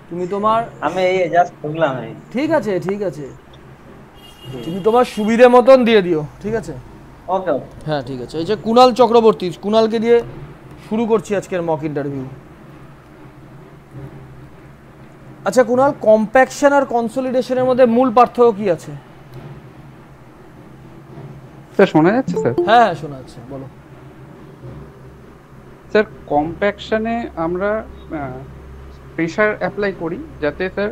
তুমি তোমার আমি এই জাস্ট ঢুকলাম এই। ঠিক আছে, ঠিক আছে, তুমি তোমার সুবিধে মতন দিয়ে দিও, ঠিক আছে? ওকে। হ্যাঁ ঠিক আছে। এই যে কুণাল চক্রবর্তী, কুণালকে দিয়ে শুরু করছি আজকের মক ইন্টারভিউ। আচ্ছা কুণাল, কম্প্যাকশন আর কনসলিডেশনের মধ্যে মূল পার্থক্য কি আছে? স্যার শোনা যাচ্ছে স্যার? হ্যাঁ হ্যাঁ শোনা যাচ্ছে, বলো। স্যার কম্প্যাকশনে আমরা প্রেশার অ্যাপ্লাই করি যাতে স্যার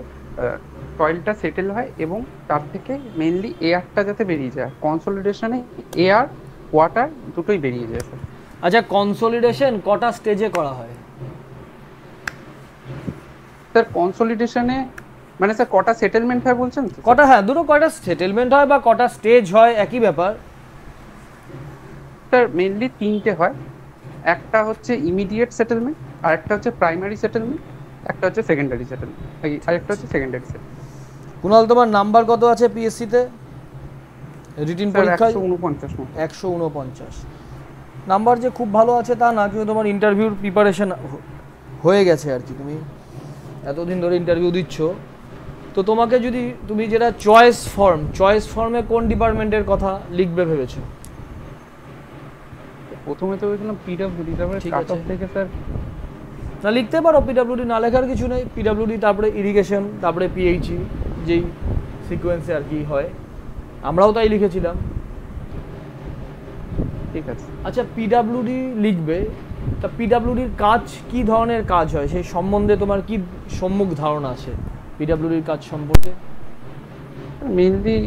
সয়েলটা সেটেল হয় এবং তার থেকে মেইনলি এয়ারটা যাতে বেরিয়ে যায়। কনসলিডেশনে এয়ার ওয়াটার দুটোই বেরিয়ে যায় স্যার। আচ্ছা কনসলিডেশন কটা স্টেজে করা হয়? স্যার কনসলিডেশনে মানে স্যার কটা সেটেলমেন্ট হয় বলছেন তো? কটা, হ্যাঁ দুটো, কটা সেটেলমেন্ট হয় বা কটা স্টেজ হয়, একই ব্যাপার। স্যার মেইনলি তিনটে হয়। একটা হচ্ছে ইমিডিয়েট সেটেলমেন্ট, আর একটা হচ্ছে প্রাইমারি সেটেলমেন্ট, একটা হচ্ছে সেকেন্ডারি সেটেলমেন্ট, আর একটা হচ্ছে সেকেন্ডারি সেটেলমেন্ট। কুণাল তোমার নাম্বার কত আছে পিএসসিতে রিটিন স্যার পরীক্ষায়? 149 মতো। 149 নাম্বার যে খুব ভালো আছে তা না, কিন্তু তোমার ইন্টারভিউর প্রিপারেশন হয়ে গেছে আর কি, তুমি এতদিন ধরে ইন্টারভিউ দিচ্ছ। তো তোমাকে যদি, তুমি যেটা চয়েস ফর্মে কোন ডিপার্টমেন্টের কথা লিখবে ভেবেছো? প্রথমে তো বলেছিলাম পিডব্লিউডি, তারপরে ঠিক কাট আছে। অফ থেকে স্যার না লিখতে পারো পিডব্লিউডি, না লেখার কিছু নেই। পিডব্লিউডি তারপরে ইরিগেশন, তারপরে পিএইচই, যেই সিকোয়েন্সে আর কি হয়, আমরাও তাই লিখেছিলাম। ঠিক আছে। আচ্ছা পিডব্লিউডি লিখবে, তা পিডব্লিউডির কাজ কি ধরনের কাজ হয় সেই সম্বন্ধে তোমার কি সম্মুখ ধারণা আছে পিডব্লিউডির কাজ সম্পর্কে? মেইনলি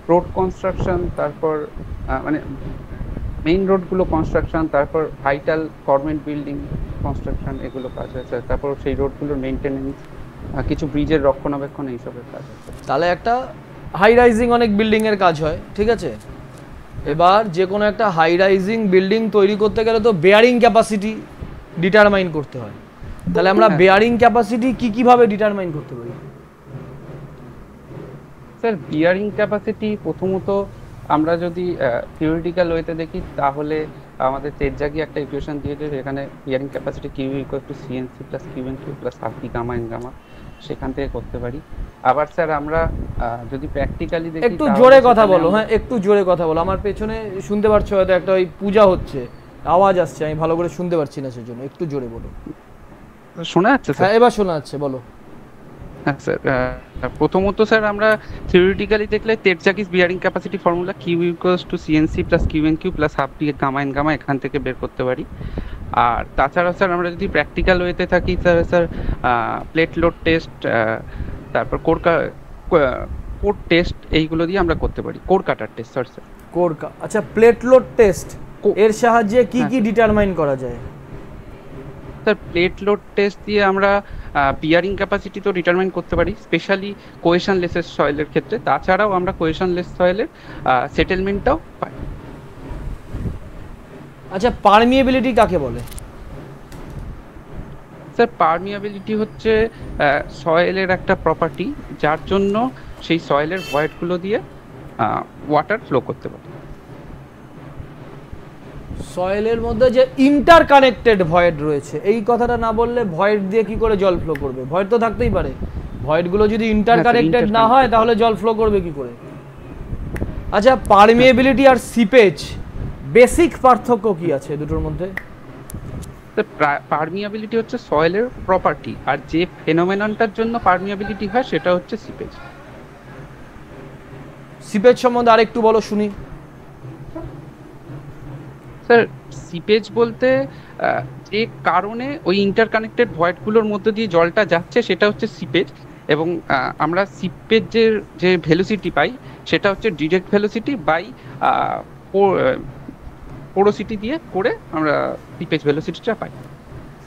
রোড কনস্ট্রাকশন, তারপর মানে মেইন রোডগুলো কনস্ট্রাকশন, তারপর ভাইটাল গভর্নমেন্ট বিল্ডিং কনস্ট্রাকশন, এগুলো কাজ হয় স্যার। তারপর সেই রোডগুলোর মেইনটেনেন্স, কিছু ব্রিজের রক্ষণাবেক্ষণ, এইসবের কাজ হয় স্যার। তাহলে একটা হাই রাইজিং অনেক বিল্ডিং এর কাজ হয়, ঠিক আছে? এবার যে কোনো একটা হাই রাইজিং বিল্ডিং তৈরি করতে গেলে তো বেয়ারিং ক্যাপাসিটি ডিটারমাইন করতে হয়। তাহলে আমরা বেয়ারিং ক্যাপাসিটি কি কিভাবে ডিটারমাইন করতে পারি? স্যার বিয়ারিং ক্যাপাসিটি প্রথমত আমরা যদি থিওরিটিক্যাল ওয়েতে দেখি, তাহলে আমাদের তেজজাগি একটা ইকুয়েশন দিয়ে দেয়, এখানে bearing capacity q equal to CNC plus Q N Q plus half D gamma N gamma, সেখান থেকে করতে পারি। আবার স্যার আমরা যদি প্র্যাকটিক্যালি দেখি, একটু জোরে কথা বলো, হ্যাঁ একটু জোরে কথা বলো, আমার পেছনে শুনতে পাচ্ছ হয়তো একটা ওই পূজা হচ্ছে, আওয়াজ আসছে, আমি ভালো করে শুনতে পাচ্ছি না, সেজন্য একটু জোরে বলো। শোনা যাচ্ছে স্যার? হ্যাঁ এবার শোনা যাচ্ছে, বলো। হ্যাঁ স্যার, প্রথমত স্যার আমরা থিওরিটিক্যালি দেখলে Terzaghi's bearing capacity formula Q equals to CNC plus Q N Q plus half D gamma N gamma এখান থেকে বের করতে পারি। আর তাছাড়া স্যার আমরা যদি প্র্যাকটিক্যাল ওয়েতে থাকি স্যার প্লেট লোড টেস্ট, তারপর কোর টেস্ট, এইগুলো দিয়ে আমরা করতে পারি। কোর কাটার টেস্ট স্যার। আচ্ছা প্লেট লোড টেস্ট এর সাহায্যে কি কি ডিটারমাইন করা যায়? স্যার প্লেট লোড টেস্ট দিয়ে আমরা বিয়ারিং ক্যাপাসিটি তো ডিটারমাইন করতে পারি, স্পেশালি কোহেশনলেস সয়েলের ক্ষেত্রে। তাছাড়াও আমরা কোহেশনলেস সয়েলের সেটেলমেন্টটাও পাই। আচ্ছা পারমিয়েবিলিটি কাকে বলে? স্যার পারমিয়াবিলিটি হচ্ছে সয়েলের একটা প্রপার্টি, যার জন্য সেই সয়েলের ভয়েডগুলো দিয়ে ওয়াটার ফ্লো করতে পারে। সয়েলের মধ্যে যে ইন্টার কানেক্টেড ভয়েড রয়েছে, এই কথাটা না বললে ভয়েড দিয়ে কি করে জল ফ্লো করবে? ভয়েড তো থাকতেই পারে, ভয়েডগুলো যদি ইন্টার কানেক্টেড না হয় তাহলে জল ফ্লো করবে কি করে? আচ্ছা পারমিয়েবিলিটি আর সিপেজ বেসিক পার্থক্য কি আছে দুটোর মধ্যে? পারমিয়াবিলিটি হচ্ছে সয়েলের প্রপার্টি, আর যে ফেনোমেননটার জন্য পারমিয়াবিলিটি হয় সেটা হচ্ছে সিপেজ। সিপেজ সম্বন্ধে আরেকটু বলো শুনি। স্যার সিপেজ বলতে যে কারণে ওই ইন্টারকানেক্টেড ভয়েডগুলোর মধ্যে দিয়ে জলটা যাচ্ছে সেটা হচ্ছে সিপেজ, এবং আমরা সিপেজের যে ভেলোসিটি পাই সেটা হচ্ছে ডিরেক্ট ভেলোসিটি বাই পোরোসিটি দিয়ে করে আমরা সিপেজ ভেলোসিটিটা পাই,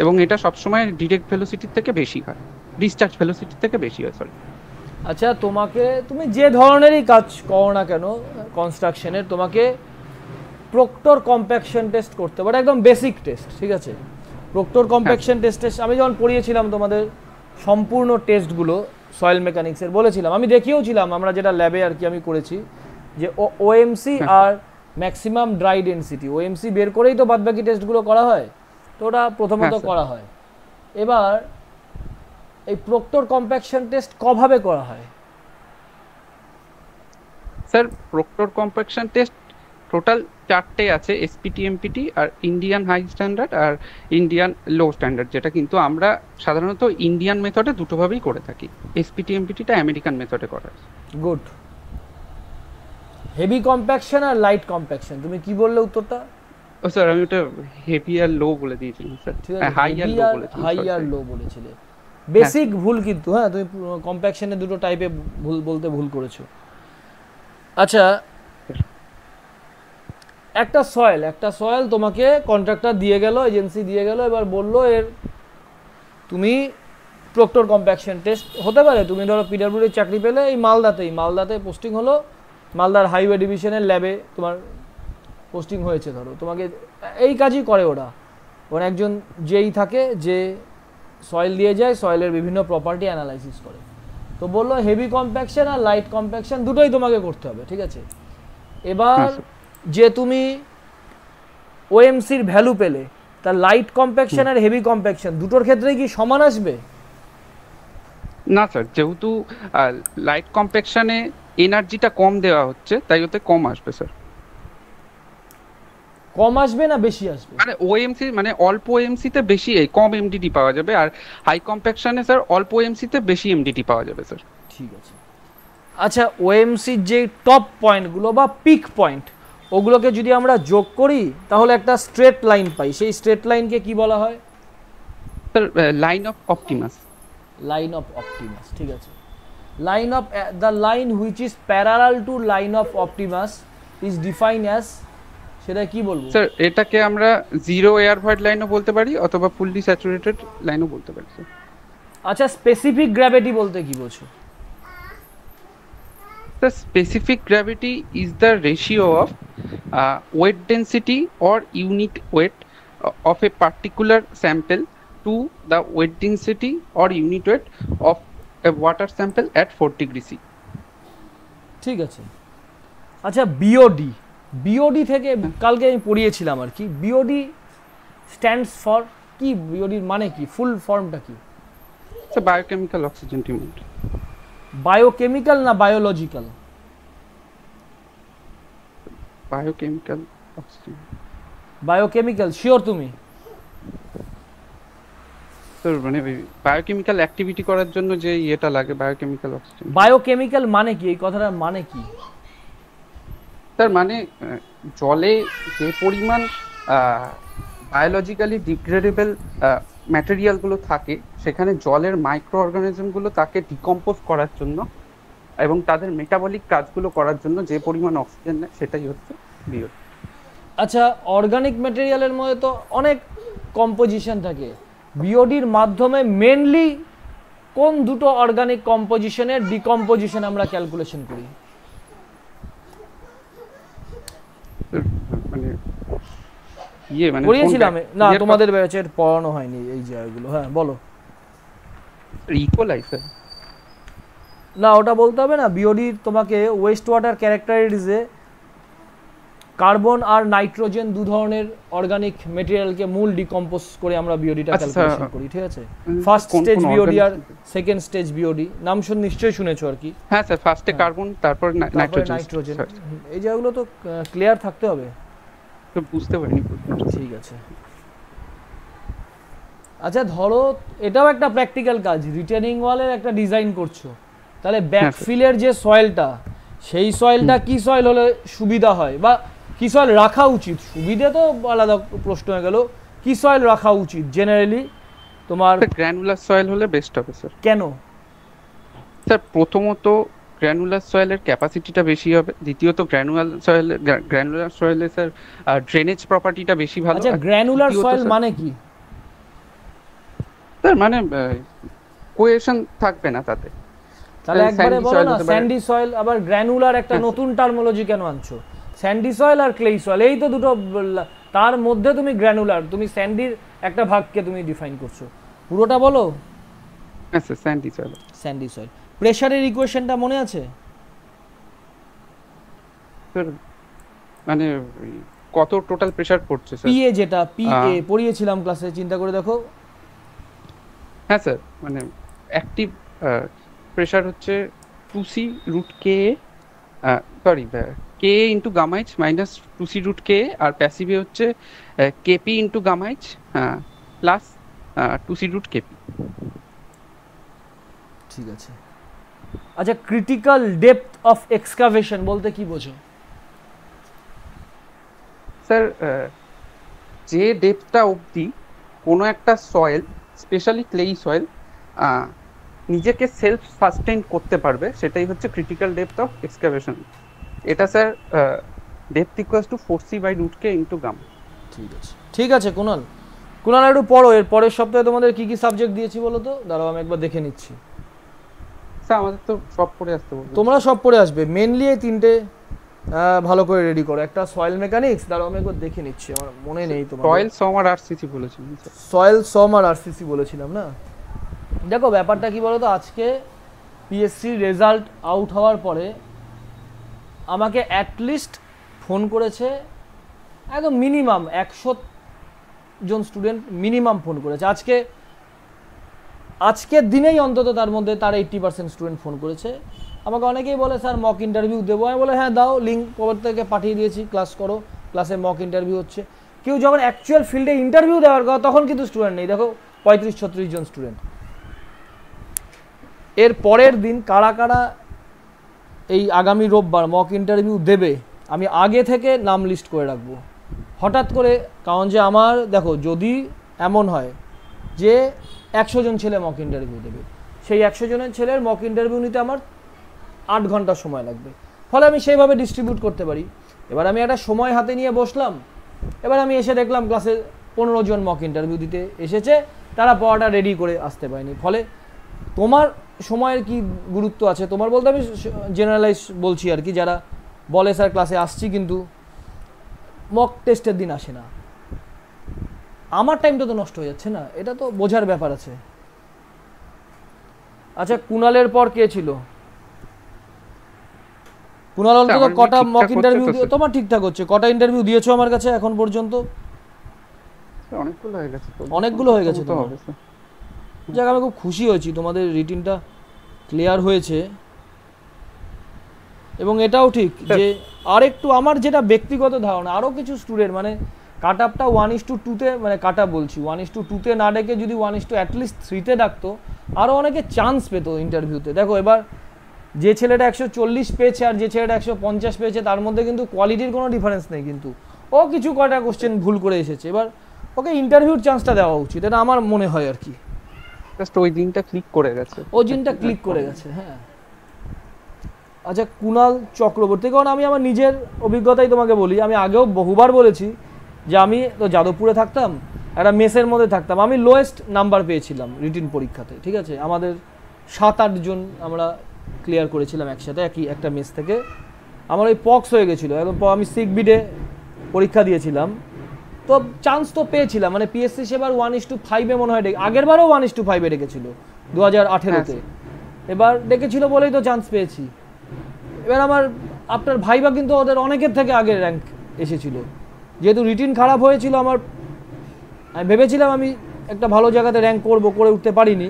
এবং এটা সবসময় ডিরেক্ট ভেলোসিটির থেকে বেশি হয়, ডিসচার্জ ভেলোসিটির থেকে বেশি হয়। সরি। আচ্ছা তুমি যে ধরনেরই কাজ করো না কেন কনস্ট্রাকশনের, তোমাকে প্রক্টর কম্প্যাকশন টেস্ট করতে পারে, একদম বেসিক টেস্ট, ঠিক আছে? প্রক্টর কম্প্যাকশন টেস্টে আমি যখন পড়িয়েছিলাম তোমাদের সম্পূর্ণ টেস্টগুলো সয়েল মেকানিক্সের, বলেছিলাম, আমি দেখিয়েওছিলাম, আমরা যেটা ল্যাবে আর কি আমি করেছি, যে ওএমসি আর ম্যাক্সিমাম ড্রাই ডেন্সিটি, ওএমসি বের করেই তো বাদবাকি টেস্টগুলো করা হয়, তো ওটা প্রথমত করা হয়। এই প্রক্টর কম্প্যাকশন টেস্ট কভাবে করা হয়? Sir Proctor compaction test total 4টে আছে, এসপিটি, এমপিটি আর ইন্ডিয়ান হাই স্ট্যান্ডার্ড আর ইন্ডিয়ান লো স্ট্যান্ডার্ড, যেটা কিন্তু আমরা সাধারণত ইন্ডিয়ান মেথডে দুটোভাবেই করে থাকি। এসপিটি এমপিটিটা আমেরিকান মেথডে করা হয়। গুড। হেভি কম্প্যাকশন আর লাইট কম্প্যাকশন, তুমি কি বললে উত্তরটা? ও স্যার আমি ওটা হেভি আর লো বলে দিয়েছিলাম স্যার, হাই আর লো বলেছিলাম। হাই আর লো বলেছিলে, বেসিক ভুল কিন্তু। হ্যাঁ, তুমি কম্প্যাকশনে দুটো টাইপে ভুল বলতে ভুল করেছো। আচ্ছা, একটা সয়েল তোমাকে কন্ট্রাক্টর দিয়ে গেল, এজেন্সি দিয়ে গেল, এবার বললো এর তুমি প্রক্টর কম্প্যাকশন টেস্ট হতে পারে। তুমি ধরো পিডব্লিউডির চাকরি পেলে এই মালদাতে পোস্টিং হলো, মালদার হাইওয়ে ডিভিশনের ল্যাবে তোমার পোস্টিং হয়েছে। ধরো তোমাকে এই কাজই করে ওরা একজন যেই থাকে, যে সয়েল দিয়ে যায়, সয়েলের বিভিন্ন প্রপার্টি অ্যানালাইসিস করে। তো বললো হেভি কম্প্যাকশন আর লাইট কম্প্যাকশন দুটোই তোমাকে করতে হবে, ঠিক আছে? এবার যে তুমি ওএমসির ভ্যালু পেলে, তার লাইট কম্প্যাকশন আর হেভি কম্প্যাকশন দুটোর ক্ষেত্রেই কি সমান আসবে? না স্যার, যেহেতু লাইট কম্প্যাকশনে এনার্জিটা কম দেওয়া হচ্ছে, তাই ওতে কম আসবে স্যার। কম আসবে না বেশি আসবে? মানে ওএমসি মানে অল্প ওএমসি তে বেশি কম এমডিটি পাওয়া যাবে, আর হাই কম্প্যাকশনে স্যার অল্প ওএমসি তে বেশি এমডিটি পাওয়া যাবে স্যার। ঠিক আছে। আচ্ছা, ওএমসির যে টপ পয়েন্টগুলো বা পিক পয়েন্ট, ওগুলোকে যদি আমরা যোগ করি তাহলে একটা স্ট্রেট লাইন পাই। সেই স্ট্রেট লাইনকে কি বলা হয়? Sir line of Optimus. Line of Optimus, ঠিক আছে। Line of the line which is parallel to line of Optimus is defined as, সেটা কি বলবো স্যার? এটাকে আমরা জিরো এয়ার ভয়েড লাইনও বলতে পারি অথবা ফুললি স্যাচুরেটেড লাইনও বলতে পারি স্যার। আচ্ছা, স্পেসিফিক গ্র্যাভিটি বলতে কি বোঝো? The specific gravity is the ratio of weight density or unit weight of a particular sample to the weight density or unit weight of a water sample at 4 degree C. ঠিক আছে। আচ্ছা, BOD থেকে কালকে আমি পড়িয়েছিলাম আর কি। BOD stands for কি? বিওডির মানে কি? ফুল ফর্মটা কি? It's a biochemical oxygen demand. Biochemical না biological? Biochemical oxygen. Biochemical sure তুমি? স্যার মানে বায়োকেমিক্যাল অ্যাক্টিভিটি করার জন্য যে এটা লাগে বায়োকেমিক্যাল অক্সিজেন। বায়োকেমিক্যাল মানে কি? এই কথাটার মানে কি? স্যার মানে জলে যে পরিমাণ বায়োলজিক্যালি ডিগ্রেডেবল ম্যাটেরিয়ালগুলো থাকে, সেখানে জলের মাইক্রো অর্গানিজমগুলো তাকে ডিকম্পোজ করার জন্য এবং তাদের মেটাবলিক কাজগুলো করার জন্য যে পরিমাণ অক্সিজেন নেয়, সেটাই হচ্ছে বিওডি। আচ্ছা, অর্গানিক ম্যাটেরিয়ালের মধ্যে তো অনেক কম্পোজিশন থাকে। বিওডির মাধ্যমে মেনলি কোন দুটো অর্গানিক কম্পোজিশনের ডিকম্পোজিশন আমরা ক্যালকুলেশন করি? মানে পড়িয়েছিলাম না, তোমাদের ব্যাচের পড়ানো হয়নি এই জায়গাগুলো। হ্যাঁ বলো। ইকোলাইজার না, ওটা বলতে হবে না। বিওডির তোমাকে ওয়েস্ট ওয়াটার ক্যারেক্টারিটিসে কার্বন আর নাইট্রোজেন দু ধরনের অর্গানিক ম্যাটেরিয়ালকে মূল ডিকম্পোজ করে আমরা বিওডিটা ক্যালকুলেশন করি, ঠিক আছে? ফার্স্ট স্টেজ বিওডি আর সেকেন্ড স্টেজ বিওডি, নাম নিশ্চয়ই শুনেছো আর কি। হ্যাঁ স্যার, ফার্স্টে কার্বন, তারপর নাইট্রোজেন। এই জায়গাগুলো তো ক্লিয়ার থাকতে হবে। তো বুঝতে পারিনি। ঠিক আছে। আচ্ছা, ধরো এটাও একটা প্র্যাকটিক্যাল কাজ, রিটেনিং ওয়ালের একটা ডিজাইন করছো। তাহলে ব্যাকফিলের যে সয়েলটা, সেই সয়েলটা কি সয়েল হলে সুবিধা হয়, বা কি সয়েল রাখা উচিত? সুবিধে তো আলাদা প্রশ্ন হয়ে গেল, কি সয়েল রাখা উচিত জেনারেলি তোমার? গ্র্যানুলার সয়েল হলে বেস্ট হবে স্যার। কেন? স্যার প্রথমত গ্র্যানুলার সয়েলের ক্যাপাসিটিটা বেশি হবে, দ্বিতীয়ত গ্র্যানুলার সয়েলে স্যার ড্রেনেজ প্রপার্টিটা বেশি ভালো। আচ্ছা, গ্র্যানুলার সয়েল মানে কি? স্যার মানে কোহেশন থাকবে না তাতে। তাহলে একবারে বলো না, স্যান্ডি সয়েল। আবার গ্র্যানুলার একটা নতুন টার্মোলজি কেন আনছো? স্যান্ডি সয়েল আর ক্লেই সয়েল, এই তো দুটো। তার মধ্যে তুমি গ্র্যানুলার, তুমি স্যান্ডির একটা ভাগকে তুমি ডিফাইন করছো। পুরোটা বলো। হ্যাঁ sir, Sandy soil. Sandy soil. প্রেসারের ইকুয়েশনটা মনে আছে? স্যার মানে কত টোটাল প্রেসার পড়ছে স্যার? পিএ, যেটা পিএ পড়িয়েছিলাম ক্লাসে, চিন্তা করে দেখো। হ্যাঁ স্যার, মানে অ্যাক্টিভ প্রেশার হচ্ছে 2c root K, sorry K into gamma H minus 2c root K, আর প্যাসিভে হচ্ছে KP into gamma H plus 2c root KP. ঠিক আছে। আচ্ছা, ক্রিটিক্যাল ডেপথ অফ এক্সকাভেশন বলতে কি বোঝো? স্যার যে ডেপথটা অবধি কোনো একটা সয়েল, স্পেশালি ক্লেই সয়েল, নিজেকে সেলফ সাস্টেইন করতে পারবে, সেটাই হচ্ছে ক্রিটিক্যাল ডেপথ অফ এক্সকাভেশন। এটা sir depth equals to 4c by root K into gamma. ঠিক আছে, ঠিক আছে কুণাল। কুণাল একটু পড়ো, এর পরের সপ্তাহে তোমাদের কি কি সাবজেক্ট দিয়েছি বলো তো, দাঁড়াও আমি একবার দেখে নিচ্ছি। স্যার আমাদের তো সব পড়ে আসতে বলবো। তোমরা সব পড়ে আসবে, মেনলি এই তিনটে ভালো করে রেডি করো। একটা সয়েল মেকানিক্স, দাঁড়াও আমি একবার দেখে নিচ্ছি, আমার মনে নেই। তোমার সয়েল সম আর আরসিসি বলেছিলাম স্যার। সয়েল সম আর আরসিসি বলেছিলাম না। দেখো ব্যাপারটা কি বলো তো, আজকে পিএসসি রেজাল্ট আউট হওয়ার পরে আমাকে অ্যাটলিস্ট ফোন করেছে একদম মিনিমাম 100 জন স্টুডেন্ট মিনিমাম ফোন করেছে আজকের দিনেই, অন্তত তার মধ্যে তার 80% স্টুডেন্ট ফোন করেছে আমাকে। অনেকেই বলে স্যার মক ইন্টারভিউ দেবো, আমি বলে হ্যাঁ দাও, লিঙ্ক কবে থেকে পাঠিয়ে দিয়েছি, ক্লাস করো, ক্লাসে মক ইন্টারভিউ হচ্ছে। কেউ যখন অ্যাকচুয়াল ফিল্ডে ইন্টারভিউ দেওয়ার কথা তখন কিন্তু স্টুডেন্ট নেই। দেখো 35-36 জন স্টুডেন্ট। এর পরের দিন কারা কারা এই আগামী রোববার মক ইন্টারভিউ দেবে আমি আগে থেকে নাম লিস্ট করে রাখবো হঠাৎ করে। কারণ যে আমার দেখো, যদি এমন হয় যে 100 জন ছেলে মক ইন্টারভিউ দেবে, সেই 100 জনের ছেলের মক ইন্টারভিউ নিতে আমার 8 ঘন্টা সময় লাগবে, ফলে আমি সেইভাবে ডিস্ট্রিবিউট করতে পারি। এবার আমি একটা সময় হাতে নিয়ে বসলাম, এবার আমি এসে দেখলাম ক্লাসে 15 জন মক ইন্টারভিউ দিতে এসেছে, তারা পড়াটা রেডি করে আসতে পারেনি। ফলে তোমার সময়ের কি গুরুত্ব আছে, তোমার বলতে আমি জেনারেলাইজ বলছি আর কি, যারা বলে স্যার ক্লাসে আসছি কিন্তু মক টেস্টের দিন আসে না, আমার টাইমটা তো নষ্ট হয়ে যাচ্ছে না, এটা তো বোঝার ব্যাপার আছে। আচ্ছা, কুণালের পর কে ছিল? কুণাল অন্তত কটা মক ইন্টারভিউ? তোমার ঠিকঠাক হচ্ছে, কটা ইন্টারভিউ দিয়েছো আমার কাছে এখন পর্যন্ত? অনেকগুলো হয়ে গেছে। অনেকগুলো হয়ে গেছে তো। যাক, আমি খুব খুশি হয়েছি তোমাদের রিটিনটা ক্লিয়ার হয়েছে। এবং এটাও ঠিক যে আরেকটু আমার যেটা ব্যক্তিগত ধারণা, আরও কিছু স্টুডেন্ট মানে কাট আপটা 1:2-তে, মানে কাট আপ বলছি 1:2-তে না ডেকে যদি 1:3-তে ডাকতো, আরও অনেকে চান্স পেত ইন্টারভিউতে। দেখো এবার যে ছেলেটা 140 পেয়েছে আর যে ছেলেটা 150 পেয়েছে, তার মধ্যে কিন্তু কোয়ালিটির কোনো ডিফারেন্স নেই, কিন্তু ও কিছু কয়টা কোশ্চেন ভুল করে এসেছে। এবার ওকে ইন্টারভিউর চান্সটা দেওয়া উচিত, এটা আমার মনে হয় আর কি। জাস্ট ওই দিনটা ক্লিক করে গেছে, ওই দিনটা ক্লিক করে গেছে, হ্যাঁ। আচ্ছা, কুণাল চক্রবর্তী, কারণ আমি আমার নিজের অভিজ্ঞতাই তোমাকে বলি, আমি আগেও বহুবার বলেছি যে আমি তো যাদবপুরে থাকতাম, একটা মেসের মধ্যে থাকতাম, আমি লোয়েস্ট নাম্বার পেয়েছিলাম রিটিন পরীক্ষাতে, ঠিক আছে। আমাদের 7-8 জন আমরা ক্লিয়ার করেছিলাম একসাথে একটা মেস থেকে। আমার ওই পক্স হয়ে গেছিলো একদম, আমি সিক বিডে পরীক্ষা দিয়েছিলাম, তো চান্স তো পেয়েছিলাম, মানে পিএসসি সেবার 1:5-এ মনে হয় আগের বারও 1:5-এ ডেকেছিল 2018-তে, এবার ডেকেছিল বলেই তো চান্স পেয়েছি। এবার আমার আপনার ভাইবা কিন্তু ওদের অনেকের থেকে আগে র্যাঙ্ক এসেছিল, যেহেতু রিটিন খারাপ হয়েছিল আমার, আমি ভেবেছিলাম আমি একটা ভালো জায়গাতে র্যাঙ্ক করে উঠতে পারিনি,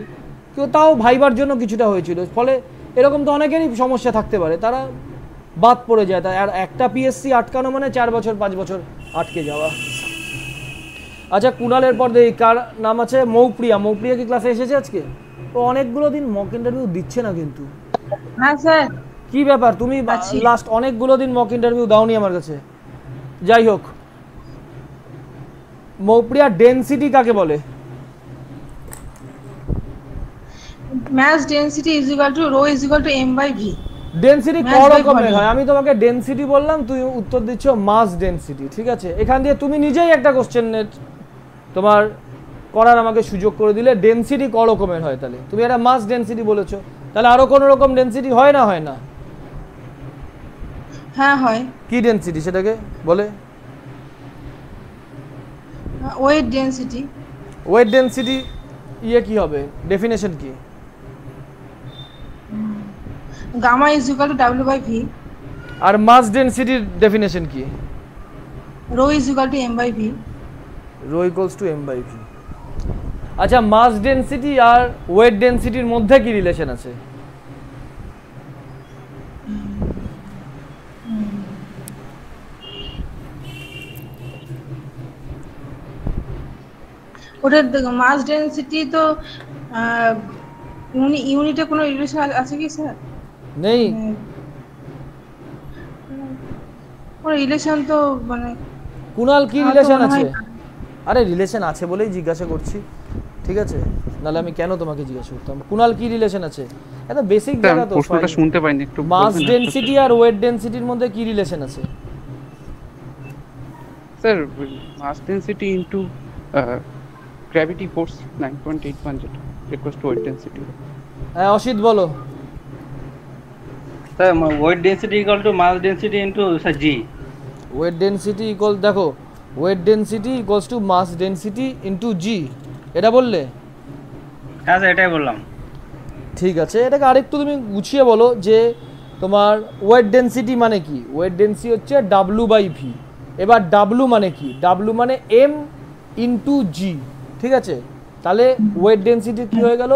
কিন্তু তাও ভাইবার জন্য কিছুটা হয়েছিল। ফলে এরকম তো অনেকেরই সমস্যা থাকতে পারে, তারা বাদ পড়ে যায়। তাই আর একটা পিএসসি আটকানো মানে 4 বছর 5 বছর আটকে যাওয়া। আচ্ছা, কুণালের পর দেখি কার নাম আছে, মৌপ্রিয়া। মৌপ্রিয়া কি ক্লাসে এসেছে আজকে? ও অনেকগুলো দিন মক ইন্টারভিউ দিচ্ছে না কিন্তু। হ্যাঁ স্যার। কি ব্যাপার, তুমি লাস্ট অনেকগুলো দিন মক ইন্টারভিউ দাওনি আমার কাছে। যাই হোক, মৌপ্রিয়া ডেনসিটি কাকে বলে? mass density is equal to rho is equal to m by v. Density ক রকমের হয়? আমি তোমাকে ডেনসিটি বললাম, তুমি উত্তর দিচ্ছ মাস ডেনসিটি, ঠিক আছে। এখান দিয়ে তুমি নিজেই একটা কোশ্চেনের তোমার করার আমাকে সুযোগ করে দিলে, ডেনসিটি ক রকমের হয়, তাহলে তুমি একটা মাস ডেনসিটি বলেছো, তাহলে আরো কোনো রকম ডেনসিটি হয় না? হয় না? হ্যাঁ হয়। কি ডেনসিটি সেটাকে বলে? Wait density. ওয়েট ডেনসিটি ইয়ে কি হবে, ডেফিনেশন কি? Gamma is equal to w by v। আর মাস ডেনসিটির ডেফিনেশন কি? Rho is equal to m by v। Rho equals to m by v। আচ্ছা, মাস ডেনসিটি আর ওয়েট ডেনসিটির মধ্যে কি রিলেশন আছে? ওটার মাস ডেনসিটি তো ইউনিটে কোনো রিলেশন আছে কি স্যার? নেই। কোনো রিলেশন তো মানে কুনাল কি আমার তো রিলেশন মনে হয় আছে? আরে রিলেশন আছে বলেই জিজ্ঞাসা করছি, ঠিক আছে? নাহলে আমি কেন তোমাকে জিজ্ঞাসা করতাম কুনাল কি রিলেশন আছে? এটা বেসিক স্যার জায়গা তো। প্রশ্নটা শুনতে পাইনি, একটু মাস বলবেন? ডেনসিটি আর ওয়েট ডেনসিটির মধ্যে কি রিলেশন আছে? Sir mass density into gravity force 9.81 যেটা ইকুয়ালস টু ওয়েট ডেনসিটি। হ্যাঁ অসিত বলো। Sir weight density equal to mass density into sir g. Weight density equal, দেখো weight density equals to mass density into g, এটা বললে? হ্যাঁ sir এটাই বললাম। ঠিক আছে, এটাকে আরেকটু তুমি গুছিয়ে বলো যে তোমার ওয়েট ডেনসিটি মানে কি? ওয়েট ডেনসিটি হচ্ছে ডাব্লু বাই ভি। এবার ডাব্লু মানে কি? ডাব্লু মানে এম ইনটু জি, ঠিক আছে? তাহলে ওয়েট ডেনসিটি কি হয়ে গেল?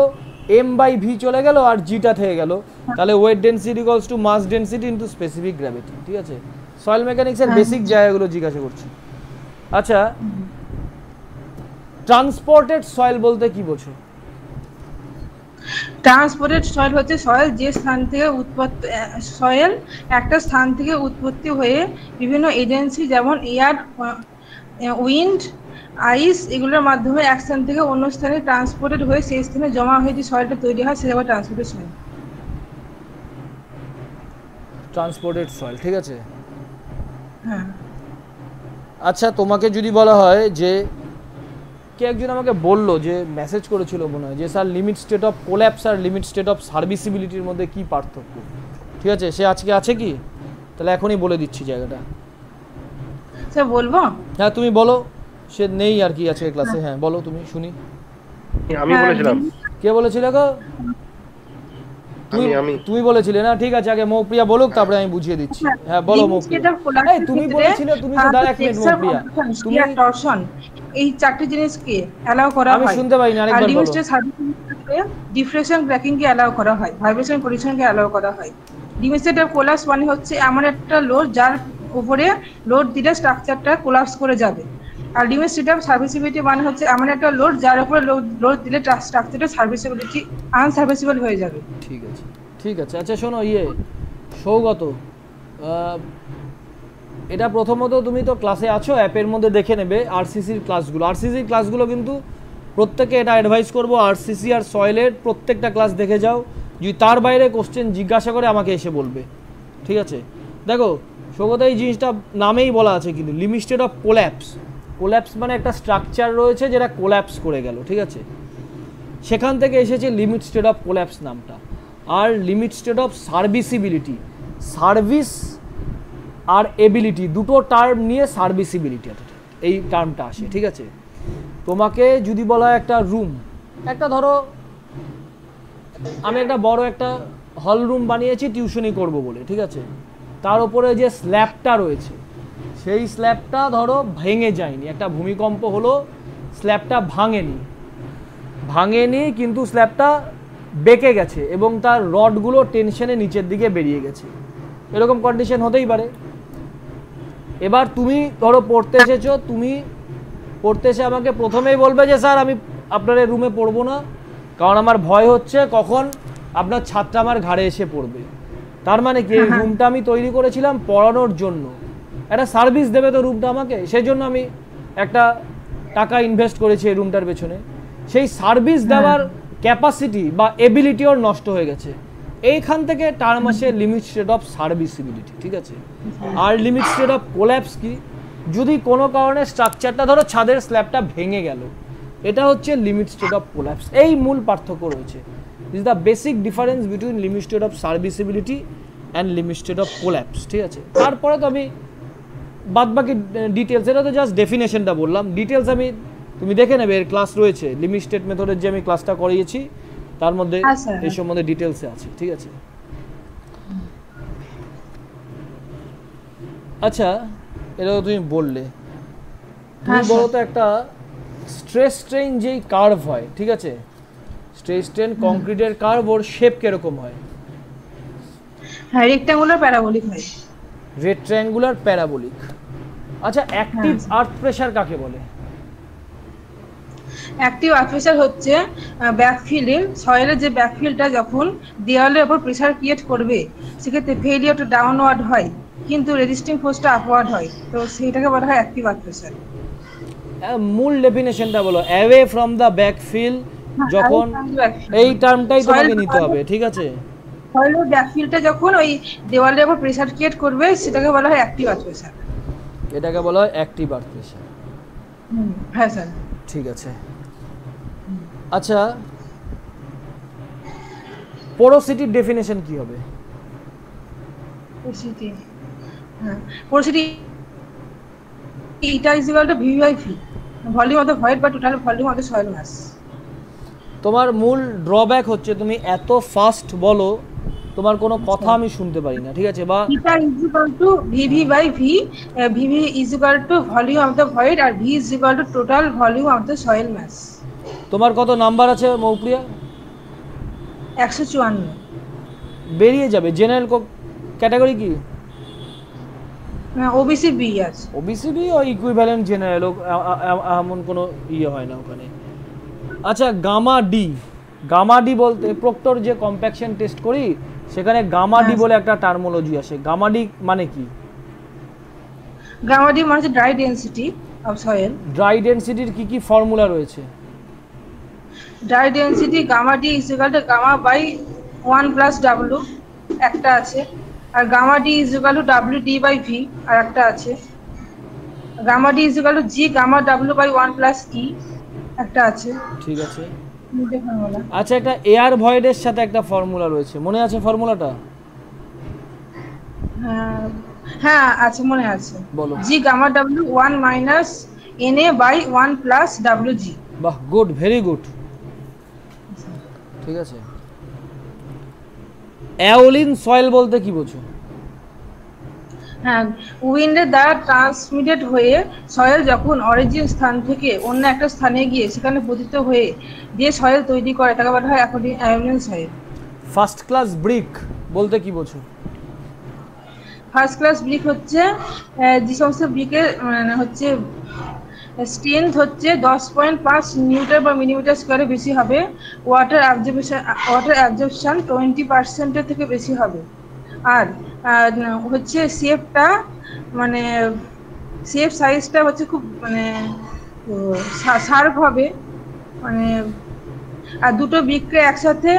এম বাই ভি চলে গেল আর জিটা থেকে গেল। তাহলে wet density equals to mass density into specific gravity, ঠিক আছে? সয়েল মেকানিক্সের বেসিক জায়গাগুলো জিজ্ঞাসা করছি। আচ্ছা, ট্রান্সপোর্টেড সয়েল বলতে কি বোঝো? ট্রান্সপোর্টেড সয়েল হচ্ছে সয়েল যে স্থান থেকে উৎপত্তি, সয়েল একটা স্থান থেকে উৎপত্তি হয়ে বিভিন্ন এজেন্সি যেমন এয়ার, উইন্ড, আইস এগুলোর মাধ্যমে এক স্থান থেকে অন্য স্থানে ট্রান্সপোর্টেড হয়ে সেই স্থানে জমা হয়ে যে সয়েলটা তৈরি হয় সেটা আবার ট্রান্সপোর্টেড সয়েল। ট্রান্সপোর্টেড সয়েল, ঠিক আছে? হ্যাঁ। আচ্ছা, তোমাকে যদি বলা হয় যে কে একজন আমাকে বললো যে মেসেজ করেছিল মনে হয় যে sir limit state of collapse আর লিমিট স্টেট অফ সার্ভিসিবিলিটির মধ্যে কি পার্থক্য, ঠিক আছে? সে আজকে আছে কি? তাহলে এখনই বলে দিচ্ছি জায়গাটা। স্যার বলবো? হ্যাঁ তুমি বলো। সে নেই আর কি আছে ক্লাসে। হ্যাঁ বলো তুমি, শুনি। আমি বলেছিলাম। কে বলেছিলে গো? তুমি বলেছিলে না? ঠিক আছে, আগে মৌপ্রিয়া বলুক, তারপরে আমি বুঝিয়ে দিচ্ছি। হ্যাঁ বলো মৌপ্রিয়া। এই তুমি বলেছিলে, তুমি তো দাঁড়া এক মিনিট মৌপ্রিয়া, তুমি টরশন এই চারটি জিনিসকে অ্যালাউ করা হয়। আমি শুনতে পাইনি, আরেকবার বলো। লিমিটেড সার্ভিসিবিলিটিতে ডিফ্লেকশন ব্রেকিং কে অ্যালাউ করা হয়, ভাইব্রেশন পজিশন কে অ্যালাউ করা হয়। লিমিটেড অফ কোলাপস মানে হচ্ছে এমন একটা লোড যার উপরে লোড দিলে স্ট্রাকচারটা কোলাপস করে যাবে। আর লিমিটেড অফ সার্ভিসিবিলিটি মানে হচ্ছে এমন একটা লোড যার উপরে লোড দিলে স্ট্রাকচারটা সার্ভিসিবিলিটি আনসার্ভিসিবল হয়ে যাবে। ঠিক আছে, ঠিক আছে। আচ্ছা শোনো, সৌগত, এটা প্রথমত তুমি তো ক্লাসে আছো, অ্যাপের মধ্যে দেখে নেবে আরসিসির ক্লাসগুলো। আরসিসির ক্লাসগুলো কিন্তু প্রত্যেকে এটা অ্যাডভাইস করবো, আরসিসি আর সয়েলের প্রত্যেকটা ক্লাস দেখে যাও। যদি তার বাইরে কোশ্চেন জিজ্ঞাসা করে আমাকে এসে বলবে, ঠিক আছে? দেখো সৌগত, এই জিনিসটা নামেই বলা আছে কিন্তু লিমিটেড অফ কোল্যাপস। কোল্যাপস মানে একটা স্ট্রাকচার রয়েছে যেটা কোল্যাপস করে গেল, ঠিক আছে? সেখান থেকে এসেছে লিমিট স্টেট অফ কোল্যাপস নামটা। আর limit state of serviceability, service আর এবিলিটি দুটো টার্ম নিয়ে সার্ভিসিবিলিটি এই টার্মটা আসে, ঠিক আছে? তোমাকে যদি বলা হয় একটা রুম, একটা ধরো আমি একটা বড় একটা হল রুম বানিয়েছি টিউশনি করব বলে, ঠিক আছে? তার উপরে যে স্ল্যাবটা রয়েছে সেই স্ল্যাবটা ধরো ভেঙে যায়নি, একটা ভূমিকম্প হলো, স্ল্যাবটা ভাঙেনি কিন্তু স্ল্যাবটা বেঁকে গেছে এবং তার রডগুলো টেনশনে নিচের দিকে বেরিয়ে গেছে, এরকম কন্ডিশন হতেই পারে। এবার তুমি ধরো পড়তে এসেছো, তুমি পড়তে এসে আমাকে প্রথমেই বলবে যে স্যার আমি আপনার এই রুমে পড়বো না, কারণ আমার ভয় হচ্ছে কখন আপনার ছাদটা আমার ঘাড়ে এসে পড়বে। তার মানে কি, এই রুমটা আমি তৈরি করেছিলাম পড়ানোর জন্য, একটা সার্ভিস দেবে তো রুমটা আমাকে, সেই জন্য আমি একটা টাকা ইনভেস্ট করেছি এই রুমটার পেছনে। সেই সার্ভিস দেওয়ার ক্যাপাসিটি বা এবিলিটি ওর নষ্ট হয়ে গেছে। এইখান থেকে টার্ম আসে লিমিট স্টেট অফ সার্ভিসিবিলিটি, ঠিক আছে? আর লিমিট স্টেট অফ কোল্যাপস কি, যদি কোনো কারণে স্ট্রাকচারটা ধরো ছাদের স্ল্যাবটা ভেঙে গেল, এটা হচ্ছে লিমিট স্টেট অফ কোল্যাপস। এই মূল পার্থক্য রয়েছে। This is the basic difference between limit state of serviceability and limit state of collapse, ঠিক আছে? তারপরে তো আমি বাদবাকি ডিটেলস, এটা তো জাস্ট ডেফিনেশনটা বললাম, ডিটেলস আমি তুমি দেখে নেবে, এর ক্লাস রয়েছে লিমিট স্টেট মেথডের যে আমি ক্লাসটা করিয়েছি তার মধ্যে এই সম্বন্ধে ডিটেলসে আছে, ঠিক আছে? আচ্ছা এটা তো তুমি বললে, তুমি বলো তো একটা স্ট্রেস স্ট্রেন যেই কার্ভ হয়, ঠিক আছে, স্ট্রেস স্ট্রেন কংক্রিটের কার্ভ, ওর শেপ কিরকম হয়? হ্যাঁ, রেক্ট্যাঙ্গুলার প্যারাবোলিক হয়। Rectangular parabolic. আচ্ছা, অ্যাক্টিভ আর্থ প্রেসার কাকে বলে? অ্যাক্টিভ আর্থ প্রেসার হচ্ছে ব্যাকফিলের সয়েলের যে ব্যাকফিলটা যখন দেওয়ালের উপর প্রেসার ক্রিয়েট করবে, সেক্ষেত্রে ফেলিয়ারটা ডাউনওয়ার্ড হয় কিন্তু রেজিস্টিং ফোর্সটা আপওয়ার্ড হয়, তো সেইটাকে বলা হয় অ্যাক্টিভ আর্থ প্রেসার। মূল ডেফিনেশনটা বলো, অ্যাওয়ে ফ্রম দ্য ব্যাকফিল, যখন এই টার্মটাই তোমাকে নিতে হবে, ঠিক আছে? সয়েলের ব্যাকফিলটা যখন ওই দেওয়ালের উপর প্রেসার ক্রিয়েট করবে, সেটাকে বলা হয় অ্যাক্টিভ আর্থ প্রেসার। এটাকে বলা হয় অ্যাক্টিভ আর্থ প্রেসার। হ্যাঁ স্যার। ঠিক আছে। আচ্ছা, পোরোসিটির ডেফিনেশন কি হবে? পোরোসিটি, হ্যাঁ, পোরোসিটি এটা is equal to V by V, volume of the void বা total volume of the soil mass. তোমার মূল ড্রব্যাক হচ্ছে তুমি এত ফাস্ট বলো, তোমার কোনো কথা আমি শুনতে পারি না, ঠিক আছে? বা এটা is equal to VV by V, VV is equal to volume of the void আর V is equal to total volume of the soil mass. তোমার কত নাম্বার আছে মৌপ্রিয়া? 154 বেরিয়ে যাবে। জেনারেল ক্যাটাগরি কি? ওবিসি বি আছে। ওবিসি বি ও equivalent general, এমন কোনো ইয়ে হয় না ওখানে। আচ্ছা, গামা ডি, গামা ডি বলতে প্রক্টর যে কম্প্যাকশন টেস্ট করি সেখানে গামা ডি বলে একটা টার্মোলজি আসে। গামা ডি মানে কি? গামা ডি মানে হচ্ছে dry density of soil. Dry ডেনসিটির কি কি ফর্মুলা রয়েছে? Dry density gamma D is equal to gamma by 1 plus W একটা আছে, আর gamma D is equal to W D by V আর একটা আছে, gamma D is equal to G gamma W by 1 plus E একটা আছে। ঠিক আছে। তিনটে ফর্মুলা। আচ্ছা, একটা এয়ার ভয়েডের সাথে একটা ফর্মুলা রয়েছে, মনে আছে ফর্মুলাটা? হ্যাঁ হ্যাঁ আছে, মনে আছে। বলো। G gamma W 1 minus NA by 1 plus W G. বাহ, গুড, ভেরি গুড। ঠিক আছে। অ্যাওলিন সয়েল বলতে কি বোঝো? হ্যাঁ, উইন্ডের দ্বারা ট্রান্সমিটেড হয়ে সয়েল যখন অরিজিন স্থান থেকে অন্য একটা স্থানে গিয়ে সেখানে পতিত হয়ে যে সয়েল তৈরি করে তাকে বলা হয় অ্যাওলিন সয়েল। ফার্স্ট ক্লাস ব্রিক বলতে কি বোঝো? ফার্স্ট ক্লাস ব্রিক হচ্ছে যে সমস্ত ব্রিকের মানে হচ্ছে স্ট্রেংথ হচ্ছে 10.5 নিউটন বা মিলিমিটার স্কোয়ারে বেশি হবে, ওয়াটার অ্যাবজর্পশন 20% থেকে বেশি হবে, আর হচ্ছে শেপটা মানে শেপ সাইজটা হচ্ছে খুব মানে শার্প হবে, মানে আর দুটো ব্রিককে একসাথে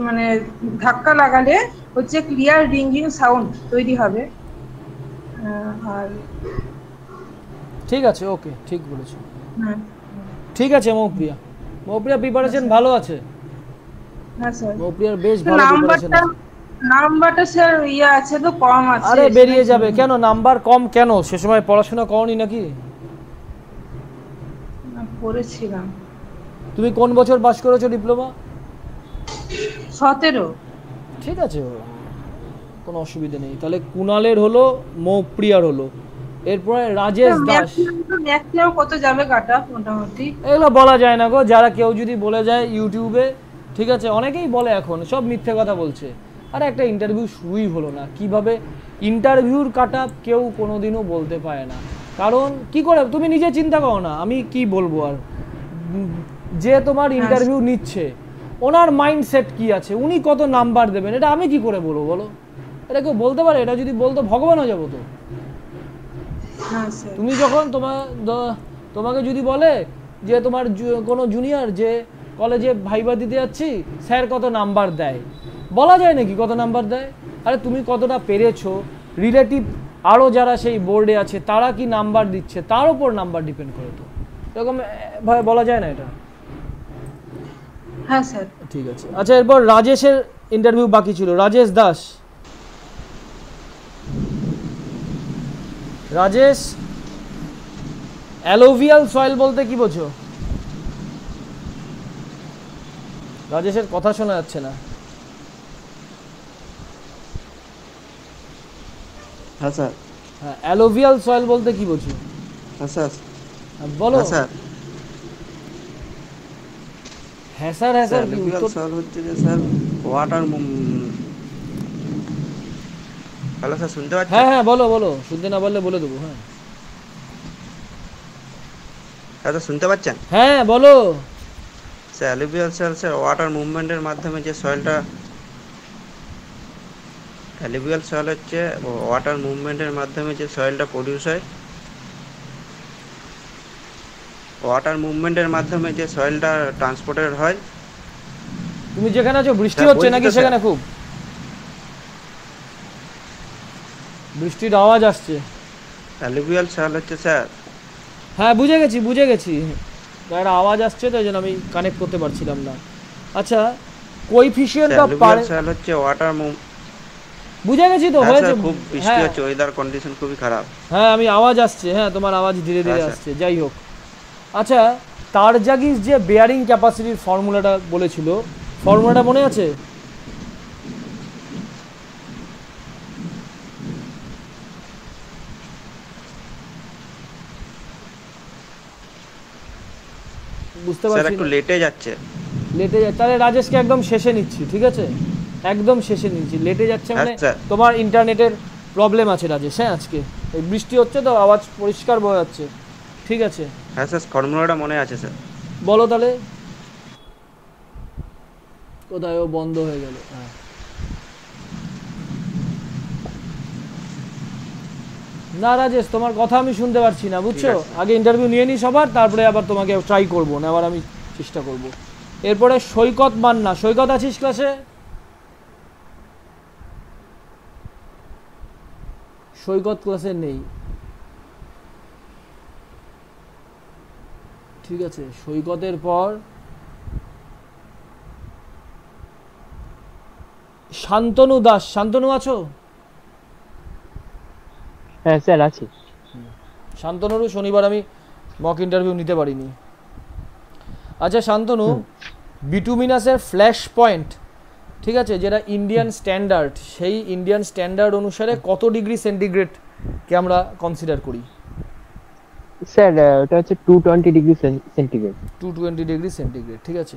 মানে ধাক্কা লাগালে হচ্ছে ক্লিয়ার রিঙ্গিং সাউন্ড তৈরি হবে। আর ঠিক আছে, ওকে, ঠিক বলেছো। হ্যাঁ ঠিক আছে মৌপ্রিয়া, মৌপ্রিয়া প্রিপারেশন ভালো আছে? হ্যাঁ স্যার। মৌপ্রিয়ার বেশ ভালো প্রিপারেশন আছে। নাম্বারটা স্যার ইয়ে আছে তো কম আছে। আরে বেরিয়ে যাবে কেন? নাম্বার কম কেন? সে সময় পড়াশোনা করনি নাকি? পড়েছিলাম। তুমি কোন বছর পাস করেছো ডিপ্লোমা? 17। ঠিক আছে, কোনো অসুবিধা নেই। তাহলে কুণালের হলো, মৌপ্রিয়ার হলো, এরপরে রাজেশ দাস। ম্যাক্সিমাম কত যাবে কাটা মোটামুটি? এগুলো বলা যায় না গো, যারা কেউ যদি বলে যায় ইউটিউবে, ঠিক আছে, অনেকেই বলে এখন সব মিথ্যে কথা বলছে। আর একটা ইন্টারভিউ শুরুই হলো না, কিভাবে ইন্টারভিউর কাটা কেউ কোনোদিনও বলতে পারে না। কারণ কি করে তুমি নিজে চিন্তা করো না, আমি কি বলবো আর। যে তোমার ইন্টারভিউ নিচ্ছে ওনার মাইন্ডসেট কি আছে, উনি কত নাম্বার দেবেন, এটা আমি কি করে বলবো বলো? এটা কেউ বলতে পারে? এটা যদি বলতো ভগবান হয়ে যাবো তো। তুমি যখন তোমাকে যদি বলে যে তোমার কোনো জুনিয়র যে কলেজে ভাইবা দিতে যাচ্ছি, স্যার কত নাম্বার দেয়, বলা যায় নাকি কত নাম্বার দেয়? আরে তুমি কতটা পেরেছো, রিলেটিভ আরও যারা সেই বোর্ডে আছে তারা কি নাম্বার দিচ্ছে তার উপর নাম্বার ডিপেন্ড করে, তো এরকম ভাবে বলা যায় না এটা। হ্যাঁ স্যার। ঠিক আছে। আচ্ছা, এরপর রাজেশের ইন্টারভিউ বাকি ছিল। রাজেশ দাস। রাজেশ, অ্যালোভিয়াল সয়েল বলতে কি বোঝো? রাজেশের কথা শোনা যাচ্ছে না। হ্যাঁ স্যার। হ্যাঁ, অ্যালোভিয়াল সয়েল বলতে কি বোঝো? হ্যাঁ স্যার। বলো। হ্যাঁ স্যার, হ্যাঁ স্যার, হ্যাঁ স্যার, কি অ্যালুভিয়াল উত্তর? সয়েল হচ্ছে যে স্যার ওয়াটার, হ্যালো স্যার শুনতে হ্যাঁ পাচ্ছেন? হ্যাঁ, বলো বলো, শুনতে না পারলে বলে দেবো। হ্যাঁ হ্যাঁ স্যার শুনতে পাচ্ছেন? হ্যাঁ, বলো। Sir alluvial soil sir water মুভমেন্টের মাধ্যমে যে সয়েলটা, অ্যালুভিয়াল সয়েল হচ্ছে ওয়াটার মুভমেন্টের মাধ্যমে যে সয়েলটা প্রডিউস হয়, ওয়াটার মুভমেন্টের মাধ্যমে যে সয়েলটা ট্রান্সপোর্টেড হয়। তুমি যেখানে আছো বৃষ্টি স্যার, হচ্ছে বলছি নাকি তো সেখানে? স্যার। খুব বৃষ্টির আওয়াজ আসছে। অ্যালুভিয়াল সয়েল হচ্ছে স্যার, হ্যাঁ বুঝে গেছি, বুঝে গেছি। একটা আওয়াজ আসছে তো, এই জন্য আমি কানেক্ট করতে পারছিলাম না। আচ্ছা, কোএফিসিয়েন্ট অফ অ্যালুভিয়াল সয়েল হচ্ছে ওয়াটার মুভ। বুঝে গেছি তো, হ্যাঁ হয়েছে। স্যার, খুব বৃষ্টি হ্যাঁ হচ্ছে, ওয়েদার কন্ডিশন খুবই খারাপ। হ্যাঁ, আমি আওয়াজ আসছে, হ্যাঁ তোমার আওয়াজ ধীরে ধীরে হ্যাঁ, স্যার। আসছে, যাই হোক। আচ্ছা, টারজাগিস যে বেয়ারিং ক্যাপাসিটির ফর্মুলাটা বলেছিল, ফর্মুলাটা মনে আছে? বুঝতে স্যার পারছি একটু না। লেটে যাচ্ছে। লেটে যাচ্ছে, তাহলে রাজেশকে একদম শেষে নিচ্ছি, ঠিক আছে? একদম শেষে নিচ্ছি। লেটে যাচ্ছে হ্যাঁ, মানে স্যার। তোমার ইন্টারনেটের প্রবলেম আছে রাজেশ। হ্যাঁ, আজকে এই বৃষ্টি হচ্ছে তো, আওয়াজ পরিষ্কার বোঝা যাচ্ছে। ঠিক আছে, হ্যাঁ স্যার, ফর্মুলাটা মনে আছে স্যার। বলো তাহলে। কোথায় ও বন্ধ হয়ে গেল? হ্যাঁ, না রাজেশ, তোমার কথা আমি শুনতে পারছি না, বুঝছো? ঠিক আছে। আগে ইন্টারভিউ নিয়ে নিই সবার, তারপরে আবার তোমাকে ট্রাই করবো না, আবার আমি চেষ্টা করব। এরপরে সৈকত মান্না। সৈকত আছিস ক্লাসে? সৈকত ক্লাসে নেই। ঠিক আছে, সৈকতের পর শান্তনু দাস। শান্তনু আছো? হ্যাঁ স্যার আছি। শান্তনুরও শনিবার আমি মক ইন্টারভিউ নিতে পারিনি। আচ্ছা শান্তনু, বিটুমিনাসের ফ্ল্যাশ পয়েন্ট, ঠিক আছে, যেটা ইন্ডিয়ান স্ট্যান্ডার্ড, সেই ইন্ডিয়ান স্ট্যান্ডার্ড অনুসারে কত ডিগ্রি সেন্টিগ্রেডকে আমরা কনসিডার করি? স্যার ওটা হচ্ছে 220 ডিগ্রি সেন্টিগ্রেড। 220 ডিগ্রি সেন্টিগ্রেড, ঠিক আছে।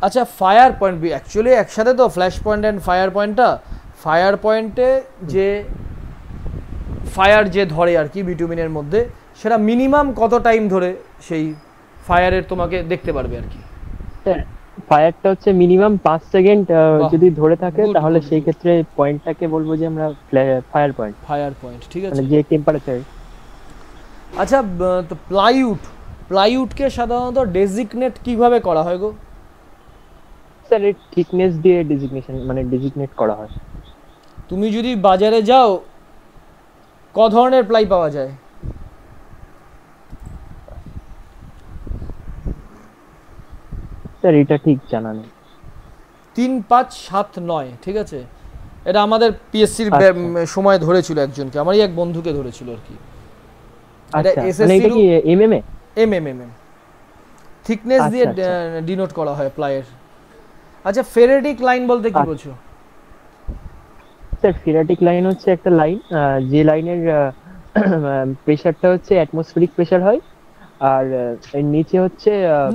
আচ্ছা, ফায়ার পয়েন্ট, অ্যাকচুয়ালি একসাথে তো ফ্ল্যাশ পয়েন্ট অ্যান্ড ফায়ার পয়েন্টটা। ফায়ার পয়েন্টে যে ফায়ার যে ধরে আর কি বিটুমিনের মধ্যে, সেটা মিনিমাম কত টাইম ধরে সেই ফায়ারের তোমাকে দেখতে পারবে আর কি? স্যার ফায়ারটা হচ্ছে মিনিমাম 5 সেকেন্ড বাহ, যদি ধরে থাকে, good, তাহলে good, সেই good. ক্ষেত্রে পয়েন্টটাকে বলবো যে আমরা ফায়ার পয়েন্ট, ফায়ার পয়েন্ট, ঠিক আছে। মানে যে টেম্পারেচার। আচ্ছা, তো প্লাইউডকে সাধারণত ডেজিগনেট কিভাবে করা হয় গো? স্যার এর থিকনেস দিয়ে ডেজিগনেট করা হয়। তুমি যদি বাজারে যাও, ক ধরনের প্লাই পাওয়া যায়? স্যার এটা ঠিক জানা নেই। 3, 5, 7, 9, ঠিক আছে। এটা আমাদের পিএসসির সময় ধরেছিল একজনকে, আমারই এক বন্ধুকে ধরেছিল আর কি। এটা আচ্ছা, মানে এসএসসি এটা কি এমএমএ? এমএমএম থিকনেস দিয়ে আচ্ছা, ডিনোট করা হয় প্লাইয়ের। আচ্ছা, ফেরেটিক লাইন বলতে কি আচ্ছা। বোঝো? স্যার ফেরাটিক লাইন হচ্ছে একটা লাইন, যে লাইনের প্রেসারটা হচ্ছে অ্যাটমসফেরিক প্রেসার হয়, আর এর নিচে হচ্ছে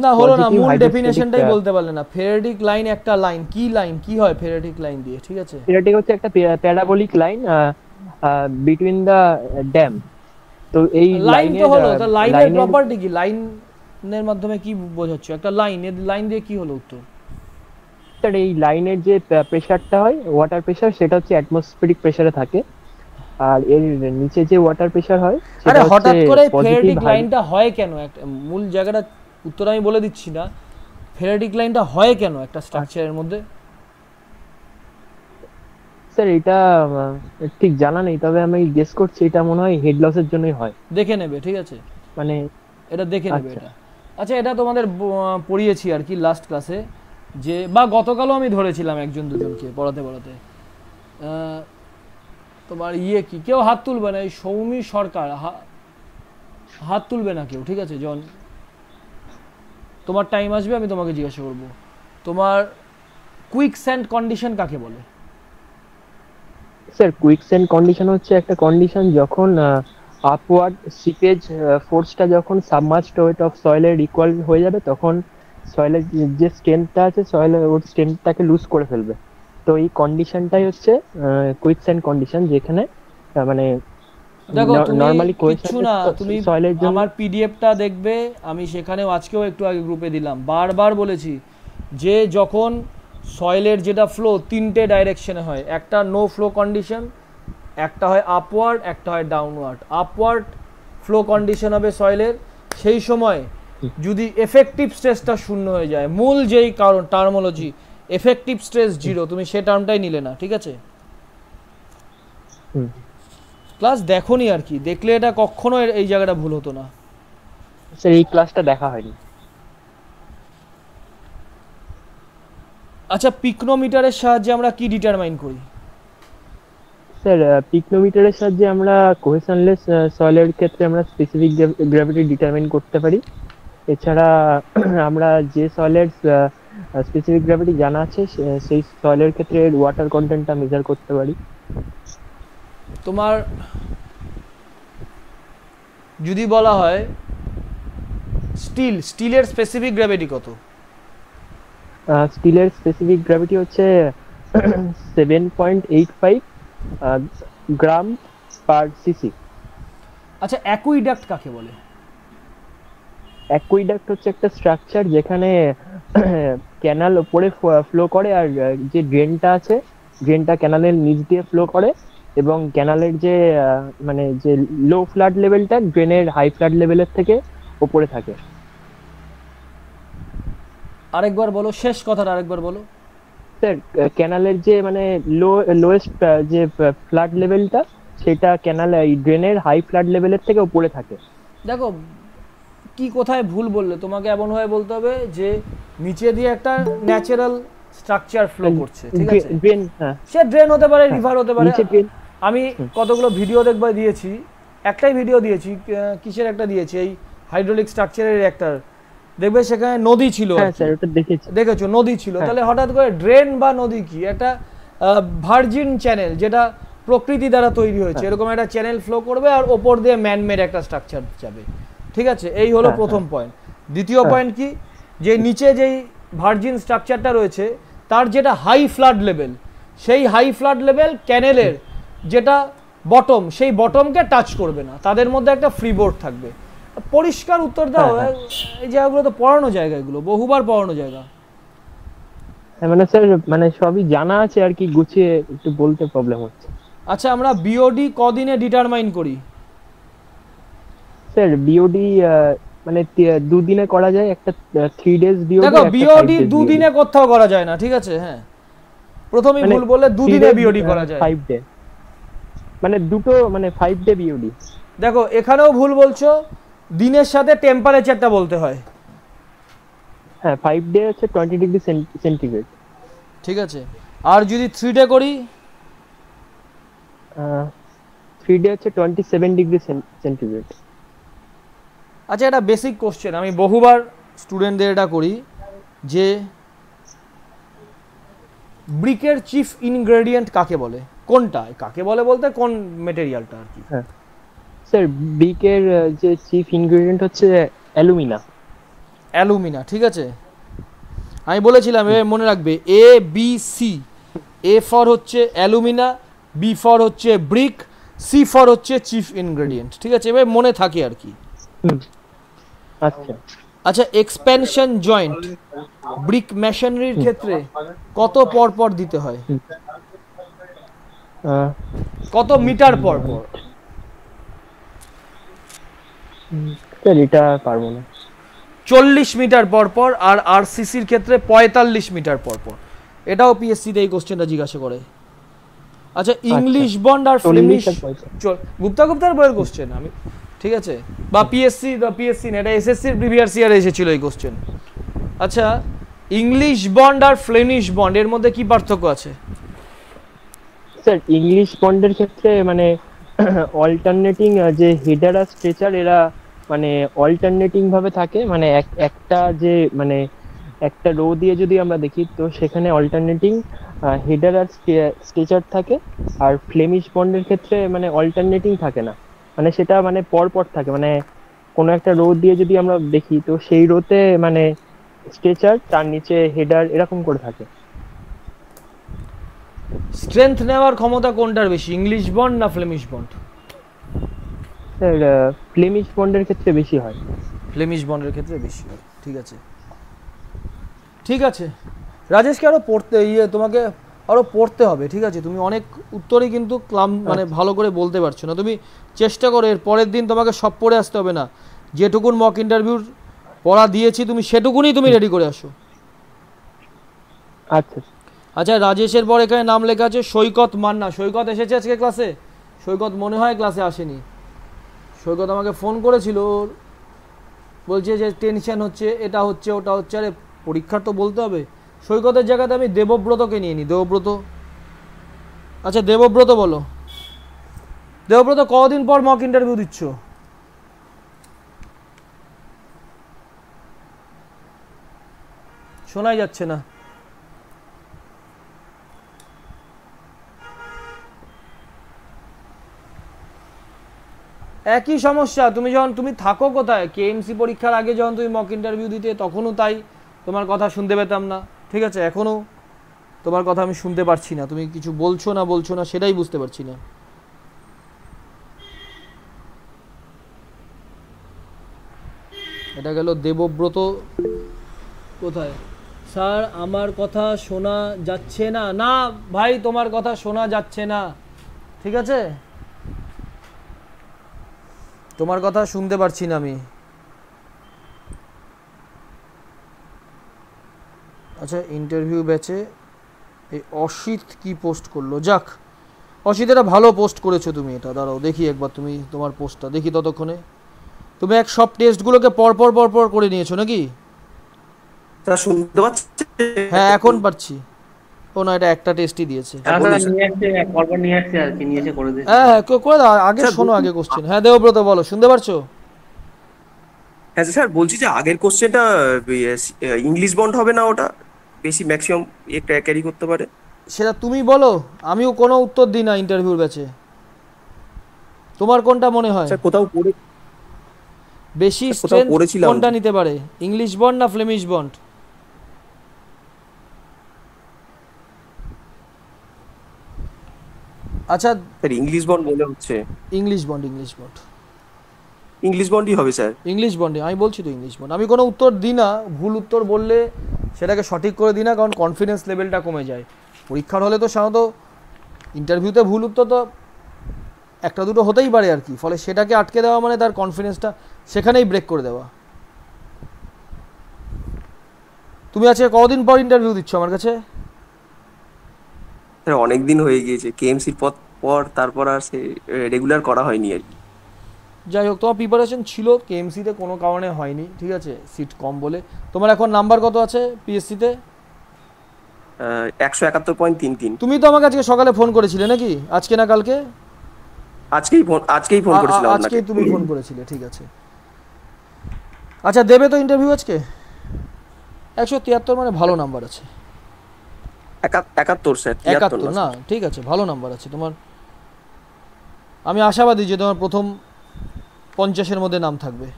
না হলো না, পজিটিভ মূল হাইড্রোস্ট্যাটিক। ডেফিনেশনটাই বলতে পারলে না। ফেরেটিক লাইন একটা লাইন, কি হয় ফেরেটিক লাইন দিয়ে, ঠিক আছে? ফেরাটিক হচ্ছে একটা parabolic line between the dam. তো এই লাইন তো হলো, তা লাইনের লাইনের প্রপার্টি কি? লাইনের মাধ্যমে কি বোঝাচ্ছ? একটা লাইন দিয়ে কি হলো উত্তর? স্যার এই লাইনের যে প্রেসারটা হয়, ওয়াটার প্রেসার, সেটা হচ্ছে অ্যাটমসফেরিক প্রেসারে থাকে, আর এর নিচে যে ওয়াটার প্রেসার হয় আরে সেটা হচ্ছে হঠাৎ করে পজিটিভ ফেরেটিক লাইনটা হয় কেন? একটা মূল জায়গাটা উত্তর আমি বলে দিচ্ছি না। ফেরেটিক লাইনটা হয় কেন একটা স্ট্রাকচারের মধ্যে? স্যার এটা ঠিক জানা নেই, তবে আমি গেস করছি এটা মনে হয় হেড লসের জন্যই হয়। দেখে নেবে, ঠিক আছে, মানে এটা দেখে নেবে আচ্ছা। এটা। আচ্ছা, এটা তোমাদের পড়িয়েছি আর কি লাস্ট ক্লাসে, যে বা গতকালও আমি ধরেছিলাম একজন দুজনকে পড়াতে তোমার কি কেউ হাত তুলবে না? এই সৌমি সরকার হাত তুলবে না কেউ, ঠিক আছে? জন, তোমার টাইম আসবে, আমি তোমাকে জিজ্ঞাসা করবো, তোমার কুইকস্যান্ড কন্ডিশন কাকে বলে? স্যার কুইকস্যান্ড কন্ডিশন হচ্ছে একটা কন্ডিশন যখন আপওয়ার্ড সিপেজ ফোর্সটা যখন সাবমার্জড ওয়েট অফ সয়েলের ইকুয়াল হয়ে যাবে, তখন সয়েলের যে স্ট্রেংথটা আছে সয়েলের ওর স্ট্রেংথটাকে লুজ করে ফেলবে। তো এই কন্ডিশনটাই হচ্ছে কুইকস্যান্ড কন্ডিশন, যেখানে মানে দেখো তুমি নরমালি কিচ্ছু না, তুমি সয়েলের জন্য আমার পিডিএফটা দেখবে, আমি সেখানেও আজকেও একটু আগে গ্রুপে দিলাম, বারবার বলেছি যে যখন সয়েলের যেটা ফ্লো তিনটে ডাইরেকশনে হয়, একটা নো ফ্লো কন্ডিশন, একটা হয় আপওয়ার্ড, একটা হয় ডাউনওয়ার্ড। আপওয়ার্ড ফ্লো কন্ডিশন হবে সয়েলের, সেই সময় যদি এফেক্টিভ স্ট্রেসটা শূন্য হয়ে যায়, মূল যেই কারণ টার্মোলজি এফেক্টিভ স্ট্রেস 0, তুমি সে টার্মটাই নিলে না, ঠিক আছে? ক্লাস দেখোনি আর কি, দেখলে এটা কখনো এই জায়গাটা ভুল হতো না। স্যার এই ক্লাসটা দেখা হয়নি। আচ্ছা, পিকনোমিটারের সাহায্যে আমরা কি ডিটারমাইন করি? স্যার পিকনোমিটারের সাহায্যে আমরা কোহেশনলেস সয়েলের ক্ষেত্রে আমরা স্পেসিফিক গ্র্যাভিটি ডিটারমাইন করতে পারি। এছাড়া আমরা যে সয়েলের স্পেসিফিক গ্র্যাভিটি জানা আছে সেই সয়েলের ক্ষেত্রে ওয়াটার কন্টেন্টটা মেজার করতে পারি। তোমার যদি বলা হয় স্টিলের স্পেসিফিক গ্র্যাভিটি কত? স্টিলের স্পেসিফিক গ্র্যাভিটি হচ্ছে 7.85 গ্রাম পার সিসি। আচ্ছা, অ্যাকুইডাক্ট কাকে বলে? অ্যাকুইডাক্ট হচ্ছে একটা স্ট্রাকচার যেখানে ক্যানাল উপরে ফ্লো করে, আর যে ড্রেনটা আছে ড্রেনটা ক্যানালের নিচ দিয়ে ফ্লো করে, এবং ক্যানালের যে মানে যে লো ফ্লাড লেভেলটা ড্রেনের হাই ফ্লাড লেভেলের থেকে উপরে থাকে। আরেকবার বলো, শেষ কথাটা আরেকবার বলো। স্যার ক্যানালের যে মানে লোয়েস্ট যে ফ্লাড লেভেলটা, সেটা ক্যানাল এই ড্রেনের হাই ফ্লাড লেভেলের থেকে উপরে থাকে। দেখো কি কোথায় ভুল বললে, তোমাকে এমন ভাবে বলতে হবে যে নিচে দিয়ে একটা ন্যাচারাল স্ট্রাকচার ফ্লো করছে, ঠিক আছে? ড্রেন, হ্যাঁ, সে ড্রেন হতে পারে, রিভার হতে পারে। নিচে ড্রেন। আমি কতগুলো ভিডিও দেখবা দিয়েছি, একটাই ভিডিও দিয়েছি, কিসের একটা দিয়েছি, এই হাইড্রোলিক স্ট্রাকচারের একটা, দেখবে সেখানে নদী ছিল। হ্যাঁ স্যার, ওটা দেখেছি। দেখেছো নদী ছিল, তাহলে হঠাৎ করে ড্রেন বা নদী কি? একটা ভার্জিন চ্যানেল যেটা প্রকৃতি দ্বারা তৈরি হয়েছে, এরকম একটা চ্যানেল ফ্লো করবে আর ওপর দিয়ে ম্যানমেড একটা স্ট্রাকচার যাবে, ঠিক আছে? এই হলো প্রথম পয়েন্ট। দ্বিতীয় পয়েন্ট কি, যে নিচে যেই ভার্জিন স্ট্রাকচারটা রয়েছে তার যেটা হাই ফ্লাড লেভেল, সেই হাই ফ্লাড লেভেল ক্যানেলের যেটা বটম, সেই বটমকে টাচ করবে না, তাদের মধ্যে একটা ফ্রিবোর্ড থাকবে। পরিষ্কার উত্তর দাও। এই জায়গাগুলো তো পড়ানো জায়গা, এগুলো বহুবার পড়ানো জায়গা। মানে স্যার মানে সবই জানা আছে আর কি, গুছিয়ে একটু বলতে প্রবলেম হচ্ছে। আচ্ছা, আমরা বিওডি কদিনে ডিটারমাইন করি? স্যার বিওডি মানে 2 দিনে করা যায়, একটা 3 days বিওডি। দেখো বিওডি 2 দিনে কোথাও করা যায় না, ঠিক আছে? হ্যাঁ, প্রথমেই ভুল বললে, 2 দিনে বিওডি করা যায়। 5 ডে মানে দুটো, মানে 5 ডে বিওডি। দেখো এখানেও ভুল বলছো, দিনের সাথে টেম্পারেচারটা বলতে হয়। হ্যাঁ, 5 ডে হচ্ছে 20 ডিগ্রি সেন্টিগ্রেড, ঠিক আছে? আর যদি 3 ডে করি, 3 ডে হচ্ছে 27 ডিগ্রি সেন্টিগ্রেড। আচ্ছা, এটা বেসিক কোশ্চেন, আমি বহুবার স্টুডেন্টদের এটা করি, যে ব্রিকের চিফ ইনগ্রেডিয়েন্ট কাকে বলে? কোনটা কাকে বলে বলতে কোন মেটেরিয়ালটা আর কি? হ্যাঁ স্যার, ব্রিকের যে চিফ ইনগ্রেডিয়েন্ট হচ্ছে অ্যালুমিনা। অ্যালুমিনা, ঠিক আছে? আমি বলেছিলাম, এবার মনে রাখবে, A B C. A for হচ্ছে অ্যালুমিনা, বি ফর হচ্ছে ব্রিক, সি ফর হচ্ছে চিফ ইনগ্রেডিয়েন্ট, ঠিক আছে? এবার মনে থাকে আর কি। আচ্ছা আচ্ছা, এক্সপ্যানশন জয়েন্ট ব্রিক মেশনারির ক্ষেত্রে কত পর পর দিতে হয়? কত মিটার পর পর? স্যার এটা পারবো না। 40 মিটার পর পর। আর আরসিসির ক্ষেত্রে 45 মিটার পর পর। এটাও পিএসসি তে এই কোশ্চেনটা জিজ্ঞাসা করে। আচ্ছা, ইংলিশ বন্ড আর ফ্লেমিশ, গুপ্তার বইয়ের কোশ্চেন, আমি ঠিক আছে? বা পিএসসি না, এটা এসএসসির প্রিভিয়াস ইয়ারে এসেছিল এই কোশ্চেন। আচ্ছা, ইংলিশ বন্ড আর ফ্লেমিশ বন্ড এর মধ্যে কি পার্থক্য আছে? স্যার ইংলিশ বন্ডের ক্ষেত্রে মানে অল্টারনেটিং যে হেডার আর স্ট্রেচার, এরা মানে অল্টারনেটিং ভাবে থাকে, মানে একটা যে মানে একটা রো দিয়ে যদি আমরা দেখি, তো সেখানে অল্টারনেটিং হেডার আর স্ট্রেচার থাকে। আর ফ্লেমিশ বন্ডের ক্ষেত্রে মানে অল্টারনেটিং থাকে না, মানে সেটা মানে পর পর থাকে, মানে কোনো একটা রো দিয়ে যদি আমরা দেখি তো সেই রোতে মানে স্ট্রেচার, তার নিচে হেডার এরকম করে থাকে। স্ট্রেংথ নেওয়ার ক্ষমতা কোনটার বেশি, ইংলিশ বন্ড না ফ্লেমিশ বন্ড? স্যার ফ্লেমিশ বন্ডের ক্ষেত্রে বেশি হয়। ফ্লেমিশ বন্ডের ক্ষেত্রে বেশি হয়, ঠিক আছে। ঠিক আছে রাজেশকে আরও পড়তে তোমাকে আরও পড়তে হবে, ঠিক আছে? তুমি অনেক উত্তরই কিন্তু মানে ভালো করে বলতে পারছো না। তুমি চেষ্টা করো এর পরের দিন তোমাকে সব পড়ে আসতে হবে না, যেটুকুন মক ইন্টারভিউর পড়া দিয়েছি তুমি সেটুকুনি তুমি রেডি করে আসো। আচ্ছা আচ্ছা রাজেশের পর এখানে নাম লেখা আছে সৈকত মান্না। সৈকত এসেছে আজকে ক্লাসে? সৈকত মনে হয় ক্লাসে আসেনি। সৈকত আমাকে ফোন করেছিল, বলছে যে টেনশন হচ্ছে, এটা হচ্ছে ওটা হচ্ছে। আরে পরীক্ষার তো বলতে হবে। সৈকতের জায়গাতে আমি দেবব্রতকে নিয়ে নিই। দেবব্রত, আচ্ছা দেবব্রত বলো। দেবব্রত কদিন পর মক ইন্টারভিউ দিচ্ছ? শোনাই যাচ্ছে না। একই সমস্যা, তুমি থাকো কোথায়? কেএমসি পরীক্ষার আগে যখন তুমি মক ইন্টারভিউ দিতে তখনও তাই, তোমার কথা শুনতে পেতাম না, ঠিক আছে? এখনও তোমার কথা আমি শুনতে পারছি না, তুমি কিছু বলছো না সেটাই বুঝতে পারছি না। এটা গেল দেবব্রত। কোথায়? স্যার আমার কথা শোনা যাচ্ছে না। না ভাই তোমার কথা শোনা যাচ্ছে না, ঠিক আছে? তোমার কথা শুনতে পারছি না আমি। আচ্ছা ইন্টারভিউ ব্যাচে এই অসিত কি পোস্ট করলো? যাক অসিত, এটা ভালো পোস্ট করেছো তুমি। এটা দাঁড়াও দেখি একবার, তুমি তোমার পোস্টটা দেখি। ততক্ষণে তুমি সব টেস্টগুলোকে পরপর করে নিয়েছো নাকি? স্যার শুনতে পাচ্ছেন? হ্যাঁ এখন পাচ্ছি। ও না, এটা একটা টেস্টই দিয়েছে। পরপর নিয়ে আসছে আর কি, নিয়ে এসে করে দিয়েছে। হ্যাঁ করে দাও আগে, শোনো আগে কোশ্চেন। হ্যাঁ দেবব্রত বলো, শুনতে পারছো? হ্যাঁ স্যার, বলছি যে আগের কোশ্চেনটা ইংলিশ বন্ড হবে না? ওটা বেশি ম্যাক্সিমাম একটা ক্যারি করতে পারে। সেটা তুমি বলো, আমিও কোনো উত্তর দিই না ইন্টারভিউর ব্যাচে। তোমার কোনটা মনে হয় স্যার কোথাও পড়ে, বেশি কোথাও স্ট্রেংথ পড়েছিলাম। কোনটা নিতে পারে, ইংলিশ বন্ড না ফ্লেমিশ বন্ড? আচ্ছা স্যার ইংলিশ বন্ড মনে হচ্ছে। ইংলিশ বন্ড ইংলিশ বন্ডই হবে স্যার। ইংলিশ বন্ডে আমি বলছি তো, ইংলিশ বন্ড। আমি কোনো উত্তর দিই না, ভুল উত্তর বললে সেটাকে সঠিক করে দিই না, কারণ কনফিডেন্স লেভেলটা কমে যায়। পরীক্ষার হলে তো সাধারণত ইন্টারভিউতে ভুল উত্তর তো একটা দুটো হতেই পারে আর কি, ফলে সেটাকে আটকে দেওয়া মানে তার কনফিডেন্সটা সেখানেই ব্রেক করে দেওয়া। তুমি আজকে কতদিন পর ইন্টারভিউ দিচ্ছ আমার কাছে? স্যার অনেকদিন হয়ে গিয়েছে, কেএমসির পর তারপর আর সে রেগুলার করা হয়নি আর কি। যাই হোক তোমার প্রিপারেশন ছিল, কেএমসিতে কোনো কারণে হয়নি, ঠিক আছে? সিট কম বলে। তোমার এখন নাম্বার কত আছে পিএসসিতে? 171.33। তুমি তো আমাকে আজকে সকালে ফোন করেছিলে নাকি, আজকে না কালকে? আজকেই ফোন করেছিলাম আপনাকে। আজকেই তুমি ফোন করেছিলে, ঠিক আছে। আচ্ছা দেবে তো ইন্টারভিউ আজকে? 173 মানে ভালো নাম্বার আছে। 71 স্যার, 71 না, ঠিক আছে ভালো নাম্বার আছে তোমার। আমি আশাবাদী যে তোমার প্রথম 50-এর মধ্যে নাম থাকবে।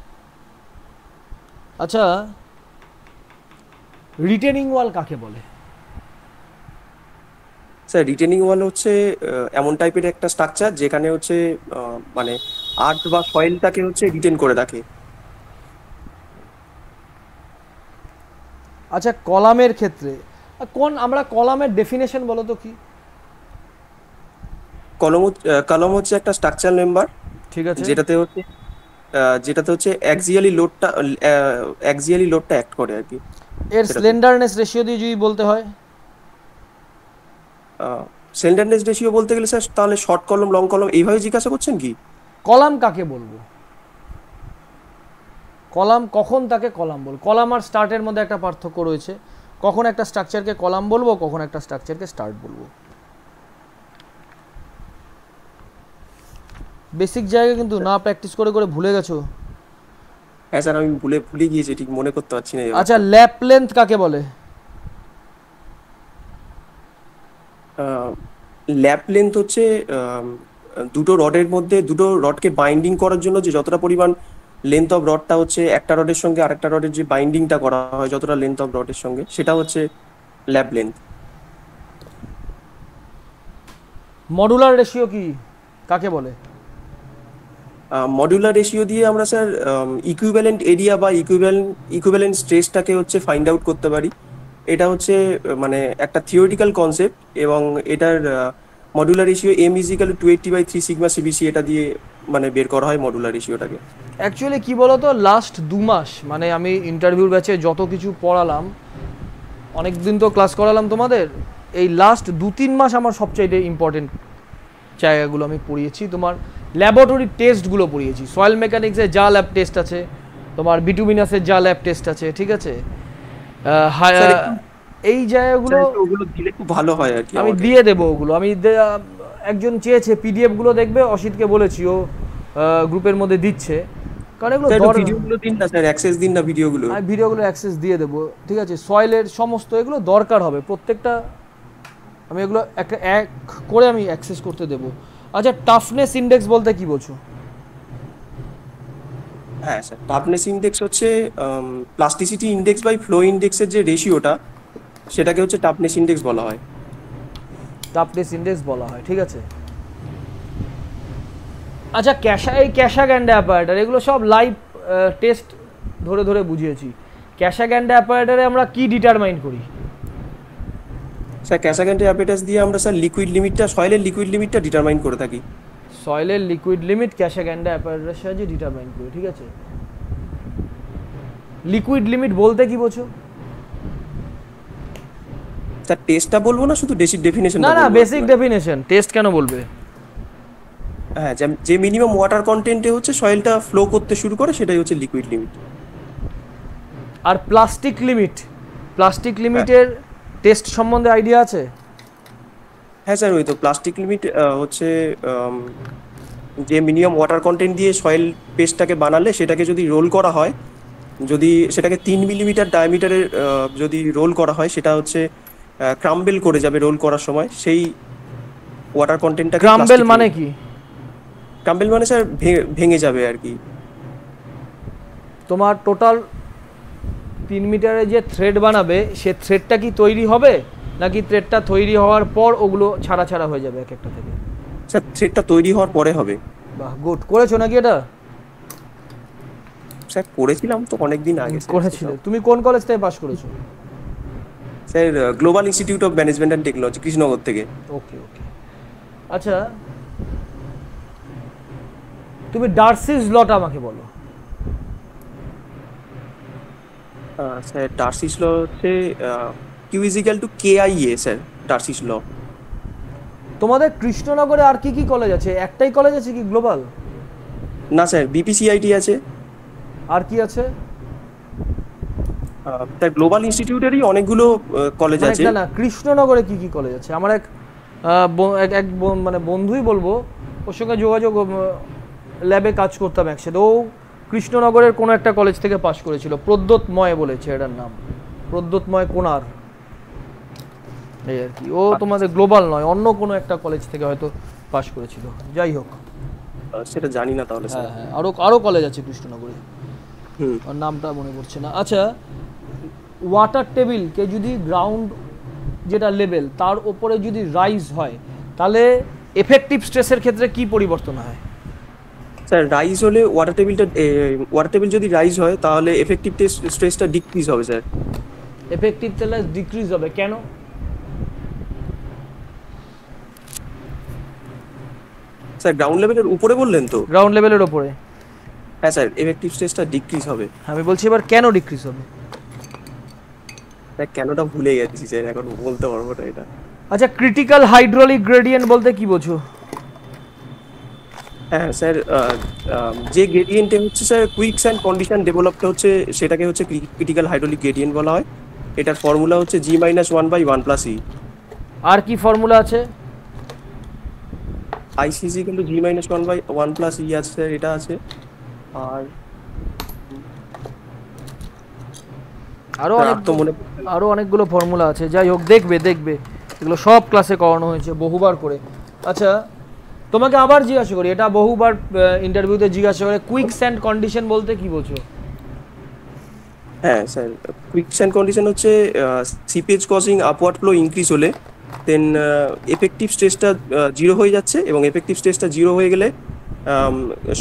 আচ্ছা রিটেনিং ওয়াল কাকে বলে? স্যার রিটেনিং ওয়াল হচ্ছে এমন টাইপের একটা স্ট্রাকচার যেখানে হচ্ছে মানে আর্থ বা সয়েলটাকে হচ্ছে রিটেন করে রাখে। আচ্ছা কলামের ক্ষেত্রে আমরা কলামের ডেফিনেশন বলো তো কি? কলম হচ্ছে একটা স্ট্রাকচার মেম্বার, ঠিক আছে, যেটাতে হচ্ছে অ্যাক্সিয়ালি লোডটা অ্যাক্ট করে আর কি। এর স্লেন্ডারনেস রেশিও দিয়ে যদি বলতে হয়? স্লেন্ডারনেস রেশিও বলতে গেলে স্যার তাহলে শর্ট কলম লং কলম এইভাবে জিজ্ঞাসা করছেন কি? কলাম কাকে বলবো? কলাম কখন তাকে কলাম বল? কলাম আর স্টার্টের মধ্যে একটা পার্থক্য রয়েছে। কখন একটা স্ট্রাকচারকে কলাম বলবো, কখন একটা স্ট্রাকচারকে স্টার্ট বলবো। বেসিক জায়গা কিন্তু না প্র্যাকটিস করে ভুলে গেছো। হ্যাঁ স্যার আমি ভুলে গিয়েছি, ঠিক মনে করতে পারছি না। আচ্ছা ল্যাপ লেন্থ কাকে বলে? ল্যাপ লেন্থ হচ্ছে দুটো রডের মধ্যে দুটো রডকে বাইন্ডিং করার জন্য যে যতটা পরিমাণ লেন্থ অফ রডটা হচ্ছে একটা রডের সঙ্গে আরেকটা রডের যে বাইন্ডিংটা করা হয় যতটা লেন্থ অফ রডের সঙ্গে সেটা হচ্ছে ল্যাব লেন্থ। মডুলার রেশিও কি কাকে বলে? মডুলার রেশিও দিয়ে আমরা স্যার ইকুইভ্যালেন্ট এরিয়া বা ইকুইভ্যালেন্ট স্ট্রেসটাকে হচ্ছে ফাইন্ড আউট করতে পারি। এটা হচ্ছে মানে একটা থিওরিটিক্যাল কনসেপ্ট এবং এটার modular ratio m = 280/3 sigma CBC এটা দিয়ে মানে বের করা হয় মডুলার রেশিওটাকে। অ্যাকচুয়ালি কি বলতো, লাস্ট 2 মাস মানে আমি ইন্টারভিউর ব্যাচে যত কিছু পড়ালাম, অনেক দিন তো ক্লাস করালাম তোমাদের, এই লাস্ট 2-3 মাস আমার সবচাইতে ইম্পর্টেন্ট জায়গাগুলো আমি পড়িয়েছি। তোমার ল্যাবরেটরি টেস্টগুলো পড়িয়েছি, সয়েল মেকানিক্সের যা ল্যাব টেস্ট আছে, তোমার বিটুমিনাসের যা ল্যাব টেস্ট আছে, ঠিক আছে, এই জায়গাগুলো ওগুলো দিলে খুব ভালো হয় আর কি। আমি দিয়ে দেবো ওগুলো। আমি একজন চেয়েছে পিডিএফগুলো দেখবে, অসিতকে বলেছি, ও গ্রুপের মধ্যে দিচ্ছে, কারণ এগুলো ভিডিওগুলো দিন না স্যার, অ্যাক্সেস দিন না ভিডিওগুলো। আমি ভিডিওগুলো অ্যাক্সেস দিয়ে দেবো, ঠিক আছে। সয়েলের সমস্ত এগুলো দরকার হবে প্রত্যেকটা, আমি এগুলো একটা এক করে আমি অ্যাক্সেস করতে দেবো। আচ্ছা, টাফনেস ইন্ডেক্স বলতে কি বোঝো? হ্যাঁ স্যার, টাফনেস ইন্ডেক্স হচ্ছে প্লাস্টিসিটি ইন্ডেক্স বাই ফ্লো ইন্ডেক্সের যে রেশিওটা সেটাকে হচ্ছে টাফনেস ইন্ডেক্স বলা হয়। টাফনেস ইন্ডেক্স বলা হয়, ঠিক আছে। আচ্ছা, ক্যাশাগ অ্যান্ড অ্যাপারেটর এগুলো সব লাইভ টেস্ট ধরে ধরে বুঝিয়েছি। ক্যাশাগ অ্যান্ড অ্যাপারেটরে আমরা কি ডিটারমাইন করি? স্যার ক্যাশাগ অ্যান্ড অ্যাপারেটস দিয়ে আমরা স্যার লিকুইড লিমিটটা, সয়েলের লিকুইড লিমিটটা ডিটারমাইন করে থাকি। সয়েলের লিকুইড লিমিট ক্যাশাগ অ্যান্ড অ্যাপারেটরের সাহায্যে ডিটারমাইন করি, ঠিক আছে। লিকুইড লিমিট বলতে কি বোঝো? স্যার টেস্টটা বলবো না, শুধু ডেফিনেশন? না না, বেসিক ডেফিনেশন। টেস্ট কেন বলবে? হ্যাঁ, যে মিনিমাম ওয়াটার কন্টেন্টে হচ্ছে সয়েলটা ফ্লো করতে শুরু করে সেটাই হচ্ছে লিকুইড লিমিট। আর প্লাস্টিক লিমিটের টেস্ট সম্বন্ধে আইডিয়া আছে? হ্যাঁ স্যার, ওই তো প্লাস্টিক লিমিট হচ্ছে যে মিনিমাম ওয়াটার কন্টেন্ট দিয়ে সয়েল পেস্টটাকে বানালে সেটাকে যদি রোল করা হয়, যদি সেটাকে 3 মিলিমিটার ডায়ামিটারের যদি রোল করা হয়, সেটা হচ্ছে ক্রাম্বেল করে যাবে রোল করার সময়। সেই ওয়াটার কন্টেন্টটা ক্রাম্বেল মানে কি? ক্রাম্বেল মানে স্যার ভেঙে যাবে আর কি। তোমার টোটাল 3 মিটারে যে থ্রেড বানাবে, সে থ্রেডটা কি তৈরি হবে, নাকি থ্রেডটা তৈরি হওয়ার পর ওগুলো ছাড়া ছাড়া হয়ে যাবে এক একটা থেকে? স্যার থ্রেডটা তৈরি হওয়ার পরে হবে। বাহ, গুড। করেছো নাকি এটা? স্যার করেছিলাম তো অনেকদিন আগে। করেছিলে? তুমি কোন কলেজ থেকে পাস করেছো? Sir global institute of management and technology, Krishnanagar থেকে। ওকে ওকে। আচ্ছা, তুমি ডার্সিস লটা আমাকে বলো। স্যার ডার্সিস ল হচ্ছে Q = KIA স্যার, ডার্সিস ল। তোমাদের কৃষ্ণনগরে আর কি কি কলেজ আছে? একটাই কলেজ আছে কি গ্লোবাল? না স্যার, BPCIT আছে। আর কি আছে? স্যার গ্লোবাল ইনস্টিটিউটেরই অনেকগুলো কলেজ আছে। না না, কৃষ্ণনগরে কি কি কলেজ আছে? আমার এক মানে বন্ধুই বলবো, ওর সঙ্গে যোগাযোগ, ল্যাবে কাজ করতাম একসাথে। ও কৃষ্ণনগরের কোনো একটা কলেজ থেকে পাশ করেছিল, প্রদ্যোৎময় বলেছে এটার নাম, প্রদ্যোৎময় কোনার, এই আর কি। ও তোমাদের গ্লোবাল নয়, অন্য কোনো একটা কলেজ থেকে হয়তো পাশ করেছিল। যাই হোক, সেটা জানি না তাহলে স্যার। হ্যাঁ হ্যাঁ, আরও কলেজ আছে কৃষ্ণনগরে, ওর নামটা মনে পড়ছে না। আচ্ছা, ওয়াটার টেবিলকে যদি গ্রাউন্ড যেটা লেভেল তার ওপরে যদি রাইজ হয়, তাহলে এফেক্টিভ স্ট্রেসের ক্ষেত্রে কি পরিবর্তন হয়? স্যার রাইজ হলে ওয়াটার টেবিল যদি রাইজ হয় তাহলে এফেক্টিভ স্ট্রেসটা ডিক্রিজ হবে স্যার। এফেক্টিভ স্ট্রেস ডিক্রিজ হবে কেন? স্যার গ্রাউন্ড লেভেলের উপরে বললেন তো? গ্রাউন্ড লেভেলের উপরে, হ্যাঁ স্যার, এফেক্টিভ স্ট্রেসটা ডিক্রিজ হবে। আমি বলছি এবার কেন ডিক্রিজ হবে? স্যার কেনটা ভুলে গেছি স্যার, এখন বলতে পারবো না এটা। আচ্ছা, ক্রিটিক্যাল হাইড্রোলিক গ্রেডিয়েন্ট বলতে কি বোঝো? হ্যাঁ স্যার, যে গ্রেডিয়েন্টে হচ্ছে স্যার কুইকস অ্যান্ড কন্ডিশন ডেভেলপটা হচ্ছে সেটাকে হচ্ছে ক্রিটিক্যাল হাইড্রোলিক গ্রেডিয়েন্ট বলা হয়। এটার ফর্মুলা হচ্ছে G-1/1 + E। আর কি ফর্মুলা আছে? IC = G-1/1 + E আছে স্যার, এটা আছে। আর আরো অনেকগুলো ফর্মুলা আছে। যাই হোক, দেখবে এগুলো সব ক্লাসে করানো হয়েছে বহুবার করে। আচ্ছা, তোমাকে আবার জিজ্ঞাসা করি, এটা বহুবার ইন্টারভিউতে জিজ্ঞাসা করে, কুইক স্যান্ড কন্ডিশন বলতে কি বোঝো? হ্যাঁ স্যার, কুইক স্যান্ড কন্ডিশন হচ্ছে seepage causing upward flow increase হলে দেন এফেক্টিভ স্ট্রেসটা জিরো হয়ে যাচ্ছে, এবং এফেক্টিভ স্ট্রেসটা জিরো হয়ে গেলে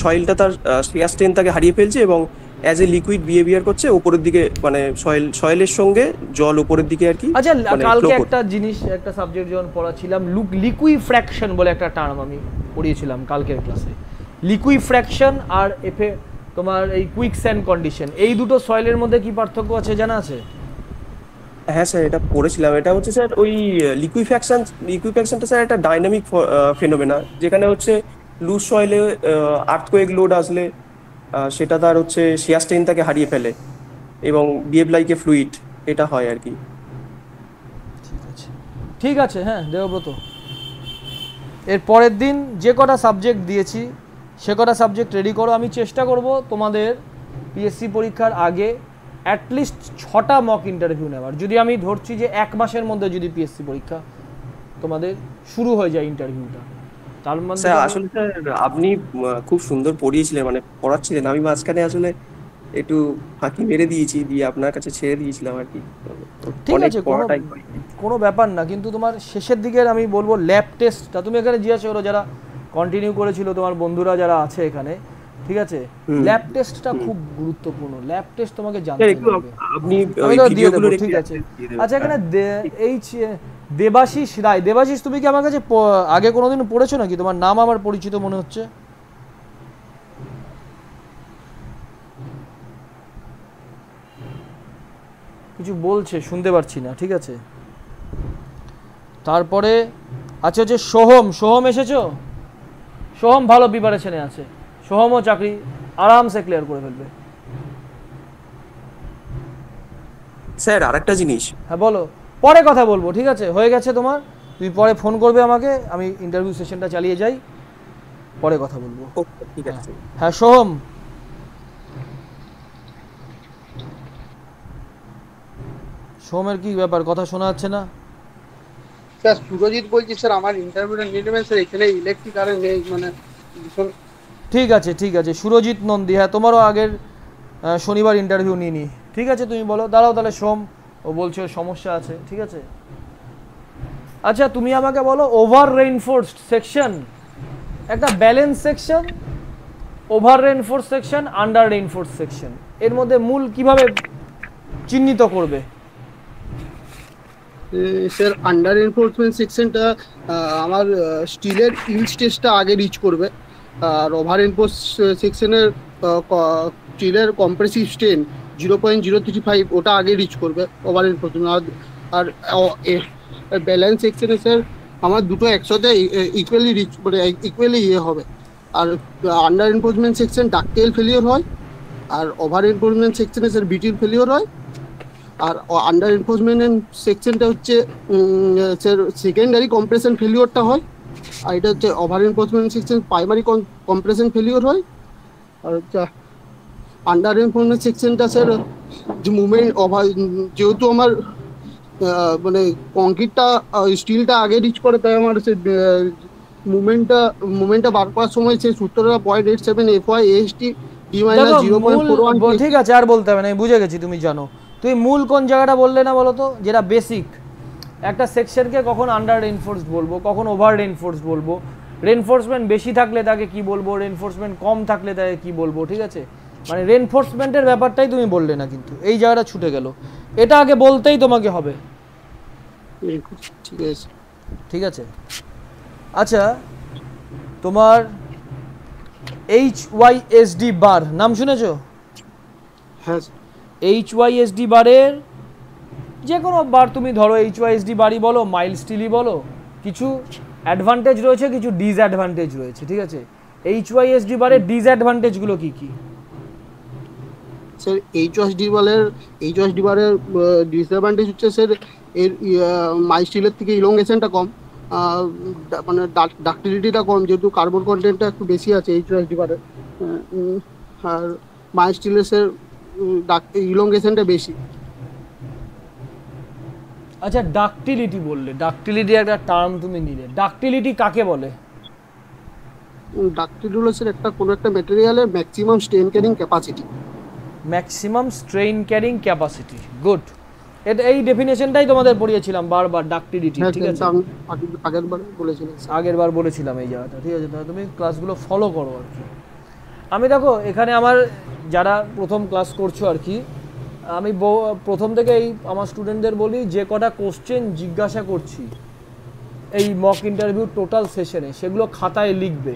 সয়েলটা তার শিয়ার স্ট্রেন্থটাকে হারিয়ে ফেলছে এবং অ্যাজ এ লিকুইড বিহেভিয়ার করছে উপরের দিকে, মানে সয়েলের সঙ্গে জল উপরের দিকে আর কি। আচ্ছা, কালকে একটা জিনিস, একটা সাবজেক্ট যখন পড়াছিলাম, লিকুইফ্র্যাকশন বলে একটা টার্ম আমি পড়িয়েছিলাম কালকের ক্লাসে। লিকুইফ্র্যাকশন আর তোমার এই কুইক স্যান্ড কন্ডিশন, এই দুটো সয়েলের মধ্যে কি পার্থক্য আছে জানা আছে? হ্যাঁ স্যার, এটা পড়েছিলাম। এটা হচ্ছে স্যার ওই লিকুইফ্যাকশনটা স্যার একটা ডাইনামিক ফেনোমেনা, যেখানে হচ্ছে লুজ সয়েলে আর্থকোয়েক লোড আসলে সেটা তার হচ্ছে শিয়ার স্ট্রেন্থটাকে হারিয়ে ফেলে এবং বিহেভ লাইক এ ফ্লুইড, এটা হয় আর কি। ঠিক আছে। হ্যাঁ দেবব্রত, এর পরের দিন যে কটা সাবজেক্ট দিয়েছি সে কটা সাবজেক্ট রেডি করো। আমি চেষ্টা করব তোমাদের পিএসসি পরীক্ষার আগে অ্যাটলিস্ট 6টা মক ইন্টারভিউ নেওয়ার। যদি আমি ধরছি যে 1 মাসের মধ্যে যদি পিএসসি পরীক্ষা তোমাদের শুরু হয়ে যায় ইন্টারভিউটা, তার মধ্যে আসলে স্যার আপনি খুব সুন্দর পড়িয়েছিলেন, মানে পড়াচ্ছিলেন, আমি মাঝখানে আসলে একটু ফাঁকি মেরে দিয়েছি, দিয়ে আপনার কাছে ছেড়ে দিয়েছিলাম আর কি। ঠিক আছে, কোনো ব্যাপার না, কিন্তু তোমার শেষের দিকের আমি বলবো ল্যাব টেস্টটা তুমি এখানে জিজ্ঞাসা করো, যারা কন্টিনিউ করেছিল তোমার বন্ধুরা যারা আছে এখানে, ঠিক আছে? ল্যাব টেস্টটা খুব গুরুত্বপূর্ণ, ল্যাব টেস্ট তোমাকে জানতে হবে। আপনি দিয়ে দেবো, ঠিক আছে। আচ্ছা, এখানে দেবাশিস রায়, দেবাশিস তুমি কি আমার কাছে আগে কোনোদিন পড়েছো নাকি? তোমার নাম আমার পরিচিত মনে হচ্ছে। কিছু বলছে, শুনতে পারছি না, ঠিক আছে। তারপরে আচ্ছা হচ্ছে সোহম এসেছো? সোহম ভালো প্রিপারেশনে আছে, সোহমও চাকরি আরামসে ক্লিয়ার করে ফেলবে। স্যার আরেকটা জিনিস। হ্যাঁ বলো, পরে কথা বলবো, ঠিক আছে? হয়ে গেছে তোমার, তুমি পরে ফোন করবে আমাকে, আমি ইন্টারভিউ সেশনটা চালিয়ে যাই, পরে কথা বলবো। ঠিক আছে। হ্যাঁ সোহম, সোহমের কি ব্যাপার, কথা শোনা যাচ্ছে না? স্যার সুরজিৎ বলছি স্যার, আমার ইন্টারভিউটা নিয়ে নেবেন স্যার, এখানে ইলেকট্রিক আর নেই, মানে ঠিক আছে ঠিক আছে। সুরজিৎ নন্দী, হ্যাঁ তোমারও আগের শনিবার ইন্টারভিউ নিয়ে নি, ঠিক আছে? তুমি বলো, দাঁড়াও তাহলে সোম, ও বলছে সমস্যা আছে, ঠিক আছে? আচ্ছা তুমি আমাকে বলো, ওভার রেইনফোর্সড সেকশন, একটা balance section, over reinforced section, under reinforced section, এর মধ্যে মূল কিভাবে চিহ্নিত করবে? স্যার আন্ডার এনফোর্সমেন্ট সেকশনটা আমার স্টিলের ইউজ টেস্টটা আগে রিচ করবে, আর ওভার এনফোর্স সেকশনের স্টিলের কম্প্রেসিভ স্ট্রেন 0.035 ওটা আগে রিচ করবে ওভার এনফোর্সমেন্ট। আর ব্যালেন্স সেকশনে স্যার আমার দুটো একসাথে ইকুয়ালি রিচ, মানে ইকুয়ালি হবে। আর আন্ডার এনফোর্সমেন্ট সেকশন ডাকটেল ফেলিওর হয়, আর ওভার এনফোর্সমেন্ট সেকশনে স্যার বিটিল ফেলিওর হয়। আর আন্ডার এনফোর্সমেন্ট সেকশনটা হচ্ছে স্যার সেকেন্ডারি কম্প্রেশন ফেলিওরটা হয়, আর এটা হচ্ছে over enforcement section primary compression failure হয়। আর হচ্ছে আন্ডার এনফোর্সমেন্ট সেকশনটা স্যার যে মুভমেন্ট যেহেতু আমার মানে কংক্রিটটা স্টিলটা আগে রিচ করে, তাই আমার সে মুভমেন্টটা বার করার সময় সেই সূত্রটা 0.87 FY AST D - 0.41। ঠিক আছে, আর বলতে হবে না, বুঝে গেছি তুমি জানো। তুমি মূল কোন জায়গাটা বললে না বলো তো, যেটা বেসিক একটা সেকশনকে কখন আন্ডার রেইনফোর্সড বলবো, কখন ওভার রেইনফোর্সড বলবো, রেইনফোর্সমেন্ট বেশি থাকলে তাকে কি বলবো, রেইনফোর্সমেন্ট কম থাকলে তাকে কি বলবো, ঠিক আছে? মানে রেইনফোর্সমেন্টের ব্যাপারটাই তুমি বললে না, কিন্তু এই জায়গাটা ছুটে গেল, এটা আগে বলতেই তোমাকে হবে, ঠিক আছে? ঠিক আছে। আচ্ছা তোমার HYSD বার নাম শুনেছো? হ্যাঁ। HYSD বারের যে কোনো বার তুমি ধরো, HYSD বারই বলো, মাইল স্টিলই বলো, কিছু অ্যাডভান্টেজ রয়েছে, কিছু ডিসঅ্যাডভান্টেজ রয়েছে, ঠিক আছে? HYSD বারের ডিসঅ্যাডভান্টেজগুলো কি কি? স্যার HYSD বারের ডিসঅ্যাডভান্টেজ হচ্ছে স্যার এর মাইল স্টিলের থেকে ইলংগেশনটা কম, মানে ডাক্টিলিটিটা কম, যেহেতু কার্বন কন্টেন্টটা একটু বেশি আছে HYSD বারের। আর মাইল স্টিলের স্যার ইলংগেশনটা বেশি। আচ্ছা ডাক্টিলিটি বললে, ডাক্টিলিটি একটা টার্ম তুমি নিলে, ডাক্টিলিটি কাকে বলে? ডাক্টিল হলো স্যার একটা কোনো একটা ম্যাটেরিয়ালের maximum strain carrying capacity. Maximum strain carrying capacity, good. এটা এই ডেফিনেশনটাই তোমাদের পড়িয়েছিলাম বারবার, ডাক্টিলিটি, ঠিক আছে? আমি আগের বার বলেছিলাম স্যার। আগের বার বলেছিলাম এই জায়গাটা, ঠিক আছে? তাহলে তুমি ক্লাসগুলো ফলো করো আর কি। আমি দেখো এখানে আমার যারা প্রথম ক্লাস করছো আর কি, আমি প্রথম থেকেই আমার স্টুডেন্টদের বলি যে কটা কোশ্চেন জিজ্ঞাসা করছি এই মক ইন্টারভিউ টোটাল সেশনে, সেগুলো খাতায় লিখবে,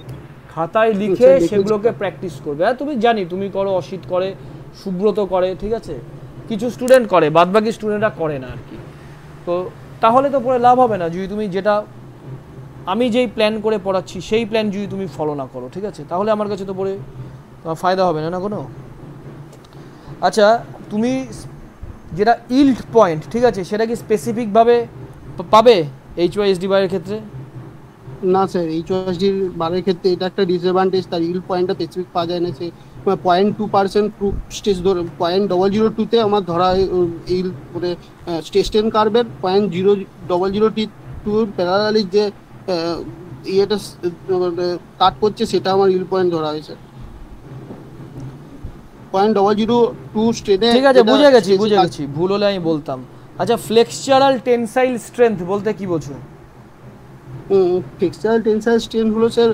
খাতায় লিখে সেগুলোকে প্র্যাকটিস করবে। আর তুমি জানি তুমি করো, অসিত করে, সুব্রত করে, ঠিক আছে? কিছু স্টুডেন্ট করে, বাদবাকি স্টুডেন্টরা করে না আর কি। তো তাহলে তো পরে লাভ হবে না যদি তুমি যেটা আমি যেই প্ল্যান করে পড়াচ্ছি সেই প্ল্যান যদি তুমি ফলো না করো, ঠিক আছে? তাহলে আমার কাছে তো পরে তোমার ফায়দা হবে না, না কোনো। আচ্ছা, তুমি যেটা ইল্ড পয়েন্ট, ঠিক আছে, সেটা কি স্পেসিফিকভাবে পাবে HYSD বারের ক্ষেত্রে? না স্যার, HYSD বারের ক্ষেত্রে এটা একটা ডিসঅ্যাডভান্টেজ, তার ইল্ড পয়েন্টটা স্পেসিফিক পাওয়া যায় না। সে 0.2% প্রুফ স্টেজ ধরে 0.002-তে আমার ধরা ইল্ড করে স্টেস্টেন কার্ভের 0.002 প্যারালালি যে ইয়েটা কাট করছে সেটা আমার ইল্ড পয়েন্ট ধরা হয়েছে 0.002 স্টেনে। ঠিক আছে, বুঝে গেছি, ভুল হলে আমি বলতাম। আচ্ছা, ফ্লেক্সচারাল টেনসাইল স্ট্রেংথ বলতে কি বোঝো? ফ্লেক্সচারাল টেনসাইল স্ট্রেংথ হলো স্যার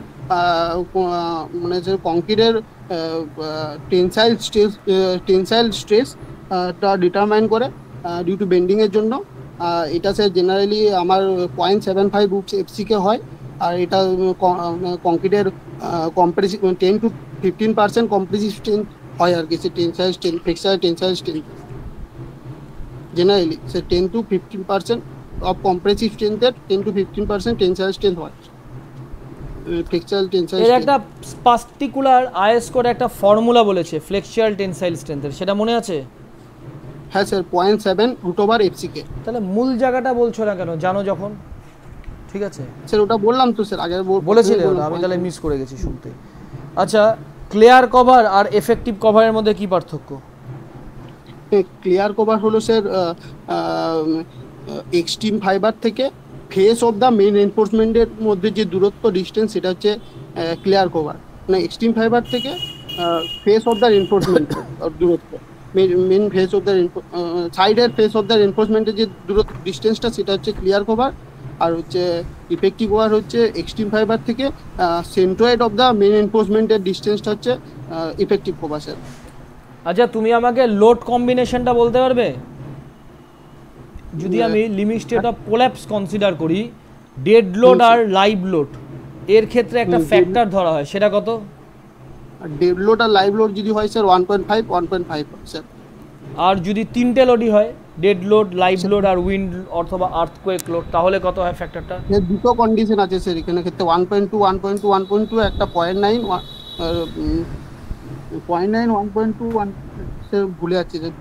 মানে স্যার কংক্রিটের টেনসাইল স্ট্রেসটা ডিটারমাইন করে ডিউ টু বেন্ডিংয়ের জন্য। এটা স্যার জেনারেলি আমার 0.75 FCK হয়, আর এটা কংক্রিটের কম্প্রেসিভ 10 to 15% কম্প্রেসিভ স্ট্রেংথ হয় আর কি। সে tensile strength, flexural tensile strength generally সে 10 to 15% অফ কম্প্রেসিভ স্ট্রেংথের 10 to 15% টেনসাইল স্ট্রেংথ হয়। ফ্লেক্সচারাল টেনসাইল এর একটা পার্টিকুলার আইএস কোড একটা ফর্মুলা বলেছে ফ্লেক্সচারাল টেনসাইল স্ট্রেংথের, সেটা মনে আছে? হ্যাঁ স্যার, 0.7 FCK। তাহলে মূল জায়গাটা বলছো না কেন, জানো যখন? ঠিক আছে স্যার, ওটা বললাম তো স্যার, আগে বলেছিলে, আমি তাহলে মিস করে গেছি শুনতে। আচ্ছা, ক্লিয়ার কভার আর এফেক্টিভ কভারের মধ্যে কি পার্থক্য? ক্লিয়ার কভার হলো স্যার এক্সট্রিম ফাইবার থেকে ফেস অফ দ্য মেইন এনফোর্সমেন্টের মধ্যে যে দূরত্ব ডিস্টেন্স, সেটা হচ্ছে ক্লিয়ার কভার। মানে এক্সট্রিম ফাইবার থেকে ফেস অফ দ্য এনফোর্সমেন্ট দূরত্ব, মেইন ফেস অফ দ্য সাইডের ফেস অফ দ্য এনফোর্সমেন্টের যে দূরত্ব ডিস্টেন্সটা, সেটা হচ্ছে ক্লিয়ার কভার। আর হচ্ছে ইফেক্টিভ কভার হচ্ছে এক্সট্রিম ফাইবার থেকে সেন্ট্রয়েড অফ দ্য মেইন এনফোর্সমেন্টের ডিস্টেন্সটা হচ্ছে ইফেক্টিভ কভার স্যার। আচ্ছা, তুমি আমাকে লোড কম্বিনেশনটা বলতে পারবে? যদি আমি limit state of collapse consider করি, ডেড লোড আর লাইভ লোড এর ক্ষেত্রে একটা ফ্যাক্টর ধরা হয়, সেটা কত? ডেড লোড আর লাইভ লোড যদি হয় স্যার 1.5 স্যার। আর যদি তিনটে লোডই হয়, ডেড লোড, লাইভ লোড আর উইন্ড অথবা আর্থকোয়েক লোড, তাহলে কত হয় ফ্যাক্টরটা? দুটো কন্ডিশন আছে স্যার এখানে ক্ষেত্রে, 1.2, একটা 0.9, 1.2 স্যার ভুলে যাচ্ছে স্যার।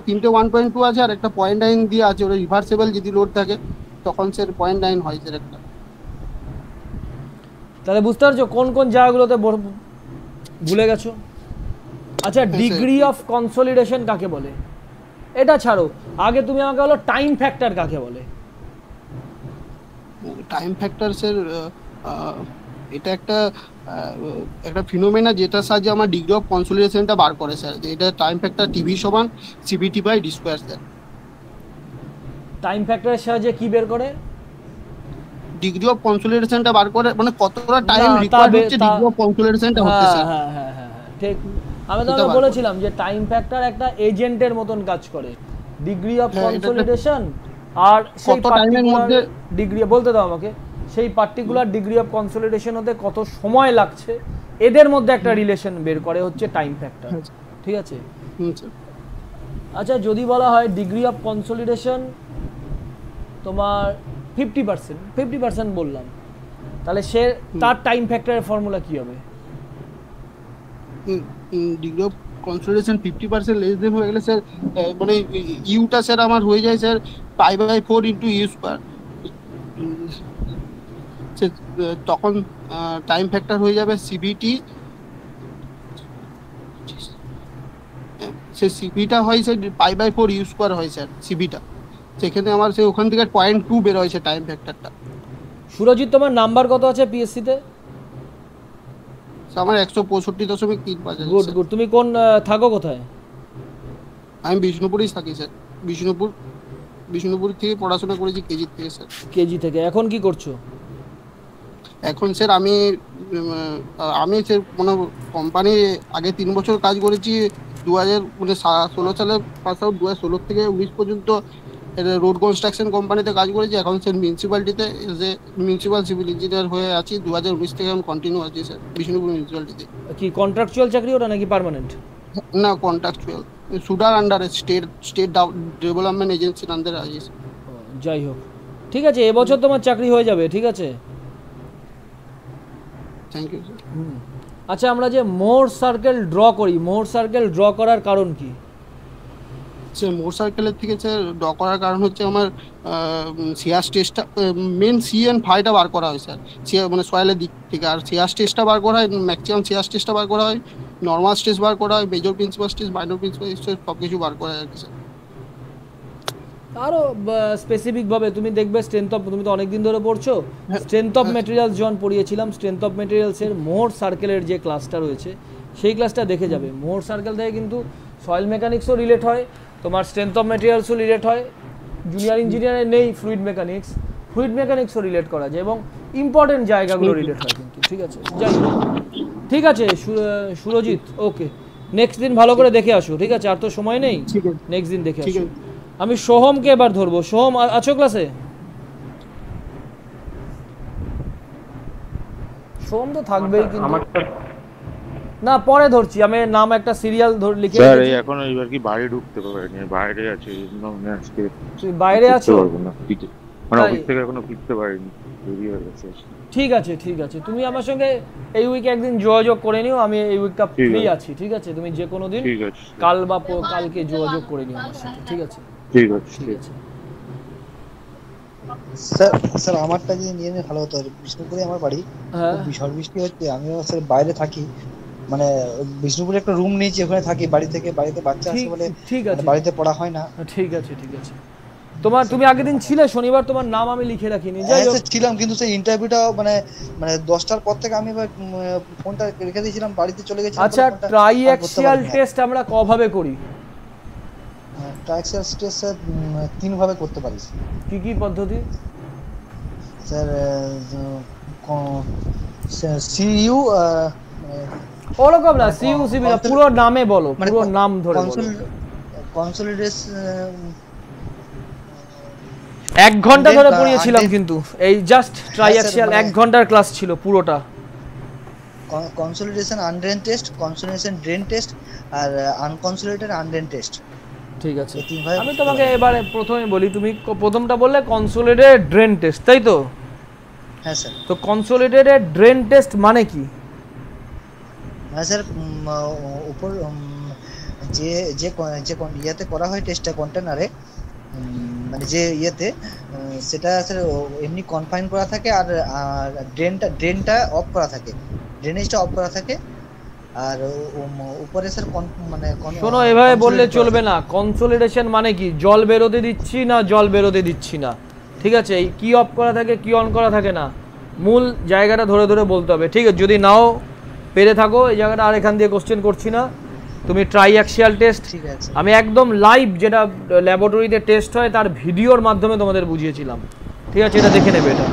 তিনটে 1.2 আছে, আর একটা 0.9 দিয়ে আছে, ওটা রিভার্সেবল যদি লোড থাকে তখন স্যার 0.9 হয় স্যার একটা। তাহলে বুঝতে পারছো কোন কোন জায়গাগুলোতে ভুলে গেছো? আচ্ছা, ডিগ্রি অফ কনসলিডেশন কাকে বলে? এটা ছাড়ো, আগে তুমি আমাকে বলো টাইম ফ্যাক্টর কাকে বলে? টাইম ফ্যাক্টর স্যার এটা একটা ফিনোমেনা যেটা সাহায্যে আমার ডিগ্রি অফ কনসলিডেশনটা বার করে স্যার। এটা টাইম ফ্যাক্টর টিভি সমান CVT/d² স্যার। টাইম ফ্যাক্টরের সাহায্যে কি বের করে? ডিগ্রি অফ কনসলিডেশনটা বার করে, মানে কতটা টাইম রিকোয়ার্ড হচ্ছে ডিগ্রি অফ কনসলিডেশনটা হচ্ছে স্যার। হ্যাঁ, ঠিক। আমি তো বলেছিলাম যে টাইম ফ্যাক্টর একটা এজেন্টের মতন কাজ করে। ডিগ্রি অফ কনসলিডেশন আর সেই পার্টিকুলার ডিগ্রি, বলতে দাও আমাকে, সেই পার্টিকুলার ডিগ্রি অফ কনসলিডেশন হতে কত সময় লাগছে, এদের মধ্যে একটা রিলেশন বের করে হচ্ছে টাইম ফ্যাক্টর। ঠিক আছে? আচ্ছা, যদি বলা হয় ডিগ্রি অফ কনসলিডেশন তোমার 50% বললাম, তাহলে সে তার টাইম ফ্যাক্টরের ফর্মুলা কি হবে? Degree of consolidation 50% less than হয়ে গেলে স্যার, মানে ইউটা স্যার আমার হয়ে যায় স্যার π/4 × u²। তখন টাইম ফ্যাক্টর হয়ে যাবে CVT। সে CVটা হয় স্যার π/4 u² হয় স্যার CVটা। সেখানে আমার সে ওখান থেকে 0.2 বের হয়েছে টাইম ফ্যাক্টরটা। সুরজিৎ, তোমার নাম্বার কত আছে PSC তে? আমার 165.35 আছে গুড স্যার। গুড। তুমি কোন থাকো কোথায়? আমি বিষ্ণুপুরেই থাকি স্যার। বিষ্ণুপুর থেকে পড়াশোনা করেছি, কেজি থেকে স্যার। কেজি থেকে। এখন কি করছো? এখন স্যার আমি স্যার কোনো কোম্পানি আগে 3 বছর কাজ করেছি। 2016 সালে পাস আউট, 2016 থেকে 19 পর্যন্ত রোড কনস্ট্রাকশন কোম্পানিতে কাজ করেছি। এখন স্যার মিউনিসিপ্যালিটিতে যে মিউনিসিপ্যাল সিভিল ইঞ্জিনিয়ার হয়ে আছি। 2019 থেকে আমি কন্টিনিউ আছি স্যার বিষ্ণুপুর মিউনিসিপ্যালিটিতে। কি কন্ট্রাকচুয়াল চাকরি ওটা নাকি পার্মানেন্ট? না, কন্ট্রাকচুয়াল, সুডার আন্ডারে, স্টেট ডেভেলপমেন্ট এজেন্সির আন্ডারে আছি স্যার। যাই হোক, ঠিক আছে, এবছর তোমার চাকরি হয়ে যাবে, ঠিক আছে। Thank you sir. আচ্ছা, আমরা যে মোর সার্কেল ড্র করি, মোর সার্কেল ড্র করার কারণ কি? স্যার মোর সার্কেলের থেকে স্যার ড্র করার কারণ হচ্ছে আমার সিয়ার স্টেজটা, মেন সি এন্ড ফাইটা বার করা হয় স্যার, মানে সয়েলের দিক থেকে। আর সিয়ার স্টেজটা বার করা হয়, ম্যাক্সিমাম সিয়ার স্টেজটা বার করা হয়, নর্মাল স্টেজ বার করা হয়, major principal stage, minor principal stage, সব কিছু বার করা হয় আর কি স্যার। আরও স্পেসিফিকভাবে তুমি দেখবে স্ট্রেংথ অফ, তুমি তো অনেকদিন ধরে পড়ছো, স্ট্রেংথ অফ মেটেরিয়ালস যখন পড়িয়েছিলাম, স্ট্রেংথ অফ মেটেরিয়ালসের মোর সার্কেলের যে ক্লাসটা রয়েছে সেই ক্লাসটা দেখে যাবে। মোর সার্কেল থেকে কিন্তু সয়েল মেকানিক্সও রিলেট হয়, তোমার স্ট্রেংথ অফ মেটেরিয়ালসও রিলেট হয়। জুনিয়র ইঞ্জিনিয়ারে নেই ফ্লুইড মেকানিক্সও রিলেট করা যায় এবং ইম্পর্টেন্ট জায়গাগুলো রিলেট হয় কিন্তু, ঠিক আছে। যাই হোক, ঠিক আছে সুরজিৎ, ওকে, নেক্সট দিন ভালো করে দেখে আসো, ঠিক আছে, আর তো সময় নেই, নেক্সট দিন দেখে আসো। আমি সোহমকে এবার ধরবো। সোহম, আছো ক্লাসে? সোহম তো থাকবেই, কিন্তু না, পরে ধরছি, আমি নাম একটা সিরিয়াল লিখে স্যার। এই এখন এইবার কি বাইরে ঢুকতে পারিনি, বাইরে আছে, আজকে তুই বাইরে আছো? মানে অফিস থেকে এখনো ফিরতে পারিনি, দেরি হয়ে গেছে। ঠিক আছে, ঠিক আছে, তুমি আমার সঙ্গে এই উইকে একদিন যোগাযোগ করে নিও, আমি এই উইকটা ফ্রি আছি, ঠিক আছে। তুমি যে কোনো দিন, কাল বা কালকে যোগাযোগ করে নিও আমার সাথে, ঠিক আছে? ঠিক আছে, ঠিক আছে স্যার। স্যার আমারটা যদি নিয়ে নিয়ে ভালো হতো, বিষ্ণুপুরে আমার বাড়ি, ঝড় বৃষ্টি হচ্ছে, আমিও স্যার বাইরে থাকি, মানে বিষ্ণুপুরে একটা রুম নিয়েছি, ওখানে থাকি, বাড়িতে বাচ্চা আছে বলে বাড়িতে পড়া হয় না। ঠিক আছে, ঠিক আছে। তুমি আগের দিন ছিলে শনিবার, তোমার নাম আমি লিখে রাখিনি। যাই হোক, ছিলাম, কিন্তু সেই ইন্টারভিউটা মানে 10টার পর থেকে আমি ফোনটা রেখে দিয়েছিলাম, বাড়িতে চলে গেছিলাম। আচ্ছা, ট্রাইঅ্যাক্সিয়াল টেস্ট আমরা কভাবে করি? ট্রাইঅ্যাক্সিয়াল টেস্ট স্যার 3 ভাবে করতে পারি। কি কি পদ্ধতি স্যার? সিইউ, ওরকম না, সিইউ সিবি না, পুরো নামে বলো, পুরো নাম ধরে বলো। কনসোলিডেশন 1 ঘন্টা ধরে পড়িয়েছিলাম, কিন্তু এই জাস্ট ট্রাইঅ্যাক্সিয়াল 1 ঘন্টার ক্লাস ছিল পুরোটা। Consolidation undrained test, consolidation drained test, আর আনকনসোলিডেটেড আনড্রেন টেস্ট। ঠিক আছে, আমি তোমাকে এবারে প্রথমে বলি, তুমি প্রথমটা বললে কনসোলিডেটেড ড্রেন টেস্ট, তাই তো? হ্যাঁ স্যার। তো কনসোলিডেটেড ড্রেন টেস্ট মানে কি? মানে স্যার উপর যে যে ইয়াতে করা হয় টেস্টটা, কন্টেনারে, মানে যে ইয়েতে, সেটা স্যার এমনি কনফাইন করা থাকে, আর ড্রেনটা অফ করা থাকে, ড্রেনেজটা অফ করা থাকে, আর উপরে স্যার মানে শোনো, এভাবে বললে চলবে না। কনসোলিডেশন মানে কি? জল বেরোতে দিচ্ছি না, জল বেরোতে দিচ্ছি না, ঠিক আছে? এই কি অফ করা থাকে, কি অন করা থাকে না, মূল জায়গাটা ধরে ধরে বলতে হবে, ঠিক আছে? যদি নাও পেরে থাকো এই জায়গাটা, আর এখান দিয়ে কোশ্চেন করছি না। তুমি ট্রাইঅ্যাক্সিয়াল টেস্ট, আমি একদম লাইভ যেটা ল্যাবরেটরিতে টেস্ট হয় তার ভিডিওর মাধ্যমে তোমাদের বুঝিয়েছিলাম, ঠিক আছে? এটা দেখে নেবে। এটা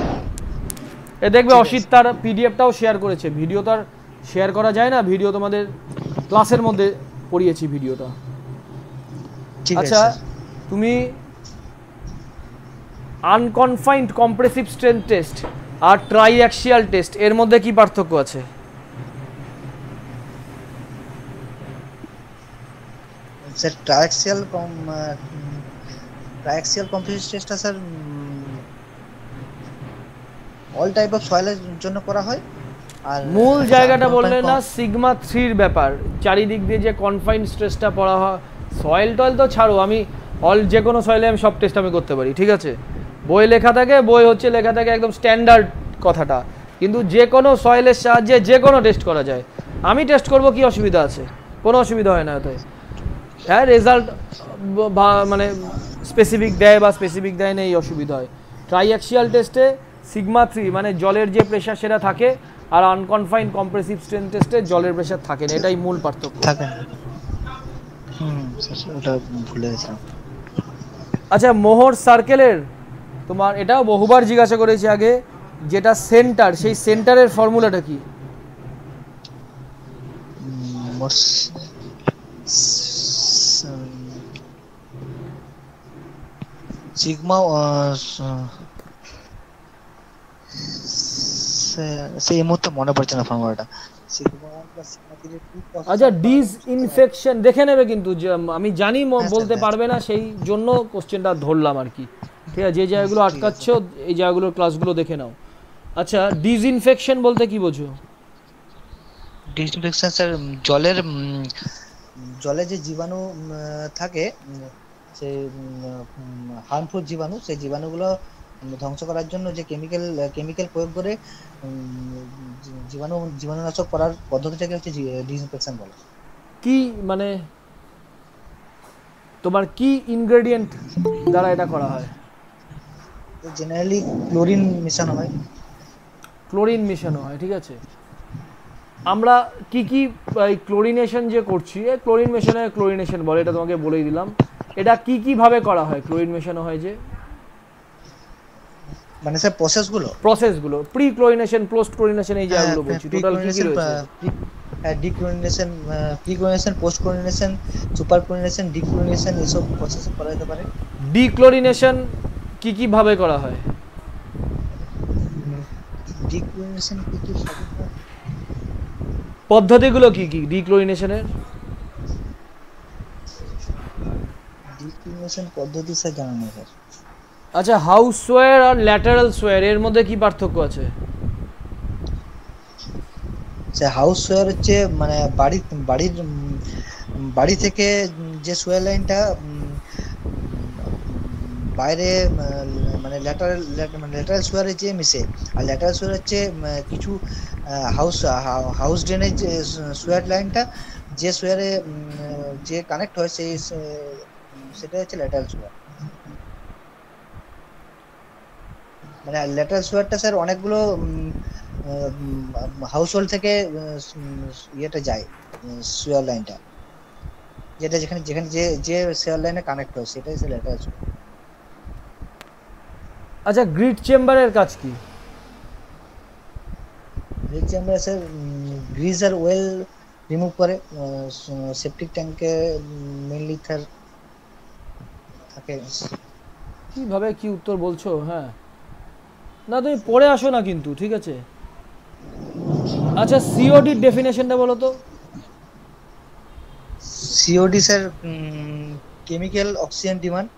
দেখবে অসিত তার পিডিএফটাও শেয়ার করেছে, ভিডিও তার শেয়ার করা যায় না, ভিডিও তোমাদের ক্লাসের মধ্যে পড়িয়েছি ভিডিওটা। আচ্ছা, তুমি আনকনফাইন্ড কম্প্রেসিভ স্ট্রেন্থ টেস্ট আর ট্রাইঅ্যাক্সিয়াল টেস্ট, এর মধ্যে কি পার্থক্য আছে? স্যার ট্রাইঅ্যাক্সিয়াল কম্প্রেসিভ টেস্টটা স্যার অল টাইপ অফ সয়েলের জন্য করা হয়। আর মূল জায়গাটা বললে না, সিগমা 3 এর ব্যাপার, চারিদিক দিয়ে যে কনফাইন্ড স্ট্রেসটা পড়া হয়, সয়েল টয়েল তো ছাড়ো, আমি যে কোনো সয়েলে আমি সব টেস্ট আমি করতে পারি, ঠিক আছে? বই লেখা থাকে, বই হচ্ছে লেখা থাকে একদম স্ট্যান্ডার্ড কথাটা, কিন্তু যে কোনো সয়েলের সাহায্যে যে কোনো টেস্ট করা যায়। আমি টেস্ট করব, কি অসুবিধা আছে? কোনো অসুবিধা হয় না এতে। হ্যাঁ, রেজাল্ট মানে স্পেসিফিক দেয় বা স্পেসিফিক দেয় না, এই অসুবিধা হয়। ট্রাইঅ্যাক্সিয়াল টেস্টে সিগমা 3 মানে জলের যে প্রেশার সেটা থাকে, আর আনকনফাইন্ড কম্প্রেসিভ স্ট্রেন টেস্টে জলের প্রেশার থাকে না, এটাই মূল পার্থক্য। থাকে না। ওটা ভুলে গেছিলাম। আচ্ছা মোহর সার্কেলের তোমার এটাও বহুবার জিজ্ঞাসা করেছি আগে, যেটা সেন্টার, সেই সেন্টারের ফর্মুলাটা কি? সিগমা সেই মুহূর্তে মনে পড়ছে না ফর্মুলাটা। আচ্ছা ডিসইনফেকশন দেখে নেবে কিন্তু, আমি জানি বলতে পারবে না, সেই জন্য কোশ্চেনটা ধরলাম আর কি। ঠিক আছে, যে জায়গাগুলো আটকাচ্ছ এই জায়গাগুলোর ক্লাসগুলো দেখে নাও। আচ্ছা ডিসইনফেকশন বলতে কি বোঝো? ডিসইনফেকশন স্যার জলে যে জীবাণু থাকে, সেই হার্মফুল জীবাণু, সেই জীবাণুগুলো ধ্বংস করার জন্য যে কেমিক্যাল প্রয়োগ করে জীবাণুনাশক করার পদ্ধতিটাকে হচ্ছে ডিসইনফেকশন বলে। কি মানে তোমার কি ইনগ্রেডিয়েন্ট দ্বারা এটা করা হয়? জেনারেলি ক্লোরিন মেশানো হয়। ক্লোরিন মেশানো হয়, ঠিক আছে। আমরা কি কি ক্লোরিনেশন যে করছি, ক্লোরিন মেশানো ক্লোরিনেশন বলে, এটা তোমাকে বলেই দিলাম। এটা কি কি ভাবে করা হয় ক্লোরিন মেশানো হয় যে? মানে স্যার প্রসেসগুলো প্রি ক্লোরিনেশন, পোস্ট ক্লোরিনেশন, এই জায়গাগুলো বলছি। টোটাল কি কি রয়েছে? Dechlorination, pre chlorination, post chlorination, super chlorination, dechlorination, এসব প্রসেস করা যেতে পারে। ডিক্লোরিনেশন কি কি ভাবে করা হয়? ডিক্লোরিনেশন কি কি পদ্ধতিগুলো কি কি ডিক্লোরিনেশনের? ডিক্লোরিনেশন পদ্ধতি স্যার জানা নেই স্যার। আচ্ছা হাউস সোয়ার আর ল্যাটারাল সোয়ার এর মধ্যে কি পার্থক্য আছে? স্যার হাউস সোয়ার হচ্ছে মানে বাড়ি থেকে যে সোয়ার লাইনটা বাইরে মানে ল্যাটারাল সোয়ারে যে মিশে, আর ল্যাটারাল সোয়ার হচ্ছে কিছু হাউস ড্রেনেজ সোয়ার লাইনটা যে সোয়ারে যে কানেক্ট হয়, সেটা হচ্ছে ল্যাটারাল সোয়ার। মানে ল্যাটারাল সোয়ারটা স্যার অনেকগুলো হাউস হোল্ড থেকে ইয়েটা যায়, সোয়ার লাইনটা যেটা যেখানে যে সোয়ার লাইনে কানেক্ট হয়, সেটাই হচ্ছে ল্যাটারাল সোয়ার। আচ্ছা গ্রিড চেম্বারের কাজ কি? Grid chamber sir grease are well remove করে, সেপটিক ট্যাঙ্কে মেইনলি থাকে। কিভাবে কি উত্তর বলছো? হ্যাঁ না তুমি পড়ে আসো না কিন্তু, ঠিক আছে। আচ্ছা সিওডি ডেফিনেশনটা বলো তো। COD sir chemical oxygen demand.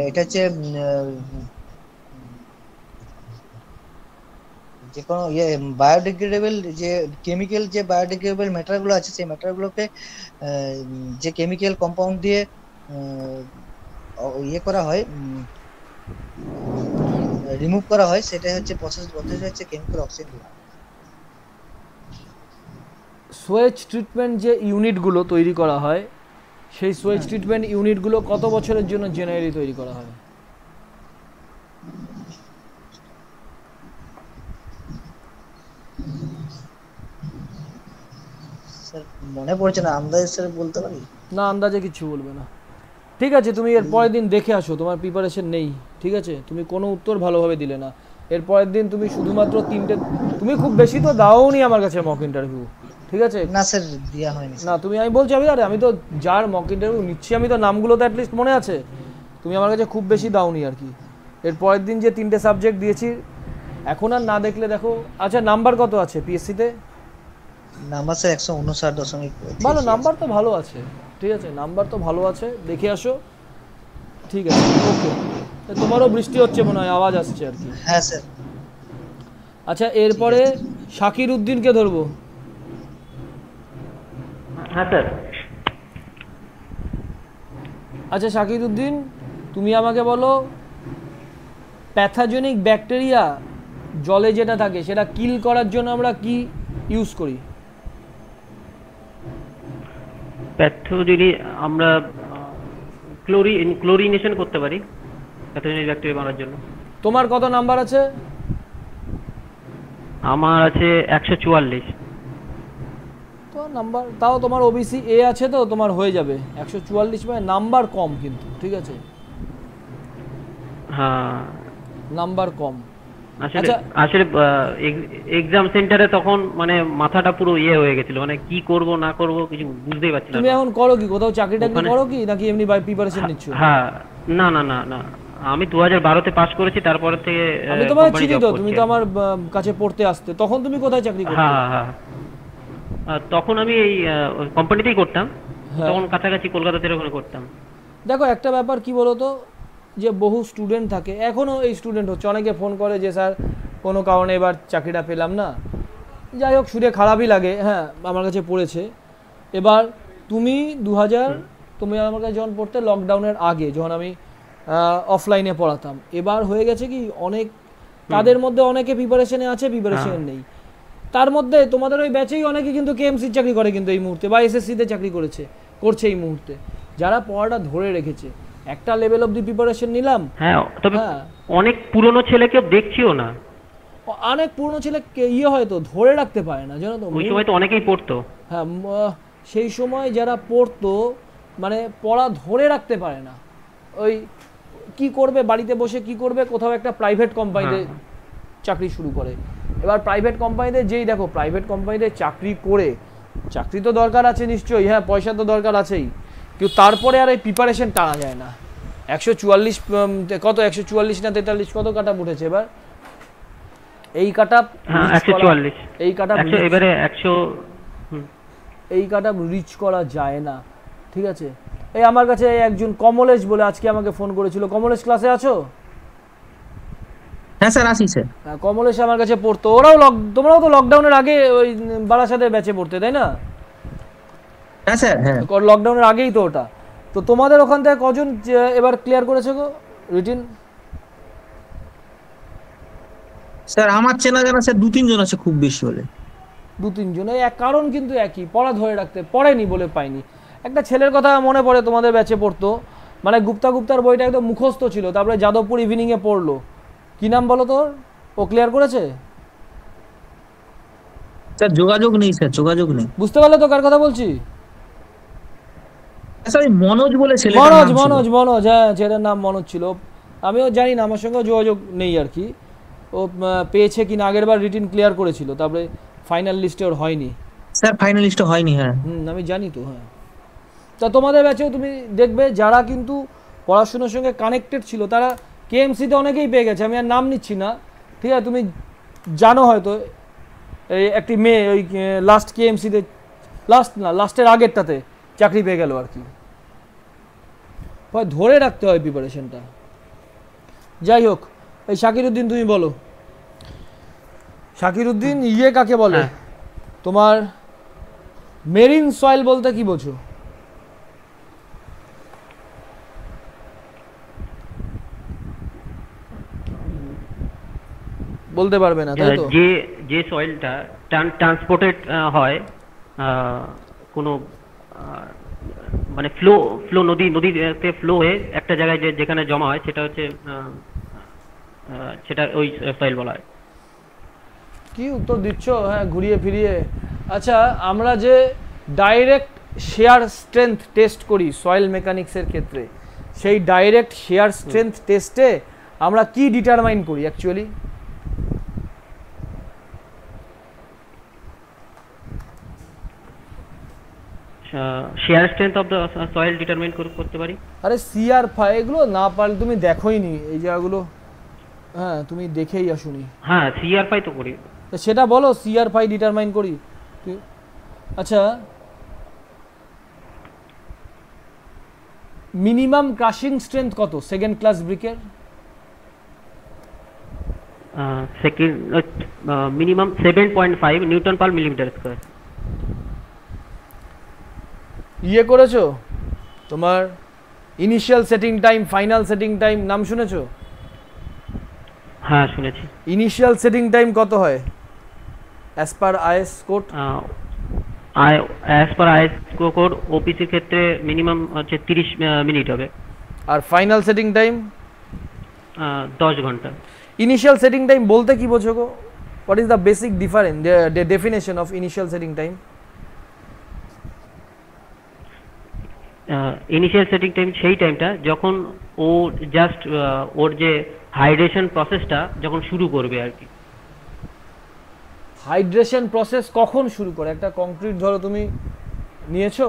এটা হচ্ছে যে কোনো বায়োডিগ্রেডেবল যে কেমিক্যাল, যে বায়োডিগ্রেডেবল ম্যাটারগুলো আছে, সেই ম্যাটারগুলোকে যে কেমিক্যাল কম্পাউন্ড দিয়ে করা হয়, রিমুভ করা হয়, সেটাই হচ্ছে প্রসেস পদ্ধতি হচ্ছে chemical oxygen demand. Sewage treatment যে ইউনিটগুলো তৈরি করা হয়, সেই সোয়েজ ট্রিটমেন্ট ইউনিটগুলো কত বছরের জন্য জেনারেলি তৈরি করা হয়? স্যার মনে পড়ছে না, আন্দাজে স্যার বলতে পারি না? আন্দাজে কিছু বলবে না, ঠিক আছে। তুমি এর পরের দিন দেখে আসো, তোমার প্রিপারেশন নেই, ঠিক আছে। তুমি কোনো উত্তর ভালোভাবে দিলে না। এর পরের দিন তুমি শুধুমাত্র 3টে, তুমি খুব বেশি তো দাওনি আমার কাছে মক ইন্টারভিউ, ঠিক আছে। না স্যার দেয়া হয়নি না তুমি, আমি বলছি আমি তো যার মক ইন্টারভিউ নিচ্ছি, আমি তো নামগুলো তো অ্যাটলিস্ট মনে আছে। তুমি আমার কাছে খুব বেশি দাওনি আর কি। এর পরের দিন যে 3টে সাবজেক্ট দিয়েছি, এখন আর না দেখলে দেখো। আচ্ছা নাম্বার কত আছে পিএসসিতে? Number sir 159.3। ভালো নাম্বার তো ভালো আছে, ঠিক আছে, নাম্বার তো ভালো আছে, দেখে আসো, ঠিক আছে। ওকে, তোমারও বৃষ্টি হচ্ছে মনে হয়, আওয়াজ আসছে আর কি। হ্যাঁ স্যার। আচ্ছা এরপরে শাকির উদ্দিনকে ধরবো। হ্যাঁ স্যার। আচ্ছা শাকির উদ্দিন, তুমি আমাকে বলো প্যাথোজেনিক ব্যাকটেরিয়া জলে যেটা থাকে সেটা কিল করার জন্য আমরা কি ইউজ করি? প্যাথোজেনিক আমরা ক্লোরিনেশন করতে পারি প্যাথোজেনিক ব্যাকটেরিয়া মারার জন্য। তোমার কত নাম্বার আছে? আমার আছে 144। তো নাম্বার তাও তোমার ওবিসি এ আছে তো তোমার হয়ে যাবে 144, মানে নাম্বার কম কিন্তু, ঠিক আছে হ্যাঁ নাম্বার কম। আসলে আসলে এক্সাম সেন্টারে তখন মানে মাথাটা পুরো ইয়ে হয়ে গেছিল, মানে কি করব না করব কিছু বুঝতেই পারছিলাম না। তুমি এখন করো কি, কোথাও চাকরি টাকরি করো কি নাকি এমনি বাই প্রিপারেশন নিচ্ছ? হ্যাঁ না না না না, আমি 2012 তে পাস করেছি, তারপর থেকে আমি তোমার চিনি তো, তুমি তো আমার কাছে পড়তে আসতে, তখন তুমি কোথায় চাকরি করতে? হ্যাঁ হ্যাঁ তখন আমি এই কোম্পানিতেই করতাম, তখন কাছাকাছি কলকাতাতে ওখানে করতাম। দেখো একটা ব্যাপার কি বলো তো, যে বহু স্টুডেন্ট থাকে, এখনও এই স্টুডেন্ট হচ্ছে, অনেকে ফোন করে যে স্যার কোনো কারণে এবার চাকরিটা পেলাম না, যাই হোক শুনে খারাপই লাগে, হ্যাঁ আমার কাছে পড়েছে। এবার তুমি তুমি আমার কাছে যখন পড়তে লকডাউনের আগে, যখন আমি অফলাইনে পড়াতাম, এবার হয়ে গেছে কি অনেক, তাদের মধ্যে অনেকে প্রিপারেশনে আছে, প্রিপারেশন নেই। তার মধ্যে তোমাদের ওই ব্যাচেই অনেকে কিন্তু কেএমসির চাকরি করে কিন্তু এই মুহূর্তে, বা এসএসসিতে চাকরি করছে এই মুহূর্তে, যারা পড়াটা ধরে রেখেছে। একটা লেভেল অফ দি প্রিপারেশন নিলাম, হ্যাঁ তবে অনেক পুরনো ছেলেকে দেখছিও না, অনেক পুরনো ছেলে ইয়ে হয়তো ধরে রাখতে পারে না, জানো তো ওই সময় তো অনেকেই পড়তো। হ্যাঁ সেই সময় যারা পড়তো মানে পড়া ধরে রাখতে পারে না, ওই কি করবে বাড়িতে বসে কি করবে, কোথাও একটা প্রাইভেট কোম্পানিতে চাকরি শুরু করে। এবার প্রাইভেট কোম্পানিতে যেই দেখো, প্রাইভেট কোম্পানিতে চাকরি করে, চাকরি তো দরকার আছে নিশ্চয়ই, হ্যাঁ পয়সা তো দরকার আছেই, কিন্তু তারপরে আর এই প্রিপারেশন টানা যায় না। 144 কত 144 না 43 কত কাট আপ উঠেছে এবার, এই কাট আপ 144, এই কাট আপ এবারে 100, এই কাট আপ রিচ করা যায় না, ঠিক আছে। এই আমার কাছে একজন কমলেশ বলে আজকে আমাকে ফোন করেছিল। কমলেশ ক্লাসে আছো? হ্যাঁ স্যার আছি স্যার। কমলেশ আমার কাছে পড়তো, তোমরাও তো লকডাউনের আগে ওই বারাসাতে ব্যাচে পড়তে, তাই না? হ্যাঁ স্যার, হ্যাঁ লকডাউনের আগেই তো ওটা। তো তোমাদের ওখান থেকে কজন এবার ক্লিয়ার করেছে গো রিটিন? স্যার আমার চেনা জানা স্যার 2-3 জন আছে খুব বেশি হলে। 2-3 জন, এক কারণ কিন্তু একই, পড়া ধরে রাখতে পড়েনি বলে পাইনি। একটা ছেলের কথা মনে পড়ে, তোমাদের ব্যাচে পড়তো, মানে গুপ্তার বইটা একদম মুখস্থ ছিল, তারপরে যাদবপুর ইভিনিংয়ে পড়লো, কি নাম বলো তোর? ও ক্লিয়ার করেছে? স্যার যোগাযোগ নেই স্যার, যোগাযোগ নেই। বুঝতে পারলে তো কার কথা বলছি? স্যার মনোজ বলে ছেলে, মনোজ, হ্যাঁ ছেলের নাম মনোজ ছিল, আমিও জানি না, আমার সঙ্গে যোগাযোগ নেই আর কি। ও পেয়েছে কিনা, আগের বার রিটিন ক্লিয়ার করেছিল, তারপরে ফাইনাল লিস্টে ওর হয়নি স্যার, ফাইনাল লিস্টে হয়নি। হ্যাঁ আমি জানি তো। হ্যাঁ তা তোমাদের ব্যাচেও তুমি দেখবে যারা কিন্তু পড়াশোনার সঙ্গে কানেক্টেড ছিল, তারা কেএমসিতে অনেকেই পেয়ে গেছে, আমি আর নাম নিচ্ছি না, ঠিক আছে। তুমি জানো হয়তো এই একটি মেয়ে ওই লাস্ট কেএমসিতে, লাস্টের আগেরটাতে চাকরি পেয়ে গেল আর কি। ধরে রাখতে হয় প্রিপারেশনটা। যাই হোক, এই শাকিরউদ্দিন তুমি বলো, শাকিরউদ্দিন ইয়ে কাকে বলে? তোমার মেরিন সয়েল বলতে কি বোঝো? বলতে পারবে না, তাই তো? যে সয়েলটা ট্রান্সপোর্টেড হয় কোনো মানে ফ্লো নদীতে ফ্লো হয়ে একটা জায়গায় যেখানে জমা হয়, সেটা হচ্ছে সেটা ওই সয়েল বলা হয়। কি উত্তর দিচ্ছ হ্যাঁ ঘুরিয়ে ফিরিয়ে। আচ্ছা, আমরা যে ডাইরেক্ট শেয়ার স্ট্রেংথ টেস্ট করি সয়েল মেকানিক্সের ক্ষেত্রে, সেই ডাইরেক্ট শেয়ার স্ট্রেংথ টেস্টে আমরা কি ডিটারমাইন করি actually? Share strength of the soil determine করতে পারি। আরে সিআর ফাই এগুলো না পারলে তুমি দেখোইনি এই জায়গাগুলো, হ্যাঁ তুমি দেখেই আসুনি। হ্যাঁ সিআর ফাই তো করি, সেটা বলো সিআর ফাই ডিটারমাইন করি। আচ্ছা, মিনিমাম ক্রাশিং স্ট্রেংথ কত সেকেন্ড ক্লাস ব্রিকের? Second minimum 7.5 newton per millimetre square. ইয়ে করেছো তোমার initial setting time, final setting time নাম শুনেছো? হ্যাঁ শুনেছি। ইনিশিয়াল সেটিং টাইম কত হয় as per IS code? As per IS code OPC ক্ষেত্রে মিনিমাম হচ্ছে 30 মিনিট হবে। আর ফাইনাল সেটিং টাইম 10 ঘন্টা। ইনিশিয়াল সেটিং টাইম বলতে কি বোঝো গো? What is the basic difference, the definition of initial setting time? Initial setting time সেই টাইমটা যখন ও জাস্ট ওর যে হাইড্রেশন প্রসেসটা যখন শুরু করবে আর কি। হাইড্রেশন প্রসেস কখন শুরু করে? একটা কংক্রিট ধরো তুমি নিয়েছো,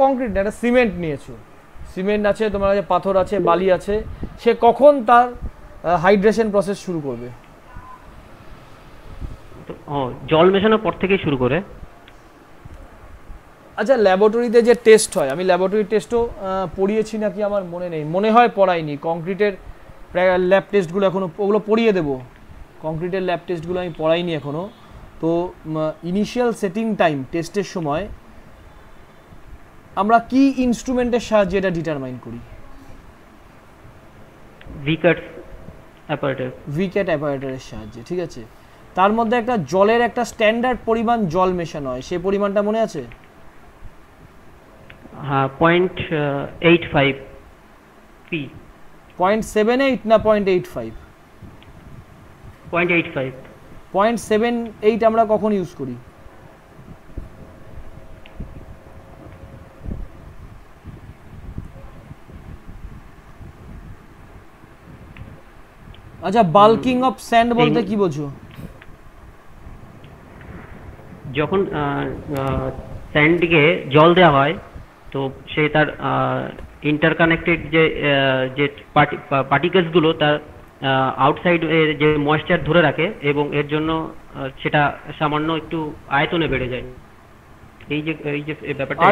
কংক্রিট না, একটা সিমেন্ট নিয়েছো, সিমেন্ট আছে, তোমার কাছে পাথর আছে, বালি আছে, সে কখন তার হাইড্রেশন প্রসেস শুরু করবে? জল মেশানোর পর থেকেই শুরু করে। আচ্ছা, ল্যাবরেটরিতে যে টেস্ট হয়, আমি ল্যাবরেটরি টেস্টও পড়িয়েছি নাকি আমার মনে নেই, মনে হয় পড়াইনি। কংক্রিটের ল্যাব টেস্টগুলো এখনও ওগুলো পড়িয়ে দেবো, কংক্রিটের ল্যাব টেস্টগুলো আমি পড়াইনি এখনও। তো ইনিশিয়াল সেটিং টাইম টেস্টের সময় আমরা কি ইনস্ট্রুমেন্টের সাহায্যে এটা ডিটারমাইন করি? ভিক্যাট অ্যাপারেটর, ভিক্যাট অ্যাপারেটরের সাহায্যে, ঠিক আছে। তার মধ্যে একটা জলের একটা স্ট্যান্ডার্ড পরিমাণ জল মেশানো হয়, সেই পরিমাণটা মনে আছে? হ্যাঁ, 0.85 পি। 0.78 না 0.85? 0.85। 0.78 আমরা কখন ইউজ করি? আচ্ছা, বাল্কিং অফ স্যান্ড বলতে কি বোঝো? যখন স্যান্ডকে জল দেওয়া হয় তো সে তার ইন্টারকানেক্টেড যে পার্টিকেলসগুলো তার আউটসাইড যে ময়েশ্চার ধরে রাখে এবং এর জন্য সেটা সামান্য একটু আয়তনে বেড়ে যায়। এই যে ব্যাপারটা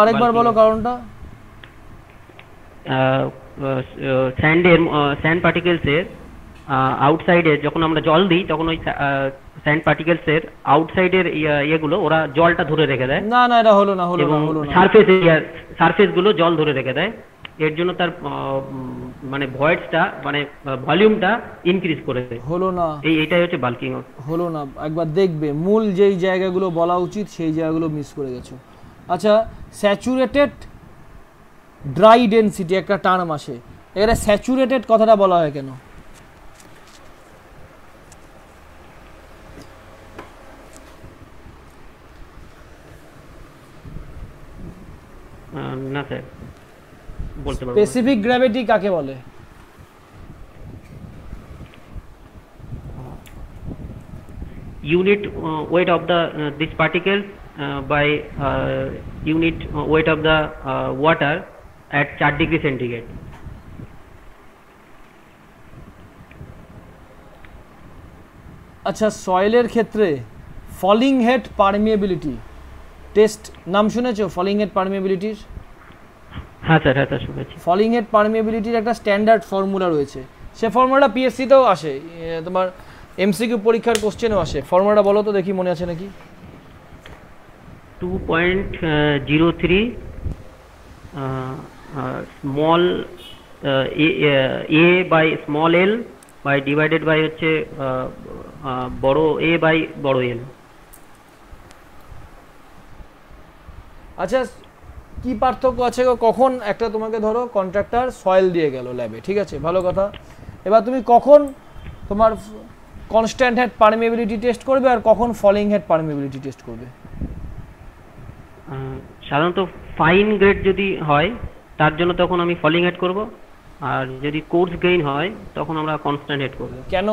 আরেকবার বলো কারণটা। স্যান্ড পার্টিকেলসের আউটসাইডে যখন আমরা জল দিই তখন ওই স্যান্ড পার্টিকেলসের আউটসাইডের ইয়েগুলো ওরা জলটা ধরে রেখে দেয়। না এটা হলো না। সারফেসগুলো জল ধরে রেখে দেয়, এর জন্য তার মানে ভয়েডসটা মানে ভলিউমটা ইনক্রিজ করে দেয়। হলো না, এইটাই হচ্ছে বাল্কিং। হলো না, একবার দেখবে মূল যেই জায়গাগুলো বলা উচিত সেই জায়গাগুলো মিস করে গেছো। আচ্ছা, স্যাচুরেটেড ড্রাই ডেনসিটি একটা টার্ম আসে, এখানে স্যাচুরেটেড কথাটা বলা হয় কেন? না স্যার, বলতে পারবো। স্পেসিফিক গ্র্যাভিটি কাকে বলে? unit weight of the this particle by unit weight of the water at 4 degree centigrade. আচ্ছা, সয়েলের ক্ষেত্রে ফলিং হেড পারমিয়েবিলিটি টেস্ট নাম শুনেছো? ফলিং হেড পারমিয়েবিলিটির? হ্যাঁ স্যার শুনেছি। ফলিং হেড পারমিয়েবিলিটির একটা স্ট্যান্ডার্ড ফর্মুলা রয়েছে, সে ফর্মুলাটা পিএসসিতেও আসে, তোমার এমসিকিউ পরীক্ষার কোশ্চেনও আসে। ফর্মুলাটা বলো তো দেখি, মনে আছে নাকি? 2.03 small a by small l by divided by হচ্ছে বড় a বাই বড় l। আচ্ছা, কি পার্থক্য আছে কখন একটা তোমাকে ধরো কন্ট্রাক্টর সয়েল দিয়ে গেল ল্যাবে, ঠিক আছে, ভালো কথা। এবার তুমি কখন তোমার কনস্ট্যান্ট হেড পারমিয়েবিলিটি টেস্ট করবে আর কখন ফলিং হেড পারমিয়েবিলিটি টেস্ট করবে? সাধারণত ফাইন গ্রেড যদি হয় তার জন্য তখন আমি ফলিং হেড করব, আর যদি কোর্স গ্রেইন হয় তখন আমরা কনস্ট্যান্ট হেড করব। কেন?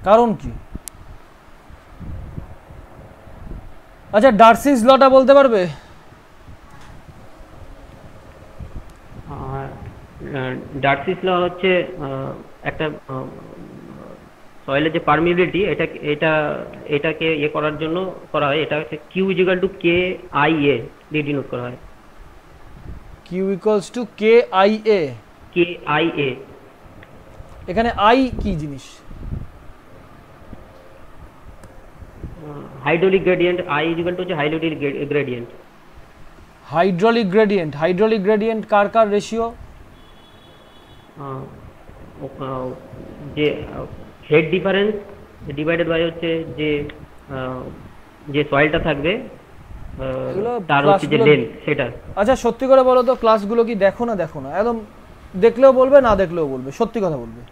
কারণ কি? আচ্ছা, ডার্সিস লটা বলতে পারবে? ডার্সিস ল হচ্ছে একটা সয়েলের যে পারমিবিলিটি এটাকে ইয়ে করার জন্য করা হয়। এটা হচ্ছে Q equal to K I A দিয়ে ডিনোট করা হয়। Q equals to K I A. K I A, এখানে আই কি জিনিস? Hydraulic gradient. I equal to হচ্ছে hydraulic gradient. Hydraulic gradient, hydraulic gradient কার কার রেশিও? যে হেড ডিফারেন্স ডিভাইডেড বাই হচ্ছে যে সয়েলটা থাকবে তার হচ্ছে যে লেন্থ সেটা। আচ্ছা, সত্যি করে বলো তো ক্লাসগুলো কি দেখো না? একদম দেখলেও বলবে, না দেখলেও বলবে, সত্যি কথা বলবে।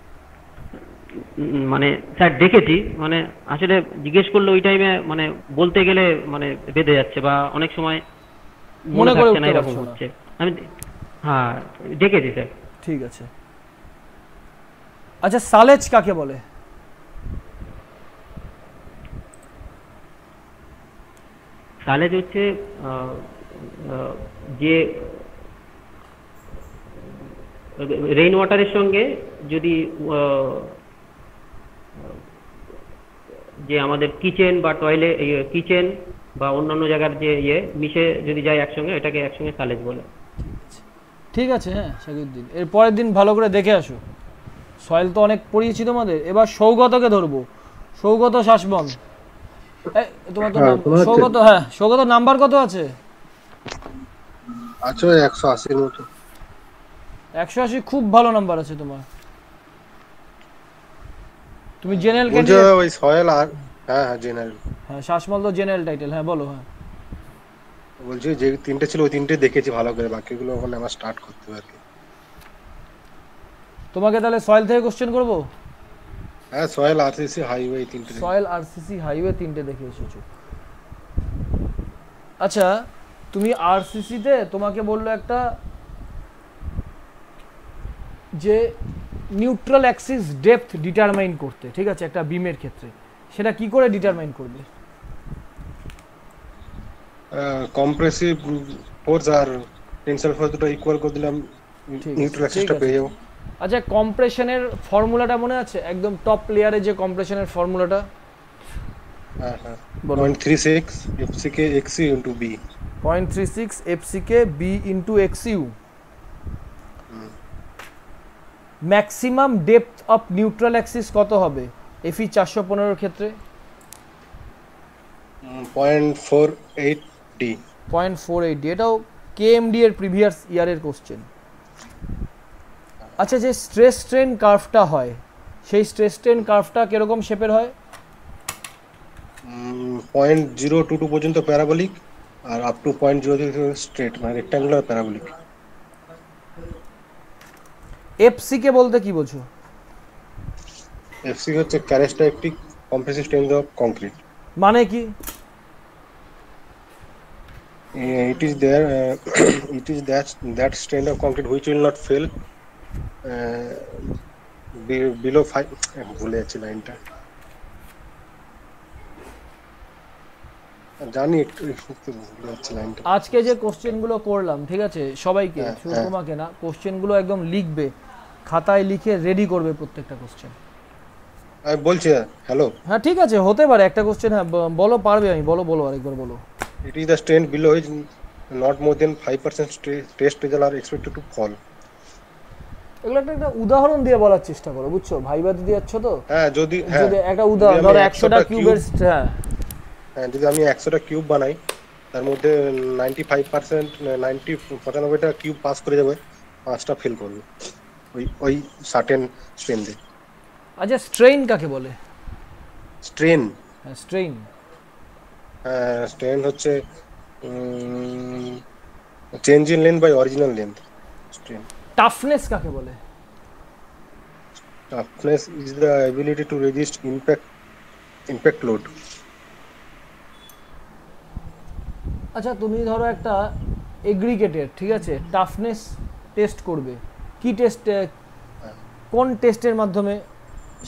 মানে স্যার দেখেছি, মানে আসলে জিজ্ঞেস করলে ওই টাইমে মানে বলতে গেলে মানে বেঁধে যাচ্ছে বা অনেক সময় মনে করে থাকছে না, উঠতে এরকম পারছো না। হচ্ছে। আমি হ্যাঁ দেখেছি স্যার। ঠিক আছে। আচ্ছা সালেজ কাকে বলে? সালেজ হচ্ছে যে রেইন ওয়াটারের সঙ্গে যদি যে আমাদের কিচেন বা টয়লেট, কিচেন বা অন্যান্য জায়গার যে মিশে যদি যায় একসঙ্গে, এটাকে একসঙ্গে সালেজ বলে। ঠিক আছে। হ্যাঁ শাকিউদ্দিন, এর পরের দিন ভালো করে দেখে আসো। সয়েল তো অনেক পড়িয়েছি তোমাদের। এবার সৌগতকে ধরবো। সৌগত শাসমল, তোমার তো নাম সৌগত। হ্যাঁ সৌগত, নাম্বার কত আছে? আচ্ছা 180 এর মতো। 180, খুব ভালো নাম্বার আছে তোমার। তুমি জেনারেল ক্যান্ডিডেট? ওই সয়েল আর হ্যাঁ জেনারেল। হ্যাঁ শাসমল তো জেনারেল টাইটেল। হ্যাঁ বলো। হ্যাঁ বলছি যে তিনটে ছিল ওই তিনটে দেখেছি ভালো করে, বাকিগুলো ওখানে আমার স্টার্ট করতে হবে আর কি। তোমাকে তাহলে সয়েল থেকে কোশ্চেন করবো। হ্যাঁ সয়েল আরসিসি হাইওয়ে তিনটে। সয়েল আরসিসি হাইওয়ে তিনটে দেখে এসেছো। আচ্ছা তুমি আরসিসি তে তোমাকে বললো একটা যে নিউট্রাল অ্যাক্সিস ডেপথ ডিটারমাইন করতে, ঠিক আছে, একটা বিমের ক্ষেত্রে। সেটা কি করে ডিটারমাইন করবে? কম্প্রেসিভ ফোর্স আর টেনসাইল ফোর্স দুটো ইকুয়াল করে দিলাম, নিউট্রাল অ্যাক্সিসটা পেয়ে যাবো। আচ্ছা কম্প্রেশনের ফর্মুলাটা মনে আছে? একদম টপ লেয়ারে যে কম্প্রেশনের ফর্মুলাটা। হ্যাঁ হ্যাঁ 0.36 FCK XU into B। 0.36 FCK B into XU। Maximum depth of neutral Axis কত হবে FE 415 এর ক্ষেত্রে? 0.48D। 0.48D, এটাও KMD এর প্রিভিয়াস ইয়ারের কোশ্চেন। আচ্ছা যে স্ট্রেস স্ট্রেন কার্ভটা হয়, সেই স্ট্রেস স্ট্রেন কার্ভটা কিরকম শেপের হয়? 0.022 পর্যন্ত প্যারাবোলিক আর আপ টু 0.0 স্ট্রেট, মানে রেক্ট্যাঙ্গুলার প্যারাবোলিক। FCK বলতে কি বোঝো? FCK হচ্ছে characteristic compressive strength of concrete. মানে কি? It is there it is that strength of concrete which will not fail below 5। ভুলে যাচ্ছি লাইনটা, জানি একটু ভুলে যাচ্ছি লাইনটা। আজকে যে কোশ্চেনগুলো করলাম, ঠিক আছে, সবাইকে, শুধু তোমাকে না, কোশ্চেনগুলো একদম লিখবে, খাতায় লিখে রেডি করবে প্রত্যেকটা কোশ্চেন। আমি বলছি হ্যালো। হ্যাঁ ঠিক আছে, হতে পারে একটা কোশ্চেন। হ্যাঁ বলো, পারবে। আমি বলো আরেকবার বলো। It is the strength below which not more than 5% test results are expected to fall। এগুলো একটা উদাহরণ দিয়ে বলার চেষ্টা করো, বুঝছো? ভাইবা দিতে যাচ্ছ তো। হ্যাঁ যদি একটা উদাহরণ ধরো 100টা কিউবের। হ্যাঁ যদি আমি 100টা কিউব বানাই, তার মধ্যে 95%, 95টা কিউব পাস করে যাবে, 5টা ফেল করবে ওই সার্টেন স্ট্রেনথে। আচ্ছা স্ট্রেইন কাকে বলে? স্ট্রেন? হ্যাঁ স্ট্রেইন। স্ট্রেন হচ্ছে change in length by original length. Strain. Toughness কাকে বলে? Toughness is the ability to resist impact load. আচ্ছা তুমি ধরো একটা এগ্রিগেটের, ঠিক আছে, টাফনেস টেস্ট করবে, কি টেস্ট, কোন টেস্টের মাধ্যমে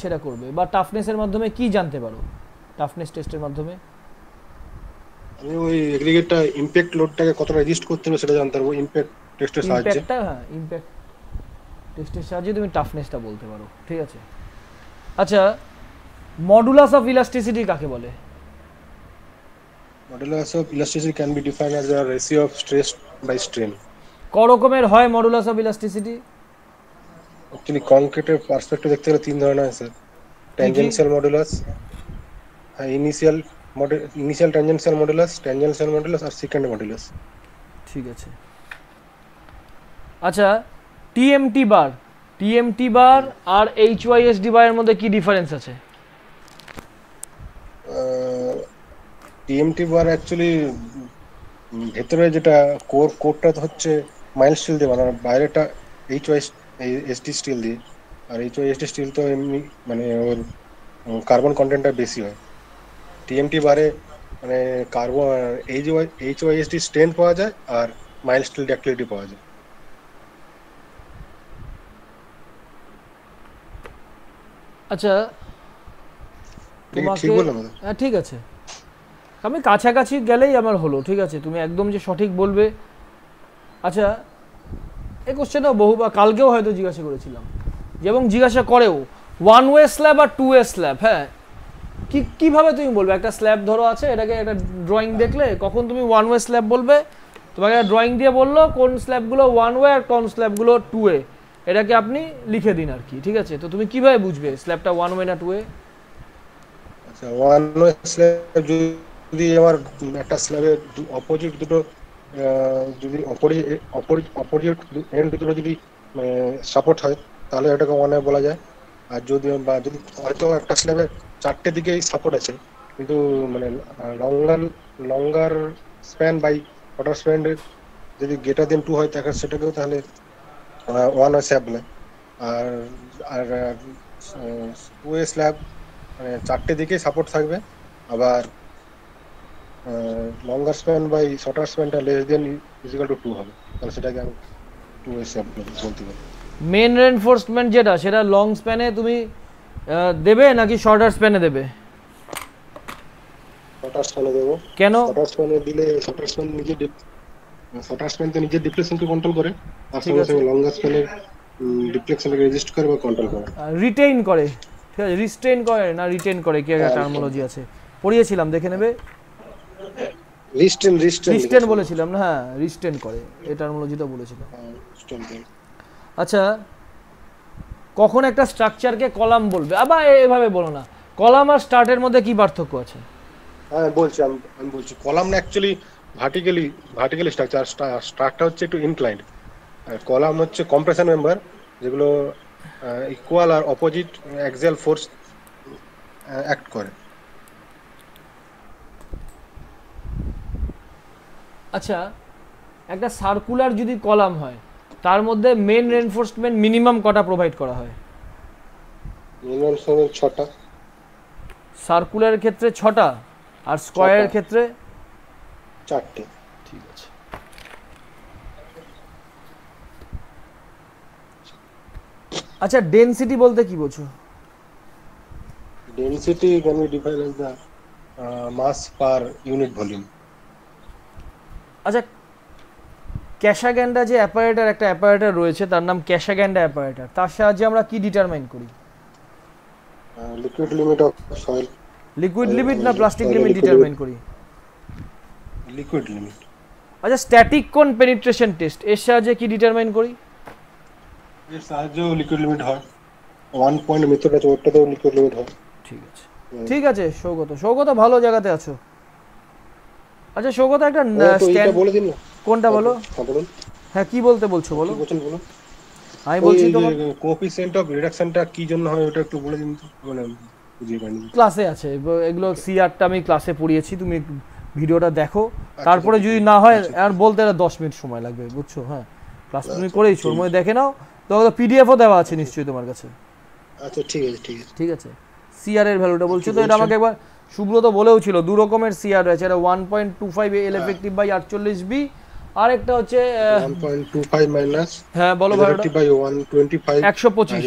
সেটা করবে, বা টাফনেসের মাধ্যমে কি জানতে পারো? টাফনেস টেস্টের মাধ্যমে আমি ওই এগ্রিগেটটা ইমপ্যাক্ট লোডটাকে কতটা রেজিস্ট করতে হবে সেটা জানতে পারবো ইমপ্যাক্ট টেস্টের সাহায্যে। ইমপ্যাক্টটা, হ্যাঁ ইমপ্যাক্ট টেস্টের সাহায্যে তুমি টাফনেসটা বলতে পারো, ঠিক আছে। আচ্ছা মডুলাস অফ ইলাস্টিসিটি কাকে বলে? Modulus of elasticity can be defined as the ratio of stress by strain. ক রকমের হয় মডুলাস অফ ইলাস্টিসিটি? অ্যাকচুয়ালি কংক্রিটের পার্সপেক্টিভ দেখতে গেলে তিন ধরনের আছে sir. Tangential modulus, initial tangential modulus আর সেকেন্ড মডুলাস। ঠিক আছে। আচ্ছা টিএমটি বার আর এইচওয়াইএসডি বারের মধ্যে কি ডিফারেন্স আছে? টিএমটি বার অ্যাকচুয়ালি ভেতরে যেটা কোরটা হচ্ছে মাইল্ড স্টিল দিয়ে বানানো, বাইরেটা এই এসটি স্টিল দিয়ে, আর এইচওএসটি স্টিল তো এমনি মানে ওর কার্বন কন্টেন্টটা বেশি হয়। টিএমটি বারে মানে কার্বন এইচওএসটি স্ট্রেন্থ পাওয়া যায় আর মাইল্ড স্টিল ডাক্টিলিটি পাওয়া যায়। আচ্ছা ঠিক তোমাকে বললাম দাদা? হ্যাঁ ঠিক আছে, আমি কাছাকাছি গেলেই আমার হলো, ঠিক আছে, তুমি একদম যে সঠিক বলবে। আচ্ছা এই কোশ্চেনটা বহুবার কালকেও হয়তো জিজ্ঞাসা করেছিলাম, এবং জিজ্ঞাসা করেও, ওয়ান ওয়ে স্ল্যাব আর টু ওয়ে স্ল্যাব, হ্যাঁ কিভাবে তুমি বলবে? একটা স্ল্যাব ধরো আছে, এটাকে একটা ড্রয়িং দেখলে কখন তুমি ওয়ান ওয়ে স্ল্যাব বলবে? তোমাকে একটা ড্রয়িং দিয়ে বললো কোন স্ল্যাবগুলো ওয়ান ওয়ে আর কোন স্ল্যাবগুলো টু ওয়ে, এটাকে আপনি লিখে দিন আর কি, ঠিক আছে? তো তুমি কিভাবে বুঝবে স্ল্যাবটা ওয়ান ওয়ে না টু ওয়ে? আচ্ছা, ওয়ান ওয়ে স্ল্যাব যদি আমার একটা স্ল্যাবের অপোজিট দুটো যদি অপোজিট এন্ড দুটো যদি সাপোর্ট হয় তাহলে এটাকে ওয়ান ওয়ে বলা যায়। আর যদি হয়তো একটা স্ল্যাবের চারটে দিকেই সাপোর্ট আছে কিন্তু মানে longer span by water span যদি গ্রেটার দেন 2 হয় সেটাকেও তাহলে ওয়ান ওয়ে স্ল্যাব বলে। আর আর টু ওয়ে স্ল্যাব মানে চারটে দিকেই সাপোর্ট থাকবে, আবার লঙ্গার স্প্যান বাই শর্টার স্প্যানটা লেস দেন ইকুয়াল টু 2 হবে, তাহলে সেটাকে আমি টু ওয়ে স্ল্যাব বলতে পারি। মেন রেইনফোর্সমেন্ট যেটা, সেটা লং স্প্যানে তুমি দেবে নাকি শর্টার স্প্যানে দেবে? শর্টার স্প্যানে দেব। কেন? শর্টার স্প্যানে দিলে শর্টার স্প্যান তো নিজের ডিফ্লেকশনকে কন্ট্রোল করে, আর সঙ্গে সঙ্গে লঙ্গার স্প্যানের ডিফ্লেকশনকে রেজিস্ট করে বা কন্ট্রোল করে, রিটেইন করে, ঠিক আছে? রিস্ট্রেইন করে না রিটেইন করে, কি একটা টার্মিনোলজি আছে, পড়িয়েছিলাম, দেখে নেবে। রিস্টেন বলেছিলাম না? হ্যাঁ রিস্টেন করে, এই টার্মিনোলজিটা বলেছিলাম। আচ্ছা কখন একটা স্ট্রাকচারকে কলাম বলবে? আবার এভাবে বলো না, কলাম আর স্টার্টের মধ্যে কি পার্থক্য আছে? হ্যাঁ বলছি, আমি বলছি কলাম না অ্যাকচুয়ালি ভার্টিক্যালি স্ট্রাকচার, স্ট্রাকচার হচ্ছে একটু ইনক্লাইন্ড, আর কলাম হচ্ছে কম্প্রেশন মেম্বার যেগুলো ইকুয়াল আর অপোজিট অ্যাক্সিয়াল ফোর্স অ্যাক্ট করে। আচ্ছা একটা সার্কুলার যদি কলাম হয় তার মধ্যে মেন রেইনফোর্সমেন্ট মিনিমাম কটা প্রোভাইড করা হয়? মিনিমাম 6টা। সার্কুলারের ক্ষেত্রে 6টা, আর স্কয়ারের ক্ষেত্রে 4টে। ঠিক আছে। আচ্ছা ডেনসিটি বলতে কি বোঝো? Density can be defined as the mass per unit volume. আচ্ছা ক্যাশাগ্যান্ডা যে অ্যাপারেটর, একটা অ্যাপারেটর রয়েছে তার নাম ক্যাশাগ্যান্ডা অ্যাপারেটর, তার সাহায্যে আমরা কি ডিটারমাইন করি? Liquid limit of soil. Liquid limit না প্লাস্টিক লিমিট ডিটারমাইন করি? Liquid limit. আচ্ছা স্ট্যাটিক কোন পেনিট্রেশন টেস্ট, এর সাহায্যে কি ডিটারমাইন করি? এর সাহায্যে লিকুইড লিমিট হয়, 1 পয়েন্ট মেথড আছে, ওটাতেও লিকুইড লিমিট হয়। ঠিক আছে ঠিক আছে। সৌগত ভালো জায়গাতে আছো। আচ্ছা সৌগত একটা স্ট্যান্ড বলে দিন না। কোনটা বলো? হ্যাঁ বলুন। হ্যাঁ কি বলতে বলছো বলো? কি বলছেন বলুন। আমি বলছি তোমার কোএফিসিয়েন্ট অফ রিডাকশনটা কি জন্য হয় ওটা একটু বলে দিন তো, মানে বুঝিয়ে পাইনি। ক্লাসে আছে এগুলো, সিআরটা আমি ক্লাসে পড়িয়েছি, তুমি ভিডিওটা দেখো, তারপরে যদি না হয় আর বলতে 10 মিনিট সময় লাগবে, বুঝছো? হ্যাঁ ক্লাস তুমি করেইছো, ওর মধ্যে দেখে নাও, তো পিডিএফও দেওয়া আছে নিশ্চয়ই তোমার কাছে। আচ্ছা ঠিক আছে ঠিক আছে। সিআর এর ভ্যালুটা বলছো তো, এটা আমাকে একবার সুব্রত বলেও ছিল, দু রকমের সিআর রয়েছে, এটা 1.25 এল এফেক্টিভ বাই 48 বি, আর একটা হচ্ছে 1.25 মাইনাস, হ্যাঁ বলো ভ্যালুটা বাই 125 125।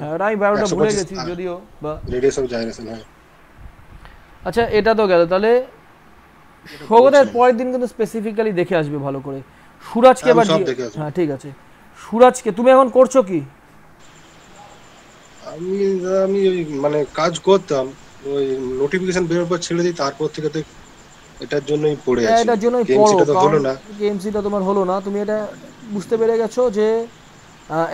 হ্যাঁ রাই ভ্যালুটা ভুলে গেছি যদিও, বা রেডিয়াস অফ জাইরেশন। হ্যাঁ আচ্ছা এটা তো গেল, তাহলে সৌগতের পরের দিন কিন্তু স্পেসিফিক্যালি দেখে আসবে ভালো করে। সুরাজকে এবার, হ্যাঁ ঠিক আছে, সুরাজকে তুমি এখন করছো কি? আমি মানে কাজ করতাম, ওই নোটিফিকেশন বের পর ছেড়ে দিই, তারপর থেকে তো এটার জন্যই পড়ে আছি। এটার জন্যই পড়ো, কারণ কেএমসিটা তোমার হলো না, তুমি এটা বুঝতে পেরে গেছো যে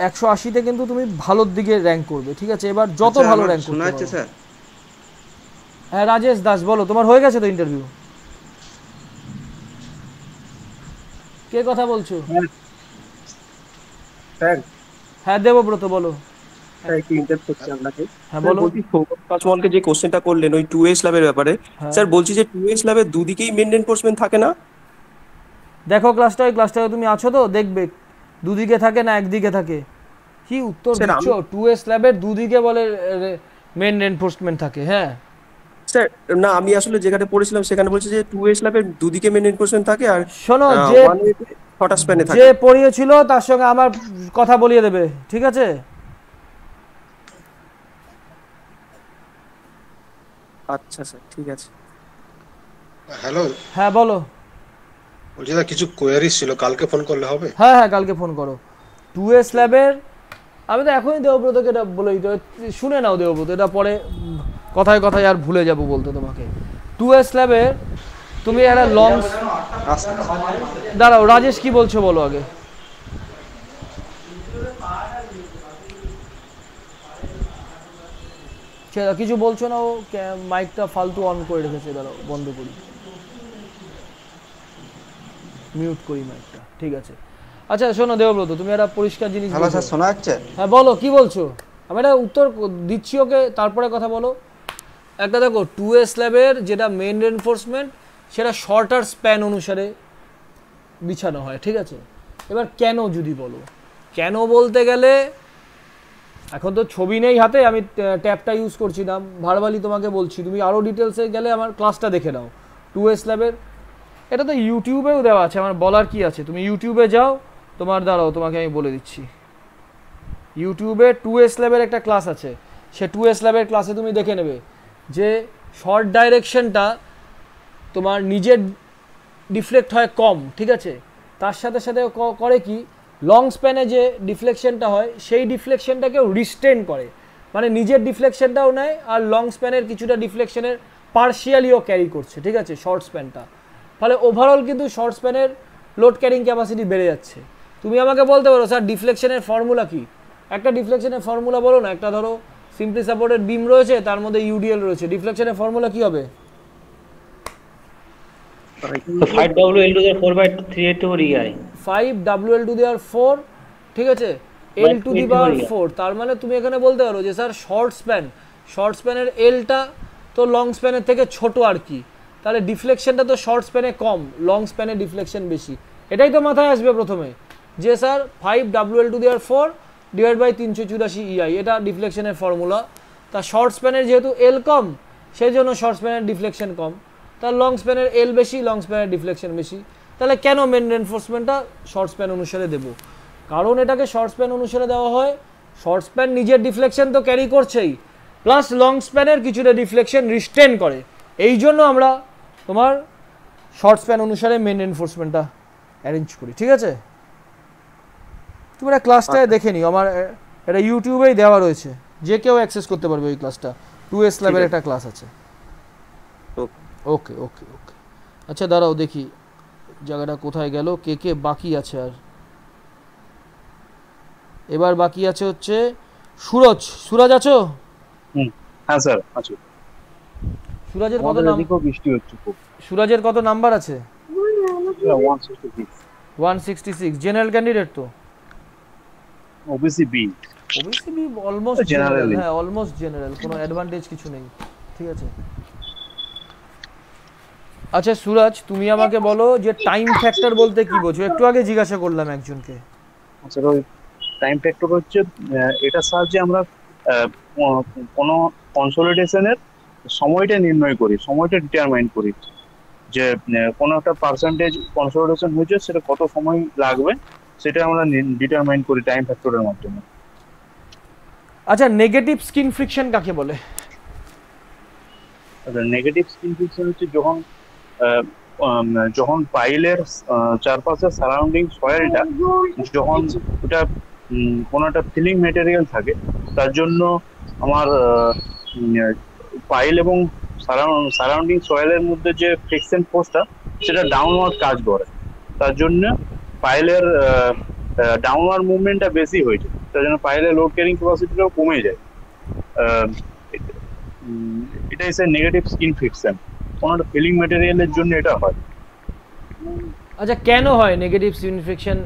180 তে কিন্তু তুমি ভালোর দিকে র্যাঙ্ক করবে, ঠিক আছে? এবার যত ভালো র্যাঙ্ক করতে পারো। স্যার হ্যাঁ রাজেশ দাস বলো, তোমার হয়ে গেছে তো ইন্টারভিউ? কে কথা বলছো? স্যার হ্যাঁ দেবব্রত বলো। হ্যাঁ বলো। বলছি সৌগত পাসওয়ানকে যে কোশ্চেনটা করলেন ওই 2A স্ল্যাবের ব্যাপারে, স্যার বলছি যে 2A স্ল্যাবের দুদিকেই মেন রেইনফোর্সমেন্ট থাকে না? দেখো ক্লাসটায় তুমি আছো তো, দেখবে দুদিকে থাকে না একদিকে থাকে, কি উত্তর দিচ্ছ? 2A স্ল্যাবের দুদিকে বলে মেন রেইনফোর্সমেন্ট থাকে। হ্যাঁ স্যার না, আমি আসলে যেখানে পড়েছিলাম সেখানে বলছে যে 2A স্ল্যাবের দুদিকে মেন রেইনফোর্সমেন্ট থাকে আর শোনো, যে 1A তে শর্টার স্প্যানে থাকে। যে পড়িয়েছিল তার সঙ্গে আমার কথা বলিয়ে দেবে, ঠিক আছে? আচ্ছা স্যার, ঠিক আছে। হ্যালো, হ্যাঁ বলো। বলছি না কিছু কোয়ারিজ ছিল, কালকে ফোন করলে হবে? হ্যাঁ হ্যাঁ কালকে ফোন করো। 2A স্ল্যাবের আমি তো এখনই দেবব্রতকে এটা বলে দিতে, শুনে নাও দেবব্রত, এটা পরে কথায় কথায় আর ভুলে যাব বলতে তোমাকে। 2A স্ল্যাবের তুমি একটা লং, দাঁড়াও রাজেশ কি বলছো বলো আগে। কিছু বলছো না, ও মাইকটা ফালতু অন করে রেখেছে, দাঁড়াও বন্ধ করি, মিউট করি মাইকটা, ঠিক আছে। আচ্ছা শোনো দেবব্রত, তুমি একটা পরিষ্কার জিনিস। হ্যালো স্যার, শোনা যাচ্ছে? হ্যাঁ বলো, কি বলছো? আমি একটা উত্তর দিচ্ছি ওকে, তারপরে কথা বলো। একটা দেখো 2A স্ল্যাবের যেটা মেইন রেইনফোর্সমেন্ট সেটা শর্টার স্প্যান অনুসারে বিছানো হয়, ঠিক আছে? এবার কেন যদি বলো, কেন বলতে গেলে এখন তো ছবি নেই হাতে, আমি ট্যাবটা ইউজ করছি না, ভার্বালি তোমাকে বলছি, তুমি আরও ডিটেলসে গেলে আমার ক্লাসটা দেখে নাও 2A স্ল্যাবের। এটা তো ইউটিউবেও দেওয়া আছে, আমার বলার কি আছে, তুমি ইউটিউবে যাও, তোমার দাঁড়াও তোমাকে আমি বলে দিচ্ছি। ইউটিউবে 2A স্ল্যাবের একটা ক্লাস আছে, সে 2A স্ল্যাবের ক্লাসে তুমি দেখে নেবে যে শর্ট ডাইরেকশনটা তোমার নিজের ডিফ্লেক্ট হয় কম, ঠিক আছে? তার সাথে সাথে করে কি, লং স্প্যানে যে ডিফ্লেকশনটা হয় সেই ডিফ্লেকশনটাকেও রিস্টেন করে, মানে নিজের ডিফ্লেকশনটাও নেয় আর লং স্প্যানের কিছুটা ডিফ্লেকশনের পার্শিয়ালিও ক্যারি করছে, ঠিক আছে, শর্ট স্প্যানটা। ফলে ওভারঅল কিন্তু শর্ট স্প্যানের লোড ক্যারিং ক্যাপাসিটি বেড়ে যাচ্ছে। তুমি আমাকে বলতে পারো স্যার ডিফ্লেকশনের ফর্মুলা কি? একটা ডিফ্লেকশনের ফর্মুলা বলো না, একটা ধরো সিম্পলি সাপোর্টেড বিম রয়েছে, তার মধ্যে ইউডিএল রয়েছে, ডিফ্লেকশনের ফর্মুলা কি হবে? 5WL to the 4/3 to EI 5WL to the 4, ঠিক আছে, L to the power 4। তার মানে তুমি এখানে বলতে পারো যে স্যার শর্ট স্প্যানের এলটা তো লং স্প্যানের থেকে ছোট আর কি, তাহলে ডিফ্লেকশনটা তো শর্ট স্প্যানে কম, লং স্প্যানে ডিফ্লেকশন বেশি। এটাই তো মাথায় আসবে প্রথমে যে sir 5WL to the 4 divide by 384 EI, এটা ডিফ্লেকশনের ফর্মুলা। তা শর্ট স্প্যানের যেহেতু এল কম সেই জন্য শর্ট স্প্যানের ডিফ্লেকশন কম, তার লং স্প্যানের এল বেশি, লং স্প্যানের ডিফ্লেকশন বেশি। তাহলে কেন মেন রেইনফোর্সমেন্টটা শর্ট স্প্যান অনুসারে দেব? কারণ এটাকে শর্ট স্প্যান অনুসারে দেওয়া হয়, শর্ট স্প্যান নিজের ডিফ্লেকশন তো ক্যারি করছেই, প্লাস লং স্প্যানের কিছুটা ডিফ্লেকশন রিস্টেন করে, এই জন্য আমরা তোমার শর্ট স্প্যান অনুসারে মেন রেইনফোর্সমেন্টটা অ্যারেঞ্জ করি, ঠিক আছে? তোমরা ক্লাসটায় দেখে নিও, আমার এটা ইউটিউবেই দেওয়া রয়েছে, যে কেউ অ্যাক্সেস করতে পারবে ওই ক্লাসটা। 2A স্ল্যাবের একটা ক্লাস আছে। ওকে ওকে ওকে, আচ্ছা দাঁড়াও দেখি জায়গাটা কোথায় গেল, কে কে বাকি আছে। আর এবার বাকি আছে হচ্ছে সুরজ আছো? হ্যাঁ স্যার আছি। সুরজের কত নাম্বার? বৃষ্টি হচ্ছে খুব। সুরজের কত নাম্বার আছে? 166। জেনারেল ক্যান্ডিডেট তো? ওবিসি বি অলমোস্ট জেনারেল, হ্যাঁ অলমোস্ট জেনারেল, কোনো অ্যাডভান্টেজ কিছু নেই, ঠিক আছে? আচ্ছা সুরজ, তুমি আমাকে বলো যে টাইম ফ্যাক্টর বলতে কি বোঝো? একটু আগে জিজ্ঞাসা করলাম একজনকে। আচ্ছা, ওই টাইম ফ্যাক্টর হচ্ছে এটার সাহায্যে আমরা কোনো কনসলিডেশনের সময়টা নির্ণয় করি, সময়টা ডিটারমাইন করি, যে কোনো একটা পার্সেন্টেজ কনসলিডেশন হয়েছে সেটা কত সময় লাগবে সেটা আমরা ডিটারমাইন করি টাইম ফ্যাক্টরের মাধ্যমে। আচ্ছা নেগেটিভ স্কিন ফ্রিকশন কাকে বলে? আচ্ছা নেগেটিভ স্কিন ফ্রিকশন হচ্ছে যখন পাইলের চারপাশে সারাউন্ডিং সয়েলটা যখন ওটা কোনো একটা ফিলিং ম্যাটেরিয়াল থাকে, তার জন্য আমার পাইল এবং সারাউন্ডিং সয়েলের মধ্যে যে ফ্রিকশন ফোর্সটা সেটা ডাউনওয়ার্ড কাজ করে, তার জন্য পাইলের ডাউনওয়ার্ড মুভমেন্টটা বেশি হয়ে যায়, তার জন্য পাইলের লোড ক্যারিং ক্যাপাসিটিটাও কমে যায়। এটাই স্যার নেগেটিভ স্কিন ফ্রিকশন, কোনো একটা ফিলিং ম্যাটেরিয়ালের জন্য এটা হয়। আচ্ছা কেন হয় নেগেটিভ স্কিন ফ্রিকশন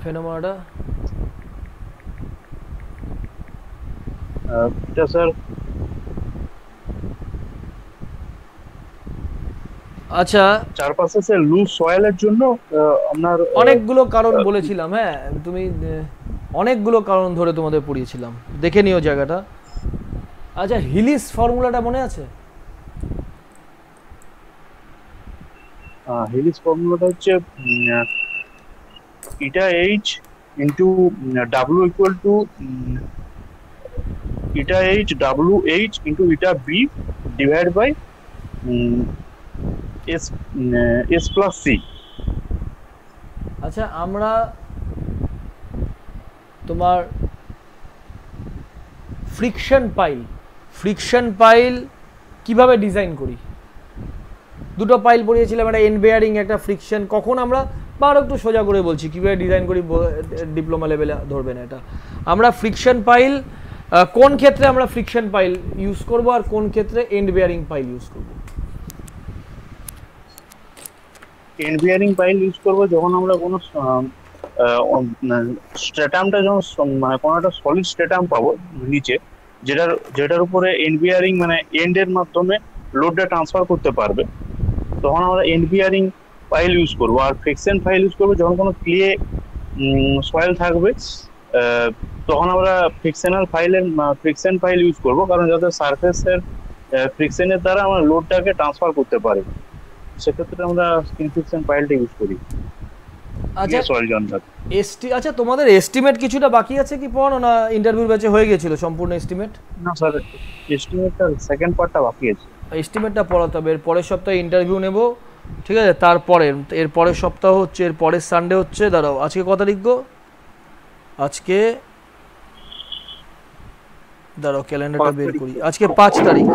ফেনোমেনাটা? এটা স্যার আচ্ছা চারপাশে স্যার লুজ সয়েলের জন্য আপনার অনেকগুলো কারণ বলেছিলাম, হ্যাঁ তুমি অনেকগুলো কারণ ধরে তোমাদের পড়িয়েছিলাম, দেখে নিও জায়গাটা। আচ্ছা, হিলিস ফর্মুলাটা মনে আছে? হিলিস ফর্মুলাটা হচ্ছে eta H into W equal to eta H W H into eta B divide by S plus C. আচ্ছা, আমরা তোমার ফ্রিকশন পাইল কিভাবে ডিজাইন করি, দুটো পাইল পড়িয়েছিলাম, একটা এন্ড বেয়ারিং একটা ফ্রিকশন। কখন আমরা আরো একটু সোজা করে বলছি কিভাবে ডিজাইন করি, ডিপ্লোমা লেভেলে ধরবে না এটা। আমরা ফ্রিকশন পাইল কোন ক্ষেত্রে আমরা ফ্রিকশন পাইল ইউজ করব আর কোন ক্ষেত্রে এন্ড বেয়ারিং পাইল ইউজ করব? এন্ড বিয়ারিং পাইল ইউজ করব যখন আমরা কোনো স্ট্র্যাটামটা যখন মানে কোনো একটা সলিড স্ট্র্যাটাম পাবো নিচে, যেটার উপরে এন্ড বিয়ারিং মানে এন্ডের মাধ্যমে লোডটা ট্রান্সফার করতে পারবে, তখন আমরা এন্ড বিয়ারিং পাইল ইউজ করবো। আর ফ্রিকশন পাইল ইউজ করবো যখন কোনো ক্লে সয়েল থাকবে, তখন আমরা ফ্রিকশন পাইল ইউজ করবো, কারণ যাতে সারফেসের ফ্রিকশনের দ্বারা আমরা লোডটাকে ট্রান্সফার করতে পারি, সেক্ষেত্রে আমরা স্কিন ফ্রিকশন পাইলটা ইউজ করি। আচ্ছা, আচ্ছা তোমাদের এস্টিমেট কিছুটা বাকি আছে কি পড়ানো, না ইন্টারভিউ ব্যাচে হয়ে গিয়েছিল সম্পূর্ণ এস্টিমেট? না স্যার, এস্টিমেটটা সেকেন্ড পার্টটা বাকি আছে। এস্টিমেটটা পড়াতে হবে, এর পরের সপ্তাহে ইন্টারভিউ নেব, ঠিক আছে? তারপরে এর পরের সপ্তাহ হচ্ছে, এর পরের সানডে হচ্ছে, দাঁড়াও আজকে কত তারিখ গো? আজকে দাঁড়াও ক্যালেন্ডারটা বের করি, আজকে 5 তারিখ,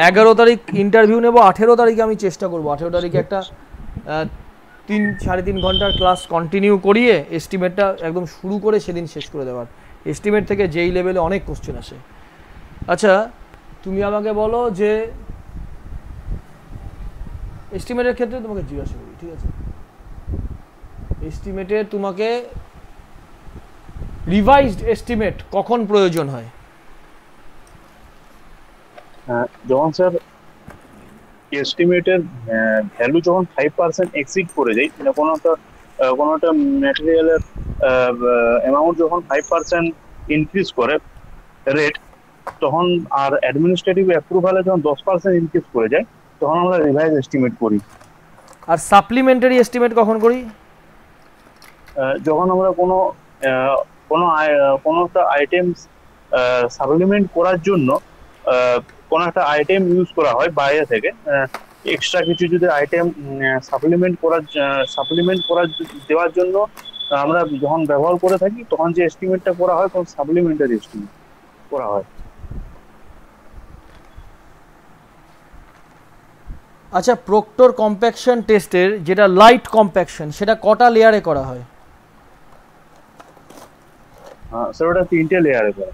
11 তারিখ ইন্টারভিউ নেব, 18 তারিখে আমি চেষ্টা করব 18 তারিখে একটা 3-3.5 ঘন্টার ক্লাস কন্টিনিউ করিয়ে এস্টিমেটটা একদম শুরু করে সেদিন শেষ করে দেওয়ার। এস্টিমেট থেকে যেই লেভেলে অনেক কোশ্চেন আসে। আচ্ছা, তুমি আমাকে বলো যে এস্টিমেটের ক্ষেত্রে তোমাকে জিজ্ঞাসা করি, ঠিক আছে? এস্টিমেটে তোমাকে রিভাইজড এস্টিমেট কখন প্রয়োজন হয়? যখন স্যার এস্টিমেটের ভ্যালু যখন 5% এক্সিড করে যায়, মানে কোনো একটা ম্যাটেরিয়ালের অ্যামাউন্ট যখন 5% ইনক্রিজ করে রেট, তখন আর অ্যাডমিনিস্ট্রেটিভ অ্যাপ্রুভালে যখন 10% ইনক্রিজ করে যায়, তখন আমরা রিভাইজ এস্টিমেট করি। আর সাপ্লিমেন্টারি এস্টিমেট কখন করি? যখন আমরা কোনো একটা আইটেম সাপ্লিমেন্ট করার জন্য কোনো একটা আইটেম ইউজ করা হয় বাইরে থেকে, এক্সট্রা কিছু যদি আইটেম সাপ্লিমেন্ট করার দেওয়ার জন্য আমরা যখন ব্যবহার করে থাকি, তখন যে এস্টিমেটটা করা হয় তখন সাপ্লিমেন্টারি এস্টিমেট করা হয়। আচ্ছা, প্রক্টর কম্প্যাকশন টেস্টের যেটা লাইট কম্প্যাকশন, সেটা কটা লেয়ারে করা হয়? স্যার ওটা 3টে লেয়ারে করা।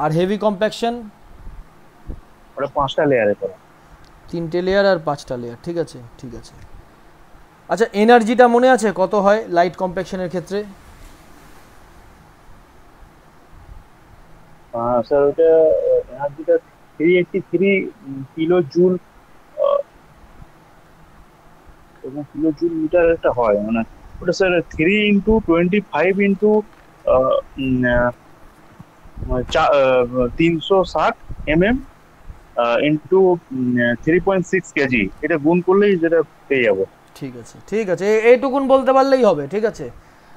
আর হেভি কম্প্যাকশন? ওটা 5টা লেয়ারে করা। 3টে লেয়ার আর 5টা লেয়ার, ঠিক আছে, ঠিক আছে। আচ্ছা, এনার্জিটা মনে আছে কত হয় লাইট কম্প্যাকশনের ক্ষেত্রে? স্যার ওটা এনার্জিটা 383 কিলো জুল মিটার একটা হয়, মানে ওটা স্যার 3 × 25 × 360 mm ইন্টু 3.6 কেজি, এটা গুণ করলেই যেটা পেয়ে যাবো। ঠিক আছে, ঠিক আছে, এইটুকুন বলতে পারলেই হবে, ঠিক আছে।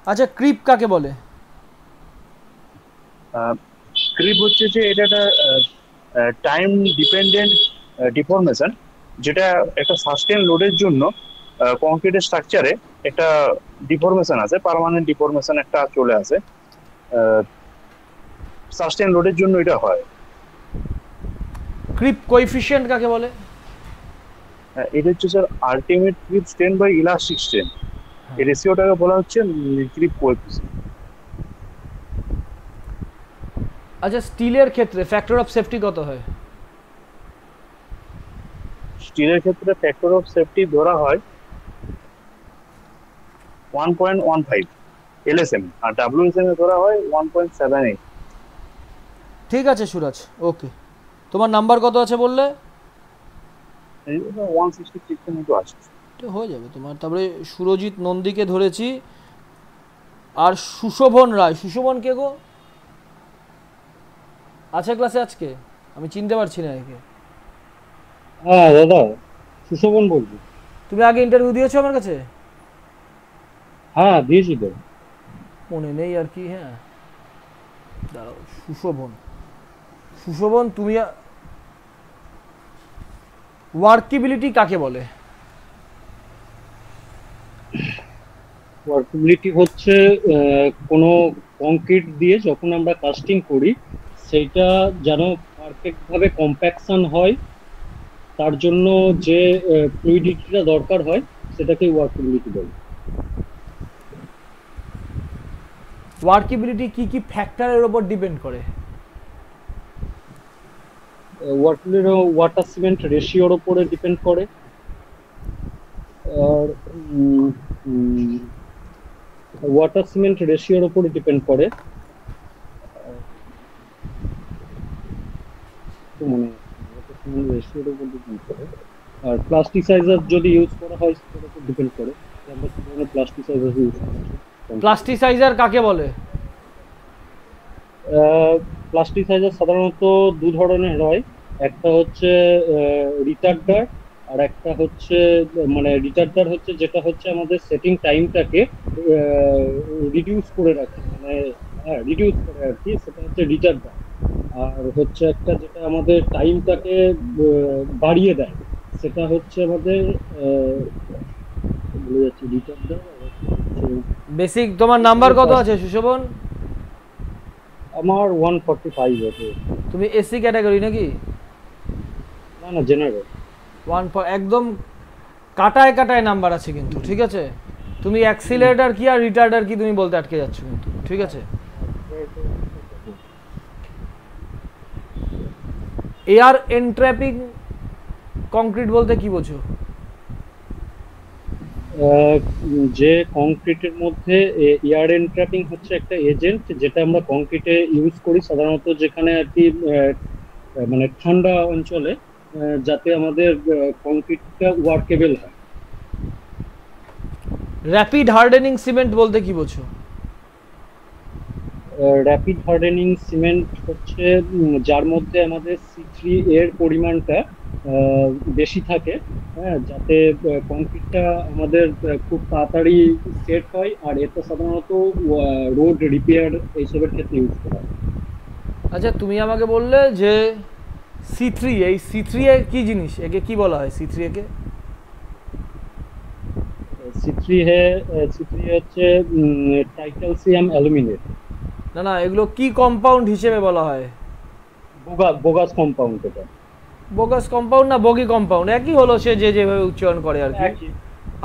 আচ্ছা, ক্রিপ কাকে বলে? ক্রিপ হচ্ছে যে এটা একটা টাইম ডিপেন্ডেন্ট ডিফরমেশন, যেটা একটা সাস্টেন লোডের জন্য কংক্রিটের স্ট্রাকচারে একটা ডিফরমেশন আছে, পার্মানেন্ট ডিফরমেশন একটা চলে আসে, সাস্টেন লোডের জন্য এটা হয়। ক্রিপ কোএফিশিয়েন্ট কাকে বলে? এটা হচ্ছে sir ultimate creep strain by elastic strain, এই রেশিওটাকে বলা হচ্ছে ক্রিপ কোএফিশিয়েন্ট। আচ্ছা, স্টিলের ক্ষেত্রে ফ্যাক্টর অফ সেফটি কত হয়? স্টিলের ক্ষেত্রে ফ্যাক্টর অফ সেফটি ধরা হয় 1.15 LSM, আর WSM এ ধরা হয় 1.78। ঠিক আছে সুরাজ, ওকে। তোমার নাম্বার কত আছে বললে? 166 মতো আছে, হয়ে যাবে তোমার। তারপরে সুরজিৎ নন্দীকে ধরেছি আর সুশোভন রায়। সুশোভন কে গো? আছে ক্লাসে আজকে? আমি চিনতে পারছি না একে। হ্যাঁ দাদা, সুশোভন বলছি। তুমি আগে ইন্টারভিউ দিয়েছো আমার কাছে? হ্যাঁ দিয়েছি তো। মনে নেই আর কি। হ্যাঁ দাঁড়াও, সুশোভন। সুশোভন তুমি ওয়ার্কেবিলিটি কাকে বলে? ওয়ার্কেবিলিটি হচ্ছে কোনো কংক্রিট দিয়ে যখন আমরা কাস্টিং করি সেইটা যেন পারফেক্ট ভাবে কম্প্যাকশন হয়, তার জন্য যে ফ্লুইডিটিটা দরকার হয় সেটাকে ওয়ার্কেবিলিটি বলে। ওয়ার্কেবিলিটি কি কি ফ্যাক্টরের উপর ডিপেন্ড করে? ওয়াটার সিমেন্ট রেশিওর উপরে ডিপেন্ড করে, আর ওয়াটার সিমেন্ট রেশিওর উপরে ডিপেন্ড করে, মানে ওয়াটার সিমেন্ট রেশিওর উপর ডিপেন্ড করে। আর প্লাস্টিসাইজার যদি ইউজ করা হয় সেটার উপর ডিপেন্ড করে আমরা কি ধরনের প্লাস্টিসাইজার ইউজ করছি। প্লাস্টিসাইজার কাকে বলে? প্লাস্টিসাইজার সাধারণত দু ধরনের হয়, একটা হচ্ছে রিটার্ডার আর একটা হচ্ছে মানে রিটার্ডার হচ্ছে যেটা হচ্ছে আমাদের সেটিং টাইমটাকে রিডিউস করে রাখে, মানে হ্যাঁ রিডিউস করে আর কি, সেটা হচ্ছে রিটার্ডার। আর হচ্ছে একটা যেটা আমাদের টাইমটাকে বাড়িয়ে দেয়, সেটা হচ্ছে আমাদের বলে যাচ্ছে রিটার্ডার। বেসিক তোমার নাম্বার কত আছে সুশোভন? আমার 145 আছে। তুমি এসসি ক্যাটাগরি নাকি? না না, জেনারেল। একদম কাটায় কাটায় নাম্বার আছে কিন্তু, ঠিক আছে? তুমি অ্যাক্সিলারেটর কি আর রিটার্ডার কি তুমি বলতে আটকে যাচ্ছ কিন্তু, ঠিক আছে? এয়ার এনট্র্যাপিং কংক্রিট বলতে কি বোঝো? যে কংক্রিটের মধ্যে এয়ার এনট্র্যাপিং হচ্ছে একটা এজেন্ট যেটা আমরা কংক্রিটে ইউজ করি সাধারণত, যেখানে আর কি মানে ঠান্ডা অঞ্চলে, যাতে আমাদের কংক্রিটটা ওয়ার্কেবল হয়। র্যাপিড হার্ডেনিং সিমেন্ট বলতে কি বোঝো? র্যাপিড হার্ডেনিং সিমেন্ট হচ্ছে যার মধ্যে আমাদের C3 এর পরিমাণটা বেশি থাকে, হ্যাঁ, যাতে কংক্রিটটা আমাদের খুব তাড়াতাড়ি সেট হয়। আর এটা সাধারণত রোড রিপেয়ার এইসবের ক্ষেত্রে ইউজ করা হয়। আচ্ছা, তুমি আমাকে বললে যে C3, এই C3 এ কি জিনিস, একে কি বলা হয়? C3 কে C3 হচ্ছে ট্রাইক্যালসিয়াম অ্যালুমিনেট। না না, এগুলো কি কম্পাউন্ড হিসেবে বলা হয়? Bogus compound. এটা বোগাস কম্পাউন্ড না বগি কম্পাউন্ড, একই হলো, সে যে যেভাবে উচ্চারণ করে আর কি।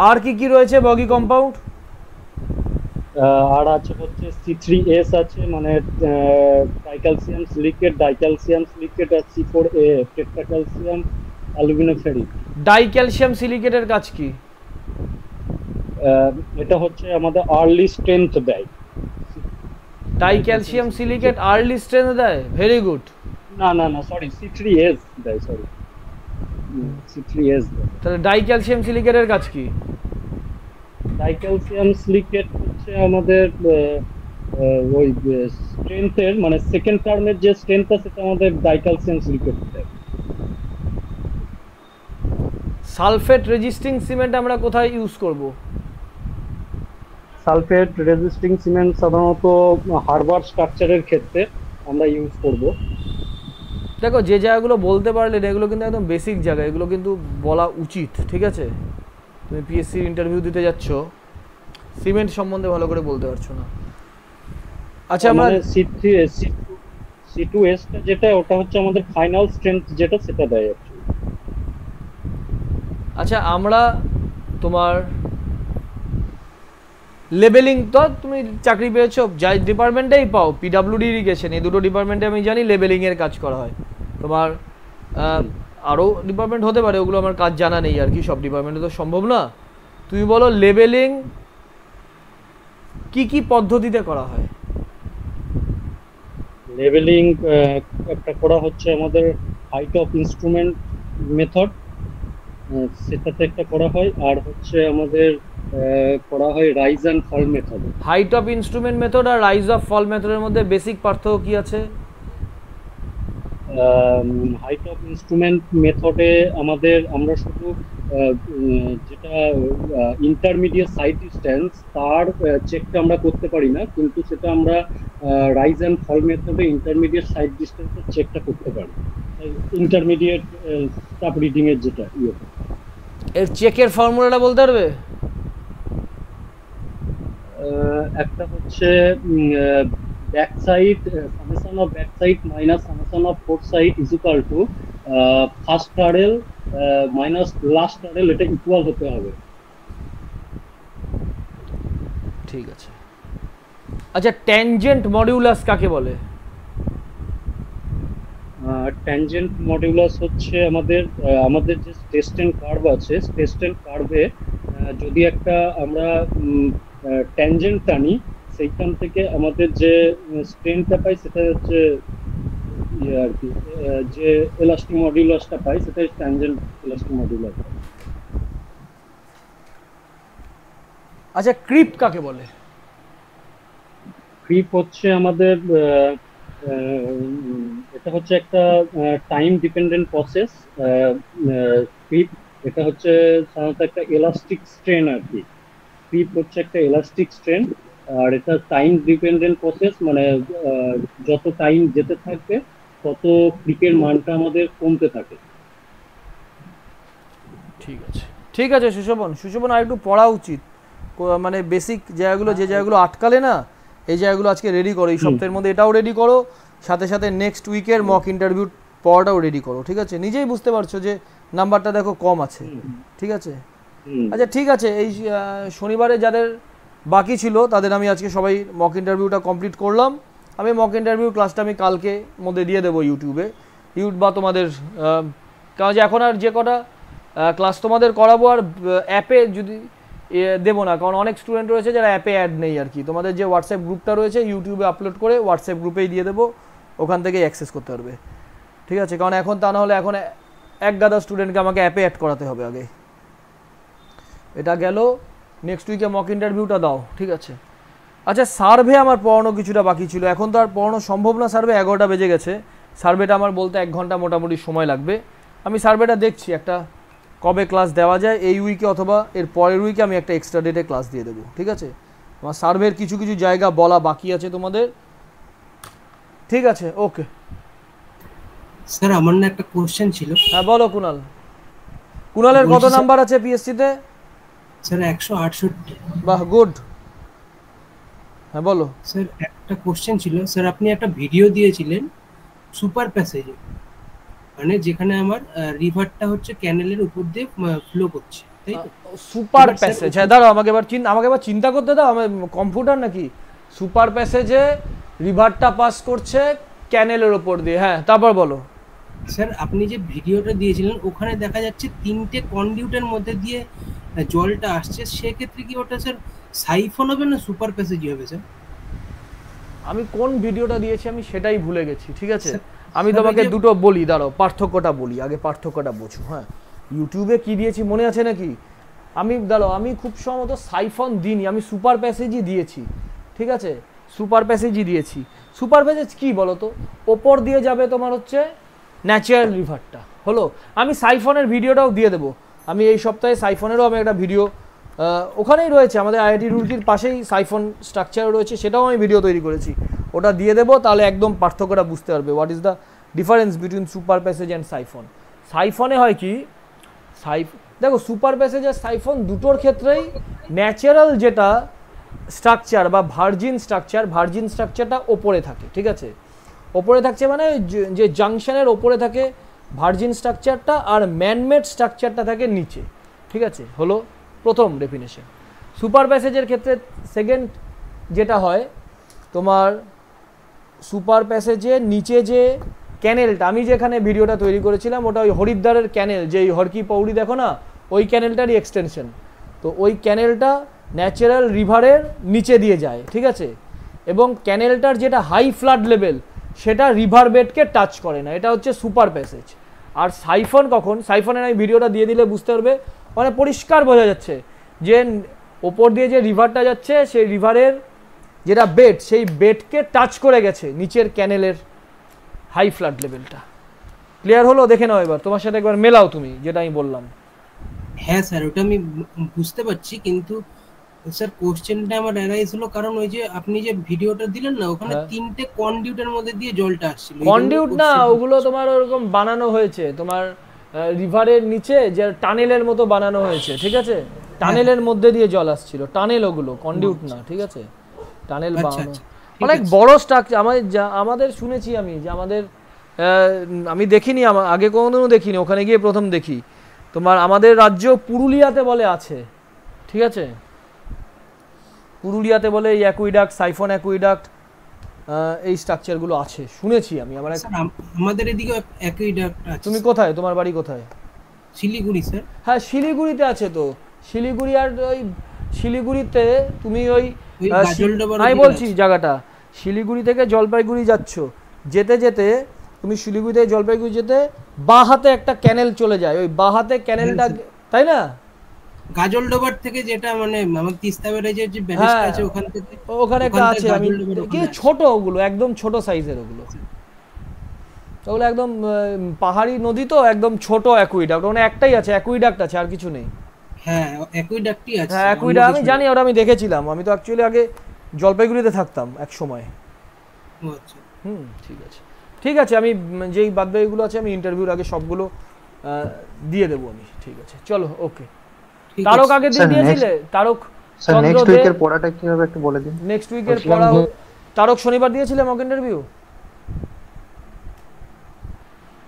আর কি কি রয়েছে বগি কম্পাউন্ড? আর আছে হচ্ছে C3S আছে, মানে ট্রাইক্যালসিয়াম সিলিকেট, ডাইক্যালসিয়াম সিলিকেট, আর C4A টেট্রাক্যালসিয়াম অ্যালুমিনোফেরিক। ডাইক্যালসিয়াম সিলিকেটের কাজ কি? এটা হচ্ছে আমাদের আর্লি স্ট্রেংথ দেয়। ডাইক্যালসিয়াম সিলিকেট আর্লি স্ট্রেংথ দেয়, ভেরি গুড। না না না, সরি, C3S দেয়, সরি, C3S দেয়। তাহলে ডাইক্যালসিয়াম সিলিকেটের কাজ কি? ডাইক্যালসিয়াম সিলিকেট হচ্ছে আমাদের ওই স্ট্রেংথের, মানে সেকেন্ড টার্মের যে স্ট্রেংথটা সেটা আমাদের ডাইক্যালসিয়াম সিলিকেট দেয়। সালফেট রেজিস্টিং সিমেন্ট আমরা কোথায় ইউজ করব? সালফেট রেজিস্টিং সিমেন্ট সাধারণত হারবার স্ট্রাকচারের ক্ষেত্রে আমরা ইউজ করব। দেখো, যে জায়গাগুলো বলতে পারলে এগুলো কিন্তু একদম বেসিক জায়গা, এগুলো কিন্তু বলা উচিত, ঠিক আছে? তুমি পিএসসি ইন্টারভিউ দিতে যাচ্ছ, সিমেন্ট সম্বন্ধে ভালো করে বলতে পারছো না। আচ্ছা, আমরা C2S যেটা, ওটা হচ্ছে আমাদের ফাইনাল স্ট্রেংথ যেটা, সেটা দেয় অ্যাকচুয়ালি। আচ্ছা, আমরা তোমার লেবেলিং, তো তুমি চাকরি পেয়েছো, যাই ডিপার্টমেন্টেই পাও, পিডব্লিউডি ইরিগেশন, এই দুটো ডিপার্টমেন্টে আমি জানি লেবেলিং এর কাজ করা হয়। তোমার আরও ডিপার্টমেন্ট হতে পারে, ওগুলো আমার কাজ জানা নেই আর কি, সব ডিপার্টমেন্টে তো সম্ভব না। তুমি বলো লেবেলিং কি কি পদ্ধতিতে করা হয়? লেবেলিং একটা করা হচ্ছে আমাদের হাইট অফ ইনস্ট্রুমেন্ট মেথড, সেটাতে একটা করা হয়। আর হচ্ছে আমাদের করা হয় রাইজ অ্যান্ড ফল মেথডে। হাইট অফ ইনস্ট্রুমেন্ট মেথড আর রাইজ অফ ফল মেথডের মধ্যে বেসিক পার্থক্য কি আছে? হাইট অফ ইনস্ট্রুমেন্ট মেথডে আমরা শুধু যেটা ইন্টারমিডিয়েট সাইড ডিস্টেন্স তার চেকটা আমরা করতে পারি না, কিন্তু সেটা আমরা রাইজ অ্যান্ড ফল মেথডে ইন্টারমিডিয়েট সাইড ডিস্টেন্সের চেকটা করতে পারি। ইন্টারমিডিয়েট স্টাফ রিডিং এর যেটা এর চেকের ফর্মুলাটা বলতে পারবে? একটা হচ্ছে back side summation of back side minus summation of four side is equal two first টারেল মাইনাস লাস্ট টারেল, এটা ইকুয়াল হতে হবে। ঠিক আছে। আচ্ছা, ট্যানজেন্ট মডিউলাস কাকে বলে? ট্যানজেন্ট মডিউলাস হচ্ছে আমাদের যে স্টেস্টেন কার্ভ আছে, স্টেস্টেন কার্ভে যদি একটা আমরা ট্যানজেন্ট টানি, সেইখান থেকে আমাদের যে স্ট্রেনটা পাই সেটা হচ্ছে আর কি, যে এলাস্টিক মডিউলাসটা পাই সেটা ট্যানজেন্ট এলাস্টিক মডিউলাস। আচ্ছা, ক্রিপ কাকে বলে? ক্রিপ হচ্ছে আমাদের এটা হচ্ছে একটা টাইম ডিপেন্ডেন্ট প্রসেস। ক্রিপ এটা হচ্ছে সাধারণত একটা এলাস্টিক স্ট্রেন আর কি। ক্রিপ হচ্ছে একটা এলাস্টিক স্ট্রেন, আর এটা টাইম ডিপেন্ডেন্ট প্রসেস, মানে যত টাইম যেতে থাকবে তত ক্রিপের মানটা আমাদের কমতে থাকে। ঠিক আছে, ঠিক আছে সুশোভন আর একটু পড়া উচিত, মানে বেসিক জায়গাগুলো, যে জায়গাগুলো আটকালে না, এই জায়গাগুলো আজকে রেডি করো, এই সপ্তাহের মধ্যে এটাও রেডি করো, সাথে সাথে নেক্সট উইকের মক ইন্টারভিউ পড়াটাও রেডি করো। ঠিক আছে? নিজেই বুঝতে পারছো যে নাম্বারটা দেখো কম আছে। ঠিক আছে? আচ্ছা ঠিক আছে, এই শনিবারে যাদের বাকি ছিল তাদের আমি আজকে সবাই মক ইন্টারভিউটা কমপ্লিট করলাম। আমি মক ইন্টারভিউ ক্লাসটা আমি কালকে মধ্যে দিয়ে দেবো ইউটিউবে, বা তোমাদের, কারণ যে এখন আর যে কটা ক্লাস তোমাদের করাবো আর অ্যাপে যদি দেবো না, কারণ অনেক স্টুডেন্ট রয়েছে যারা অ্যাপে অ্যাড নেই আর কি। তোমাদের যে হোয়াটসঅ্যাপ গ্রুপটা রয়েছে ইউটিউবে আপলোড করে হোয়াটসঅ্যাপ গ্রুপেই দিয়ে দেবো, ওখান থেকেই অ্যাক্সেস করতে পারবে। ঠিক আছে? কারণ এখন তা না হলে এখন এক গাদা স্টুডেন্টকে আমাকে অ্যাপে অ্যাড করাতে হবে আগে। এটা গেল, নেক্সট উইকে মক ইন্টারভিউটা দাও। ঠিক আছে? আচ্ছা, সার্ভে আমার পড়ানো কিছুটা বাকি ছিল, এখন তো আর পড়ানো সম্ভব না, সার্ভে 11টা বেজে গেছে। সার্ভেটা আমার বলতে 1 ঘন্টা মোটামুটি সময় লাগবে। আমি সার্ভেটা দেখছি একটা কবে ক্লাস দেওয়া যায়, এই উইকে অথবা এর পরের উইকে আমি একটা এক্সট্রা ডেটে ক্লাস দিয়ে দেবো। ঠিক আছে? আমার সার্ভের কিছু কিছু জায়গা বলা বাকি আছে তোমাদের। ঠিক আছে? ওকে স্যার, আমার না একটা কোশ্চেন ছিল। হ্যাঁ বলো কুনালের কত নাম্বার আছে পিএসসিতে? স্যার 168। বাহ, গুড। হ্যাঁ বলো স্যার, একটা কোশ্চেন ছিল। স্যার, আপনি একটা ভিডিও দিয়েছিলেন সুপার প্যাসেজে, মানে যেখানে আমার রিভারটা হচ্ছে ক্যানেলের উপর দিয়ে ফ্লো করছে, তাই তো? সুপার প্যাসেজ, হ্যাঁ দাঁড়াও, আমাকে এবার চিন্তা করতে দাও, আমার কম্পিউটার নাকি? সুপার প্যাসেজে রিভারটা পাস করছে ক্যানেলের উপর দিয়ে, হ্যাঁ তারপর বলো। স্যার, আপনি যে ভিডিওটা দিয়েছিলেন ওখানে দেখা যাচ্ছে 3টে কন্ডিউটের মধ্যে দিয়ে জলটা আসছে, সেক্ষেত্রে কি ওটা স্যার সাইফন হবে না সুপার প্যাসেজই হবে স্যার? আমি কোন ভিডিওটা দিয়েছি আমি সেটাই ভুলে গেছি। ঠিক আছে? আমি তোমাকে দুটো বলি, দাঁড়াও পার্থক্যটা বলি, আগে পার্থক্যটা বোঝো। হ্যাঁ, ইউটিউবে কি দিয়েছি মনে আছে নাকি? আমি খুব সম্ভবত সাইফন দিইনি, আমি সুপার প্যাসেজই দিয়েছি। ঠিক আছে? সুপার প্যাসেজই দিয়েছি। সুপার প্যাসেজ কি বলো তো? ওপর দিয়ে যাবে তোমার হচ্ছে ন্যাচারাল রিভারটা, হলো। আমি সাইফনের ভিডিওটাও দিয়ে দেবো, আমি এই সপ্তাহে সাইফনেরও আমি একটা ভিডিও, ওখানেই রয়েছে আমাদের আইআইটি রুড়কির পাশেই সাইফন স্ট্রাকচার রয়েছে, সেটাও আমি ভিডিও তৈরি করেছি, ওটা দিয়ে দেবো, তাহলে একদম পার্থক্যটা বুঝতে পারবে, what is the difference between super passage and siphon. সাইফনে হয় কি, দেখো সুপার প্যাসেজ আর সাইফন দুটোর ক্ষেত্রেই ন্যাচারাল যেটা স্ট্রাকচার বা ভার্জিন স্ট্রাকচারটা ওপরে থাকে। ঠিক আছে? ওপরে থাকছে মানে যে জাংশনের ওপরে থাকে ভার্জিন স্ট্রাকচারটা, আর ম্যানমেড স্ট্রাকচারটা থাকে নিচে। ঠিক আছে? হলো প্রথম ডেফিনেশন। সুপার প্যাসেজের ক্ষেত্রে সেকেন্ড যেটা হয় তোমার, সুপার প্যাসেজের নিচে যে ক্যানেলটা, আমি যেখানে ভিডিওটা তৈরি করেছিলাম ওটা ওই হরিদ্বারের ক্যানেল, যেই হরকি পৌড়ি দেখো না, ওই ক্যানেলটারই এক্সটেনশন। তো ওই ক্যানেলটা ন্যাচারাল রিভারের নিচে দিয়ে যায়। ঠিক আছে? এবং ক্যানেলটার যেটা হাই ফ্লাড লেভেল সেটা রিভার বেডকে টাচ করে না, এটা হচ্ছে সুপার প্যাসেজ। আর সাইফন কখন, সাইফনের আমি ভিডিওটা দিয়ে দিলে বুঝতে পারবে, মানে পরিষ্কার বোঝা যাচ্ছে যে ওপর দিয়ে যে রিভারটা যাচ্ছে সেই রিভারের যেটা বেড, সেই বেডকে টাচ করে গেছে নিচের ক্যানেলের হাই ফ্লাড লেভেলটা। ক্লিয়ার হলো? দেখে নাও এবার, তোমার সাথে একবার মেলাও তুমি যেটা আমি বললাম। হ্যাঁ স্যার, ওটা আমি বুঝতে পারছি, কিন্তু স্যার কোশ্চেনটা আমার অ্যারাইজ হলো কারণ ওই যে আপনি যে ভিডিওটা দিলেন না, ওখানে 3টে কন্ডিউটের মধ্যে দিয়ে জলটা আসছিল। কন্ডিউট না, ওগুলো তোমার ওরকম বানানো হয়েছে, তোমার রিভারের নিচে যে টানেলের মতো বানানো হয়েছে, ঠিক আছে? টানেলের মধ্যে দিয়ে জল আসছিল, টানেল ওগুলো, কন্ডিউট না, ঠিক আছে? টানেল বানানো অনেক বড় স্ট্রাকচার। আমাদের শুনেছি আমি যে আমাদের, আমি দেখিনি, আগে কোনোদিনও দেখিনি, ওখানে গিয়ে প্রথম দেখি। তোমার আমাদের রাজ্য পুরুলিয়াতে বলে আছে, ঠিক আছে? পুরুলিয়াতে বলে এই অ্যাকুইডাক্ট, সাইফন অ্যাকুইডাক্ট, এই স্ট্রাকচারগুলো আছে শুনেছি আমি। আমাদের এদিকে অ্যাকুইডাক্ট আছে। তুমি কোথায়, তোমার বাড়ি কোথায়? শিলিগুড়ি স্যার। হ্যাঁ শিলিগুড়িতে আছে তো, শিলিগুড়ি। আর ওই শিলিগুড়িতে তুমি ওই আমি বলছি জায়গাটা, শিলিগুড়ি থেকে জলপাইগুড়ি যাচ্ছ, যেতে যেতে তুমি শিলিগুড়ি থেকে জলপাইগুড়ি যেতে বাঁ হাতে একটা ক্যানেল চলে যায়, ওই বাঁ হাতে ক্যানেলটা, তাই না? গাজলডোবার থেকে যেটা মানে আমার তিস্তা ব্যারেজের যে ব্যারেজটা আছে ওখান থেকে, ওখানে একটা আছে। আমি কি ছোট, ওগুলো একদম ছোট সাইজের, ওগুলো একদম পাহাড়ি নদী তো, একদম ছোট অ্যাকুইডাক্ট, ওখানে একটাই আছে, অ্যাকুইডাক্ট আছে, আর কিছু নেই। হ্যাঁ অ্যাকুইডাক্টই আছে। হ্যাঁ অ্যাকুইডাক্ট আমি জানি, ওটা আমি দেখেছিলাম। আমি তো অ্যাকচুয়ালি আগে জলপাইগুড়িতে থাকতাম এক সময়। আচ্ছা ঠিক আছে, ঠিক আছে। আমি যেই বাদবাকিগুলো আছে আমি ইন্টারভিউর আগে সবগুলো দিয়ে দেবো আমি, ঠিক আছে? চলো, ওকে। তারক আগের দিন দিয়েছিলে? তারক নেক্সট উইকের পড়াটা কি হবে একটু বলে দিন। নেক্সট উইকের পড়া তারক শনিবার দিয়েছিলে মক ইন্টারভিউ?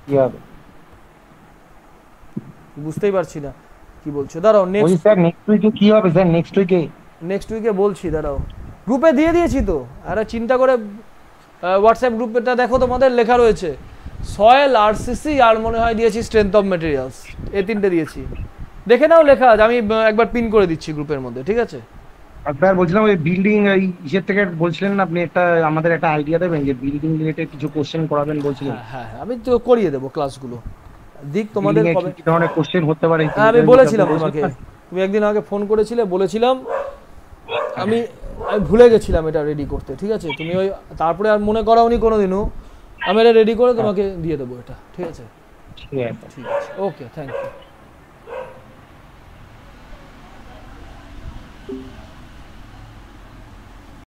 কি হবে বুঝতেই পারছি না কি বলছো, দাঁড়াও। নেক্সট স্যার নেক্সট উইকে কি হবে স্যার? নেক্সট উইকে বলছি, দাঁড়াও। গ্রুপে দিয়ে দিয়েছি তো, আরে চিন্তা করে হোয়াটসঅ্যাপ গ্রুপটা দেখো, তোমাদের লেখা রয়েছে সয়েল, আরসিসি, আর মনে হয় দিয়েছি স্ট্রেংথ অফ ম্যাটেরিয়ালস, এই 3টে দিয়েছি। দেখে নাও লেখা আছে, আমি একবার পিন করে দিচ্ছি গ্রুপের মধ্যে, ঠিক আছে? স্যার বলছিলাম ওই বিল্ডিং এই ইসের থেকে বলছিলেন না আপনি, একটা আমাদের একটা আইডিয়া দেবেন যে বিল্ডিং রিলেটেড কিছু কোশ্চেন করাবেন বলছিলেন। হ্যাঁ আমি তো করিয়ে দেবো ক্লাসগুলো, দিক তোমাদের কবে কি ধরনের কোশ্চেন হতে পারে। আমি বলেছিলাম তোমাকে, তুমি একদিন আগে ফোন করেছিলে, বলেছিলাম, আমি ভুলে গেছিলাম এটা রেডি করতে, ঠিক আছে? তুমি ওই তারপরে আর মনে করাওনি কোনোদিনও, আমি এটা রেডি করে তোমাকে দিয়ে দেবো এটা, ঠিক আছে? ঠিক আছে, ওকে, থ্যাংক ইউ।